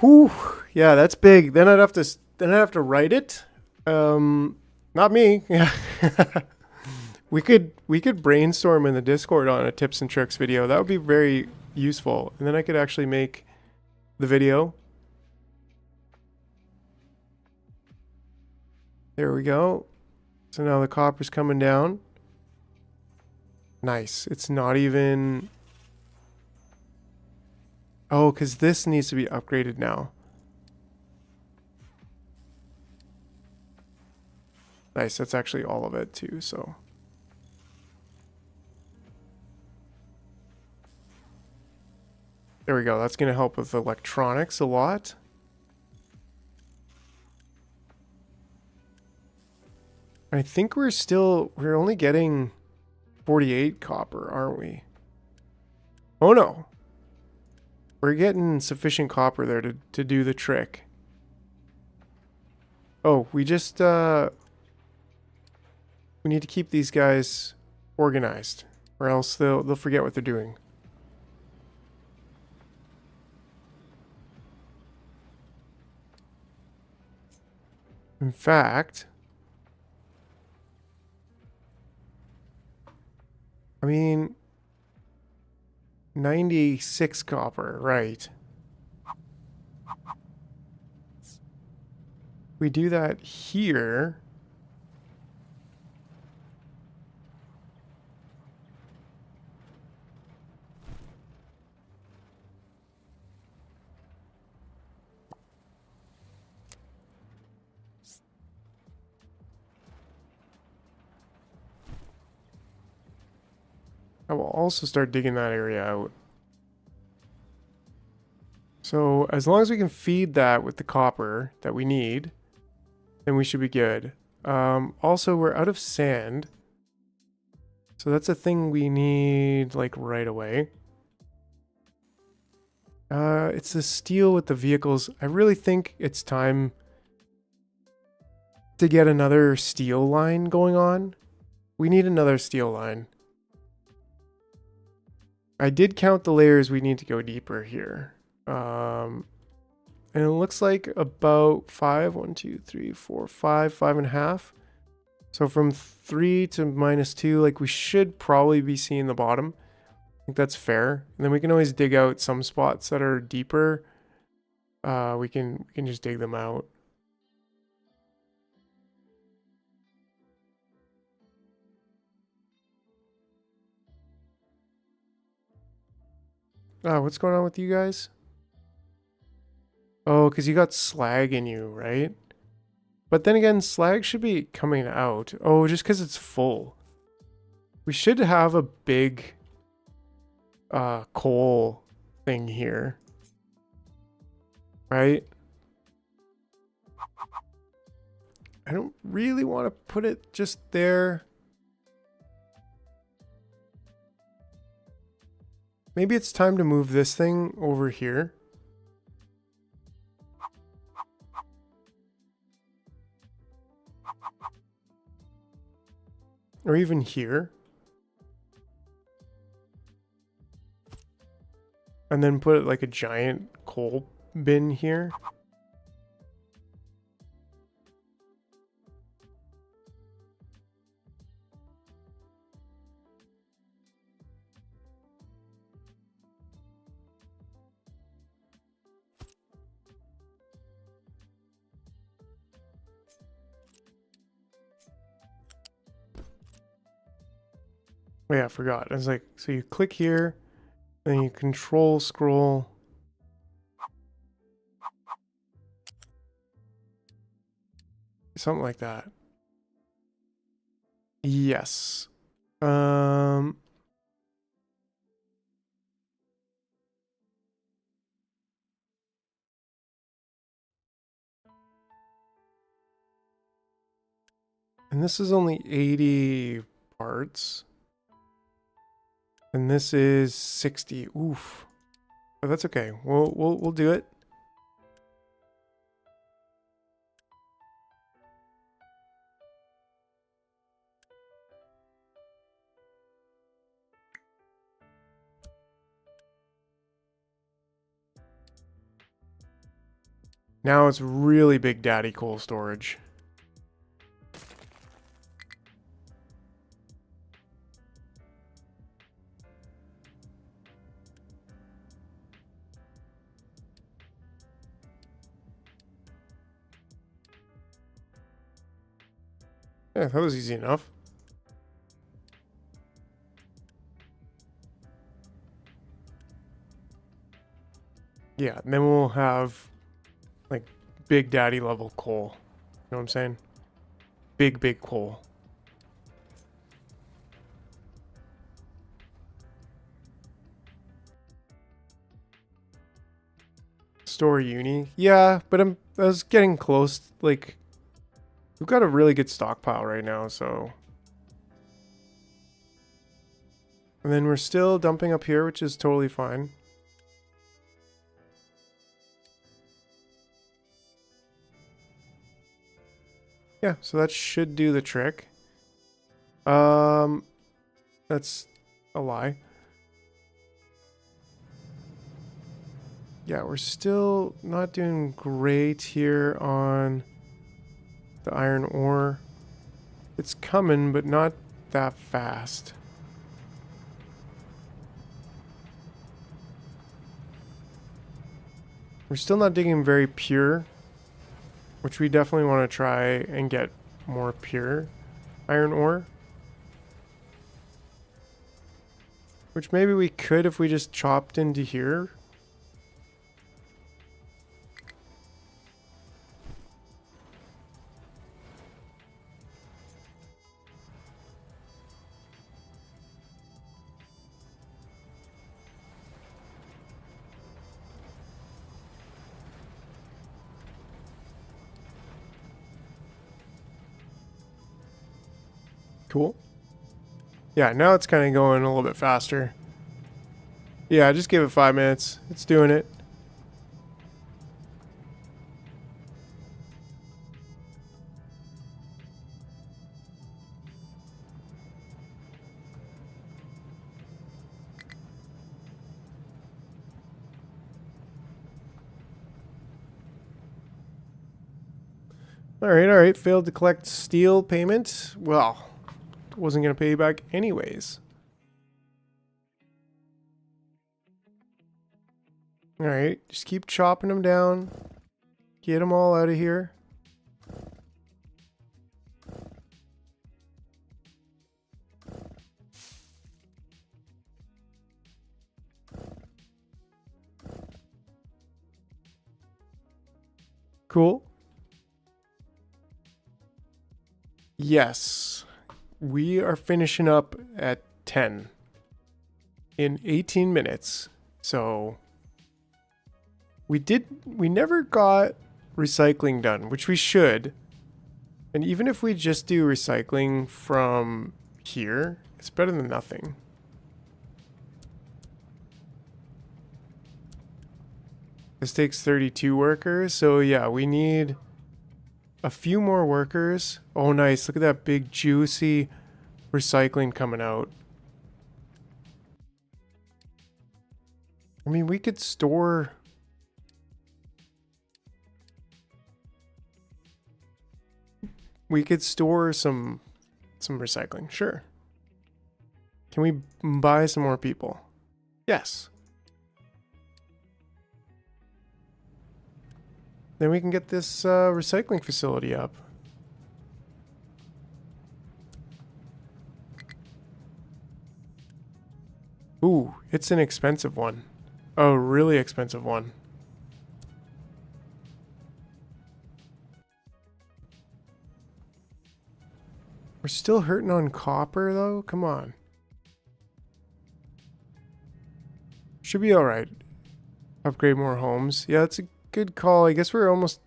Speaker 1: Whew. Yeah, that's big. Then I'd have to write it. Not me. Yeah. we could brainstorm in the Discord on a tips and tricks video. That would be very useful. And then I could actually make the video. There we go. So now the copper's coming down. Nice. It's not even... Oh, because this needs to be upgraded now. Nice, that's actually all of it too, so. There we go, that's gonna help with electronics a lot. I think we're only getting 48 copper, aren't we? Oh no. We're getting sufficient copper there to do the trick. Oh, we just, we need to keep these guys organized, or else they'll forget what they're doing. In fact, I mean, 96 copper, right? We do that here. I will also start digging that area out. So as long as we can feed that with the copper that we need, then we should be good. Also, we're out of sand. So that's a thing we need like right away. It's the steel with the vehicles. I really think it's time to get another steel line going on. We need another steel line. I did count the layers. We need to go deeper here. And it looks like about 5, 1, 2, 3, 4, 5, 5.5. So from 3 to -2, like we should probably be seeing the bottom. I think that's fair. And then we can always dig out some spots that are deeper. We can just dig them out. What's going on with you guys? Oh, because you got slag in you, right? But then again, slag should be coming out. Oh, just because it's full. We should have a big coal thing here. Right? I don't really want to put it just there. Maybe it's time to move this thing over here. Or even here. And then put like a giant coal bin here. Oh yeah, I forgot. I was like, so you click here, then you control scroll. Something like that. Yes. And this is only 80 parts. And this is 60. Oof. But that's okay. We'll do it. Now it's really big daddy coal storage. Yeah, that was easy enough. Yeah, and then we'll have like big daddy level coal. You know what I'm saying? Big coal. Store uni. Yeah, but I was getting close. Like, we've got a really good stockpile right now, so. And then we're still dumping up here, which is totally fine. Yeah, so that should do the trick. That's a lie. Yeah, we're still not doing great here on the iron ore. It's coming, but not that fast. We're still not digging very pure, which we definitely want to try and get more pure iron ore. Which maybe we could if we just chopped into here. Cool. Yeah, now it's kind of going a little bit faster. Yeah, I just gave it 5 minutes. It's doing it. All right. Failed to collect steel payment. Well, wasn't going to pay you back anyways. All right, just keep chopping them down. Get them all out of here. Cool. Yes. We are finishing up at 10 in 18 minutes. So we never got recycling done, which we should. And even if we just do recycling from here, it's better than nothing. This takes 32 workers, so yeah, we need a few more workers. Oh, nice. Look at that big, juicy recycling coming out. I mean, we could store... We could store some recycling, sure. Can we buy some more people? Yes. Then we can get this recycling facility up. Ooh, it's an expensive one. A really expensive one. We're still hurting on copper, though? Come on. Should be alright. Upgrade more homes. Yeah, that's a good call. I guess we're almost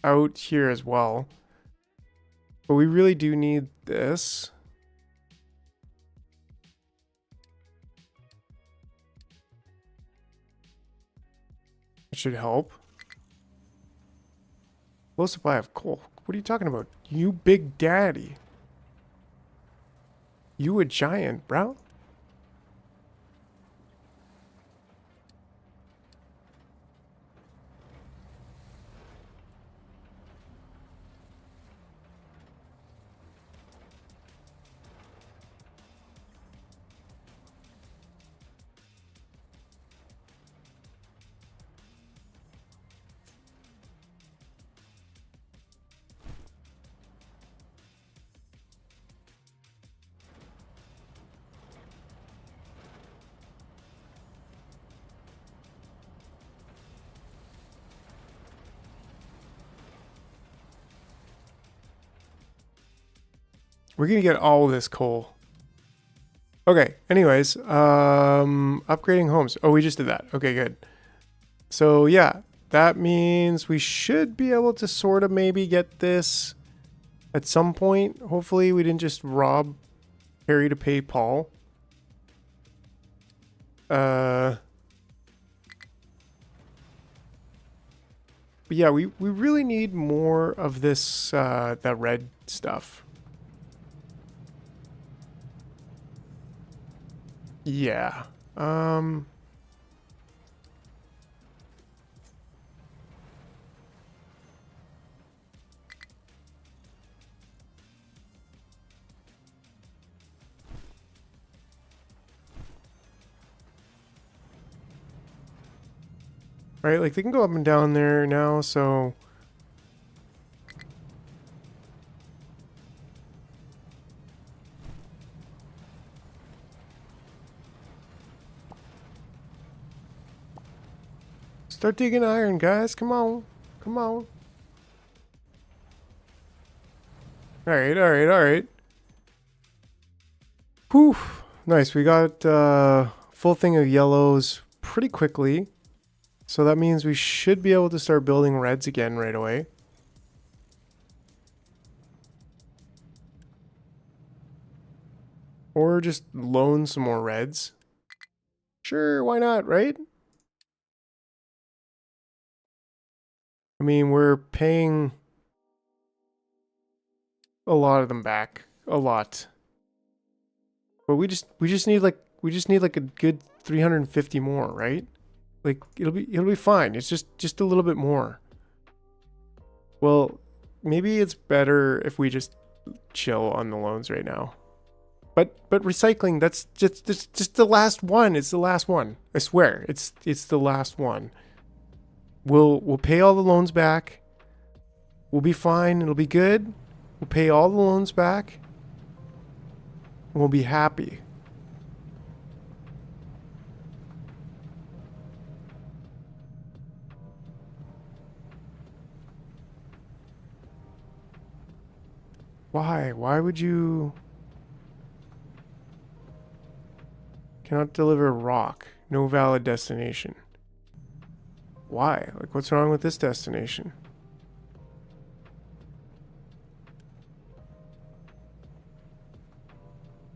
Speaker 1: out here as well. But we really do need this. It should help. Low supply of coal. What are you talking about? You big daddy. You a giant, bro? We're gonna get all this coal. Okay, anyways, upgrading homes. Oh, we just did that. Okay, good. So yeah, that means we should be able to sort of maybe get this at some point. Hopefully we didn't just rob Harry to pay Paul. But yeah, we really need more of this, that red stuff. Yeah. Right, like they can go up and down there now, so... Start digging iron, guys. Come on. Come on. Alright, alright, alright. Whew. Nice. We got full thing of yellows pretty quickly. So that means we should be able to start building reds again right away. Or just loan some more reds. Sure, why not, right? I mean, we're paying a lot of them back. A lot. But we just need like a good 350 more, right? Like it'll be fine. It's just a little bit more. Well, maybe it's better if we just chill on the loans right now. But recycling, that's just the last one. It's the last one. I swear. It's the last one. We'll pay all the loans back. We'll be fine. It'll be good. We'll pay all the loans back. And we'll be happy. Why? Why would you... Cannot deliver rock. No valid destination. Why? Like, what's wrong with this destination?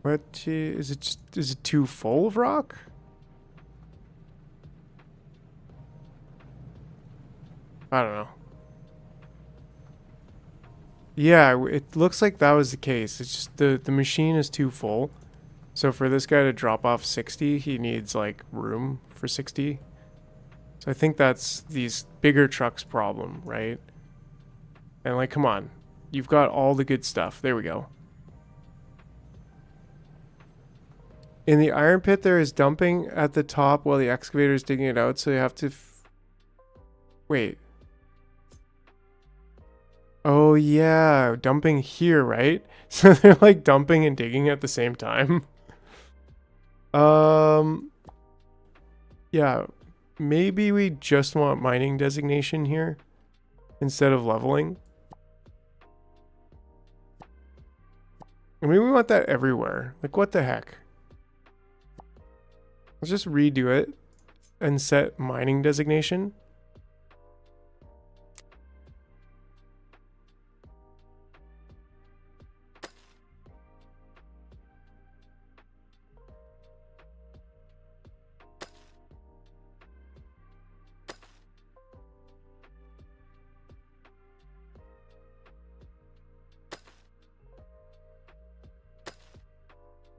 Speaker 1: What is it? Is it too full of rock? I don't know. Yeah, it looks like that was the case. It's just the machine is too full. So for this guy to drop off 60, he needs like room for 60. So I think that's these bigger trucks problem, right? And like, come on. You've got all the good stuff. There we go. In the iron pit, there is dumping at the top while the excavator is digging it out. So you have to... Wait. Oh, yeah. Dumping here, right? So they're like dumping and digging at the same time. Yeah. Maybe we just want mining designation here instead of leveling. I mean, we want that everywhere. Like, what the heck? Let's just redo it and set mining designation.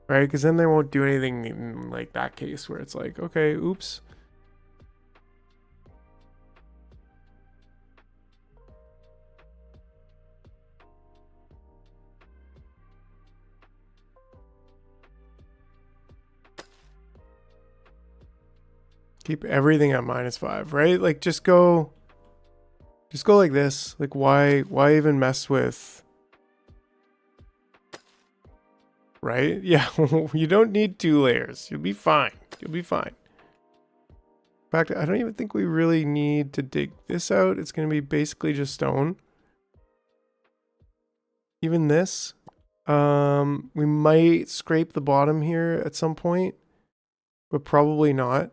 Speaker 1: Right, because then they won't do anything in like that case where it's like, okay, oops. Keep everything at -5, right? Like just go like this. Like why even mess with, right? Yeah, you don't need 2 layers. You'll be fine. You'll be fine. In fact, I don't even think we really need to dig this out. It's going to be basically just stone. Even this. We might scrape the bottom here at some point, but probably not.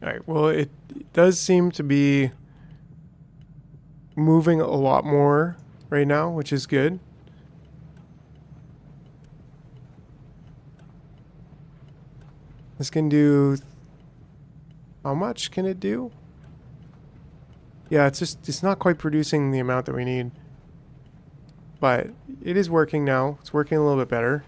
Speaker 1: All right, well, it does seem to be moving a lot more right now, which is good. This can do... How much can it do? Yeah, it's not quite producing the amount that we need. But it is working now. It's working a little bit better.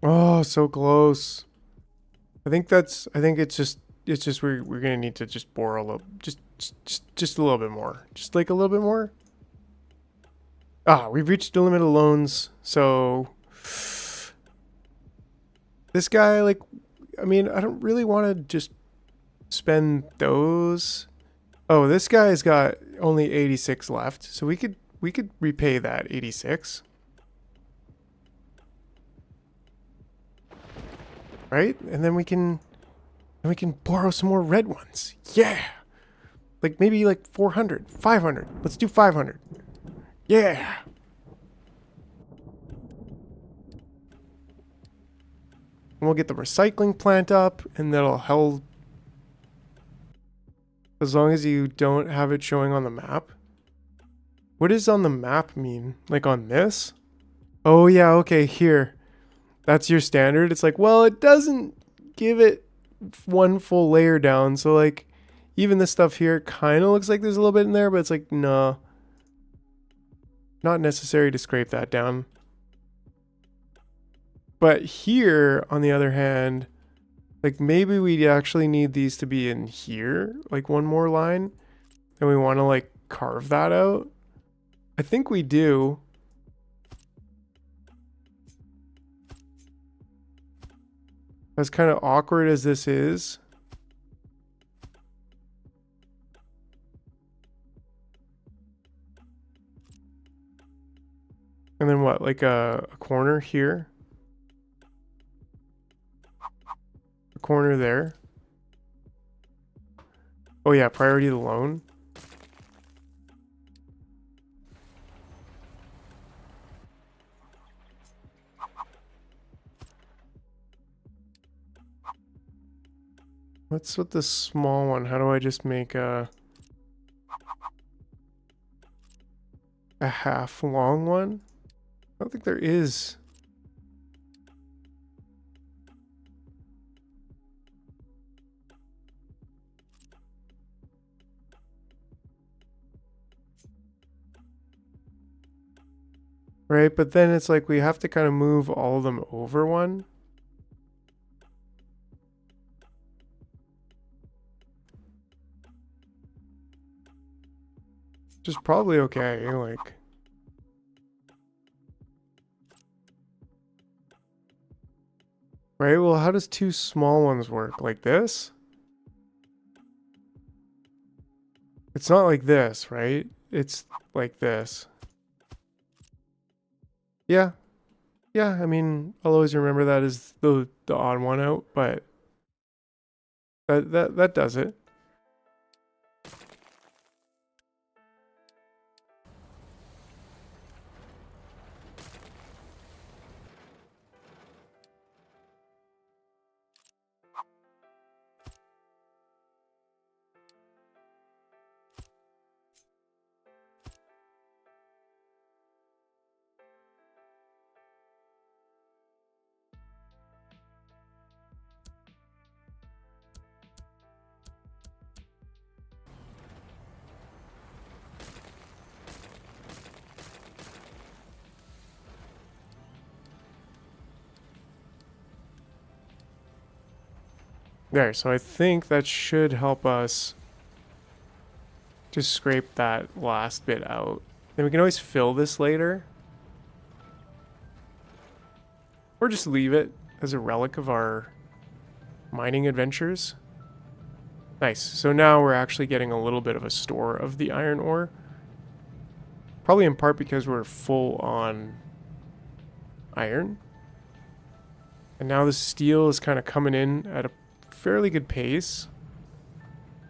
Speaker 1: Oh, so close. I think it's just we're gonna need to just bore a little, just a little bit more, just like a little bit more. Ah, we've reached the limit of loans, so this guy, like, I mean, I don't really want to just spend those. Oh, this guy's got only 86 left, so we could repay that 86. Right? And then we can borrow some more red ones. Yeah. Like maybe like 400, 500. Let's do 500. Yeah. And we'll get the recycling plant up and that'll help. As long as you don't have it showing on the map. What does on the map mean? Like on this? Oh yeah, okay, here. That's your standard. It's like, well, it doesn't give it one full layer down. So like even this stuff here kind of looks like there's a little bit in there, but it's like, nah. Not necessary to scrape that down. But here, on the other hand, like maybe we actually need these to be in here, like one more line. And we want to like carve that out. I think we do. As kind of awkward as this is, and then what, like a corner here, a corner there. Oh yeah, priority the loan. What's with the small one? How do I just make a half long one? I don't think there is. Right, but then it's like we have to kind of move all of them over one. Which is probably okay, like. Right, well, how does two small ones work? Like this? It's not like this, right? It's like this. Yeah. Yeah, I mean, I'll always remember that as the odd one out, but that does it. There, so I think that should help us just scrape that last bit out. Then we can always fill this later. Or just leave it as a relic of our mining adventures. Nice. So now we're actually getting a little bit of a store of the iron ore. Probably in part because we're full on iron. And now the steel is kind of coming in at a fairly good pace.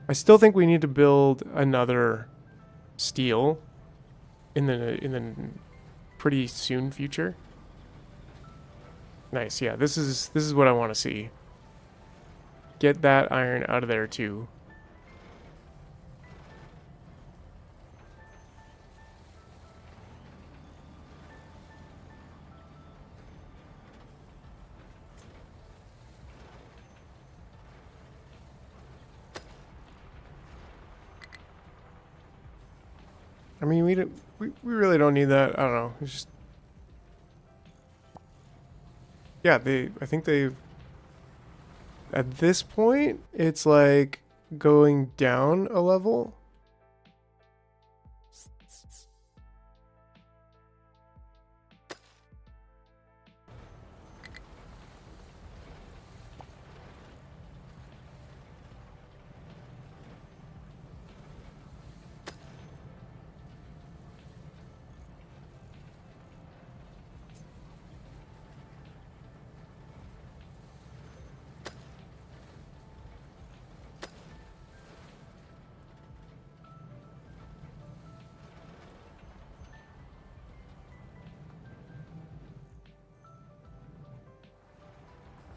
Speaker 1: I still think we need to build another steel in the pretty soon future. Nice, yeah. This is what I want to see. Get that iron out of there too. I mean, we really don't need that. I don't know. It's just, yeah, I think they've, at this point, it's like going down a level.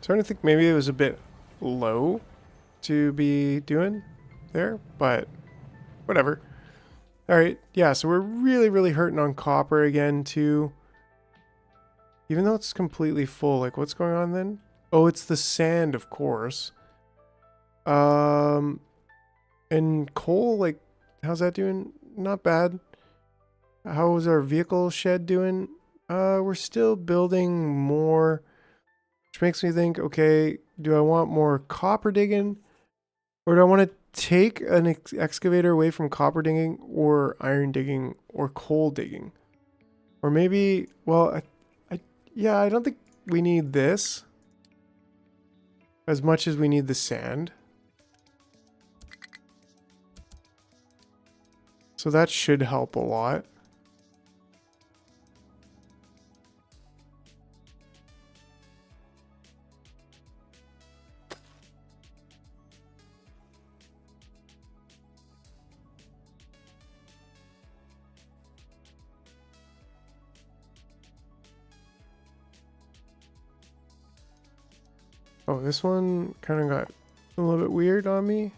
Speaker 1: Starting to think maybe it was a bit low to be doing there, but whatever. All right, yeah, so we're really hurting on copper again too. Even though it's completely full, like what's going on then? Oh, it's the sand, of course. And coal, like, how's that doing? Not bad. How's our vehicle shed doing? We're still building more, which makes me think, okay, do I want more copper digging? Or do I want to take an excavator away from copper digging or iron digging or coal digging? Or maybe, well, yeah, I don't think we need this. as much as we need the sand. So that should help a lot. Oh, this one kind of got a little bit weird on me.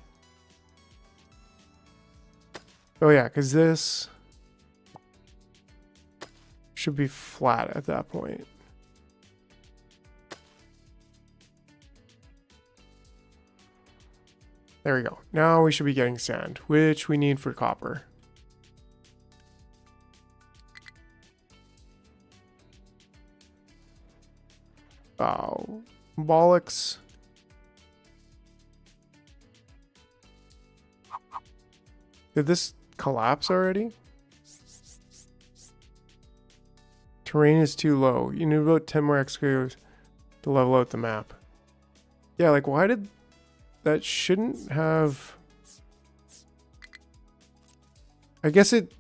Speaker 1: Oh yeah, because this should be flat at that point. There we go. Now we should be getting sand, which we need for copper. Oh, bollocks. Did this collapse already? Terrain is too low. You need about 10 more excavators to level out the map. Yeah, like why did... That shouldn't have... I guess it...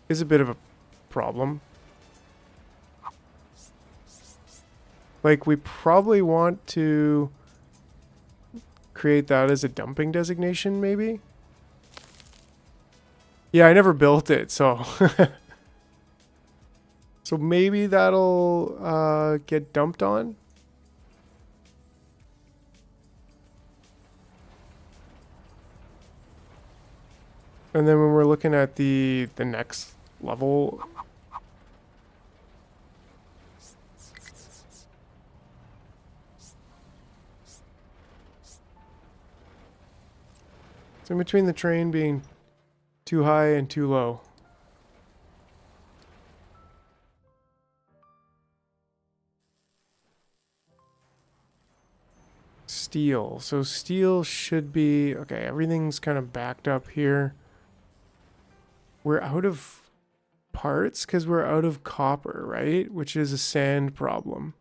Speaker 1: is a bit of a problem. Like, we probably want to create that as a dumping designation, maybe? Yeah, I never built it, so... So maybe that'll get dumped on? And then when we're looking at the next level... It's in between the train being too high and too low. Steel. So steel should be... Okay, everything's kind of backed up here. We're out of parts because we're out of copper, right? Which is a sand problem.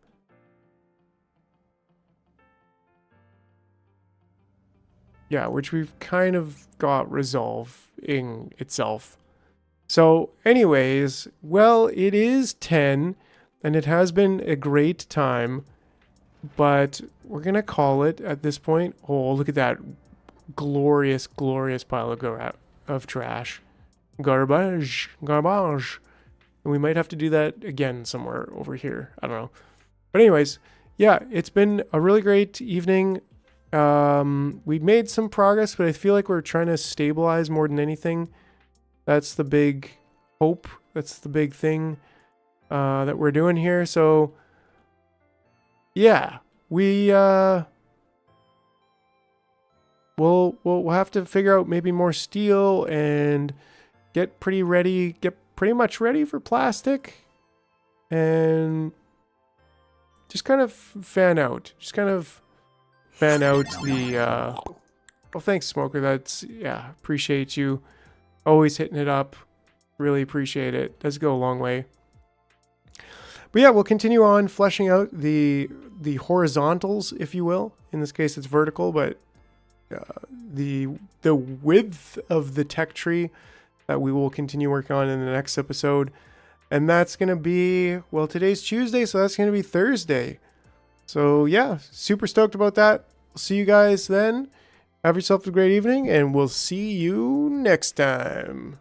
Speaker 1: Yeah, which we've kind of got resolving itself. So anyways, well, it is 10 and it has been a great time, but we're going to call it at this point. Oh, look at that glorious, glorious pile of trash. Garbage. Garbage. And we might have to do that again somewhere over here. I don't know. But anyways, yeah, it's been a really great evening. We made some progress, but I feel like we're trying to stabilize more than anything. That's the big hope. That's the big thing that we're doing here. So yeah, we'll have to figure out maybe more steel and get pretty much ready for plastic, and just kind of fan out the well, thanks, Smoker. That's, yeah, appreciate you always hitting it up. Really appreciate it. Does go a long way. But yeah, we'll continue on fleshing out the horizontals, if you will. In this case, it's vertical, but the width of the tech tree that we will continue working on in the next episode. And that's going to be, well, today's Tuesday, so that's going to be Thursday. So yeah, super stoked about that. We'll see you guys then. Have yourself a great evening, and we'll see you next time.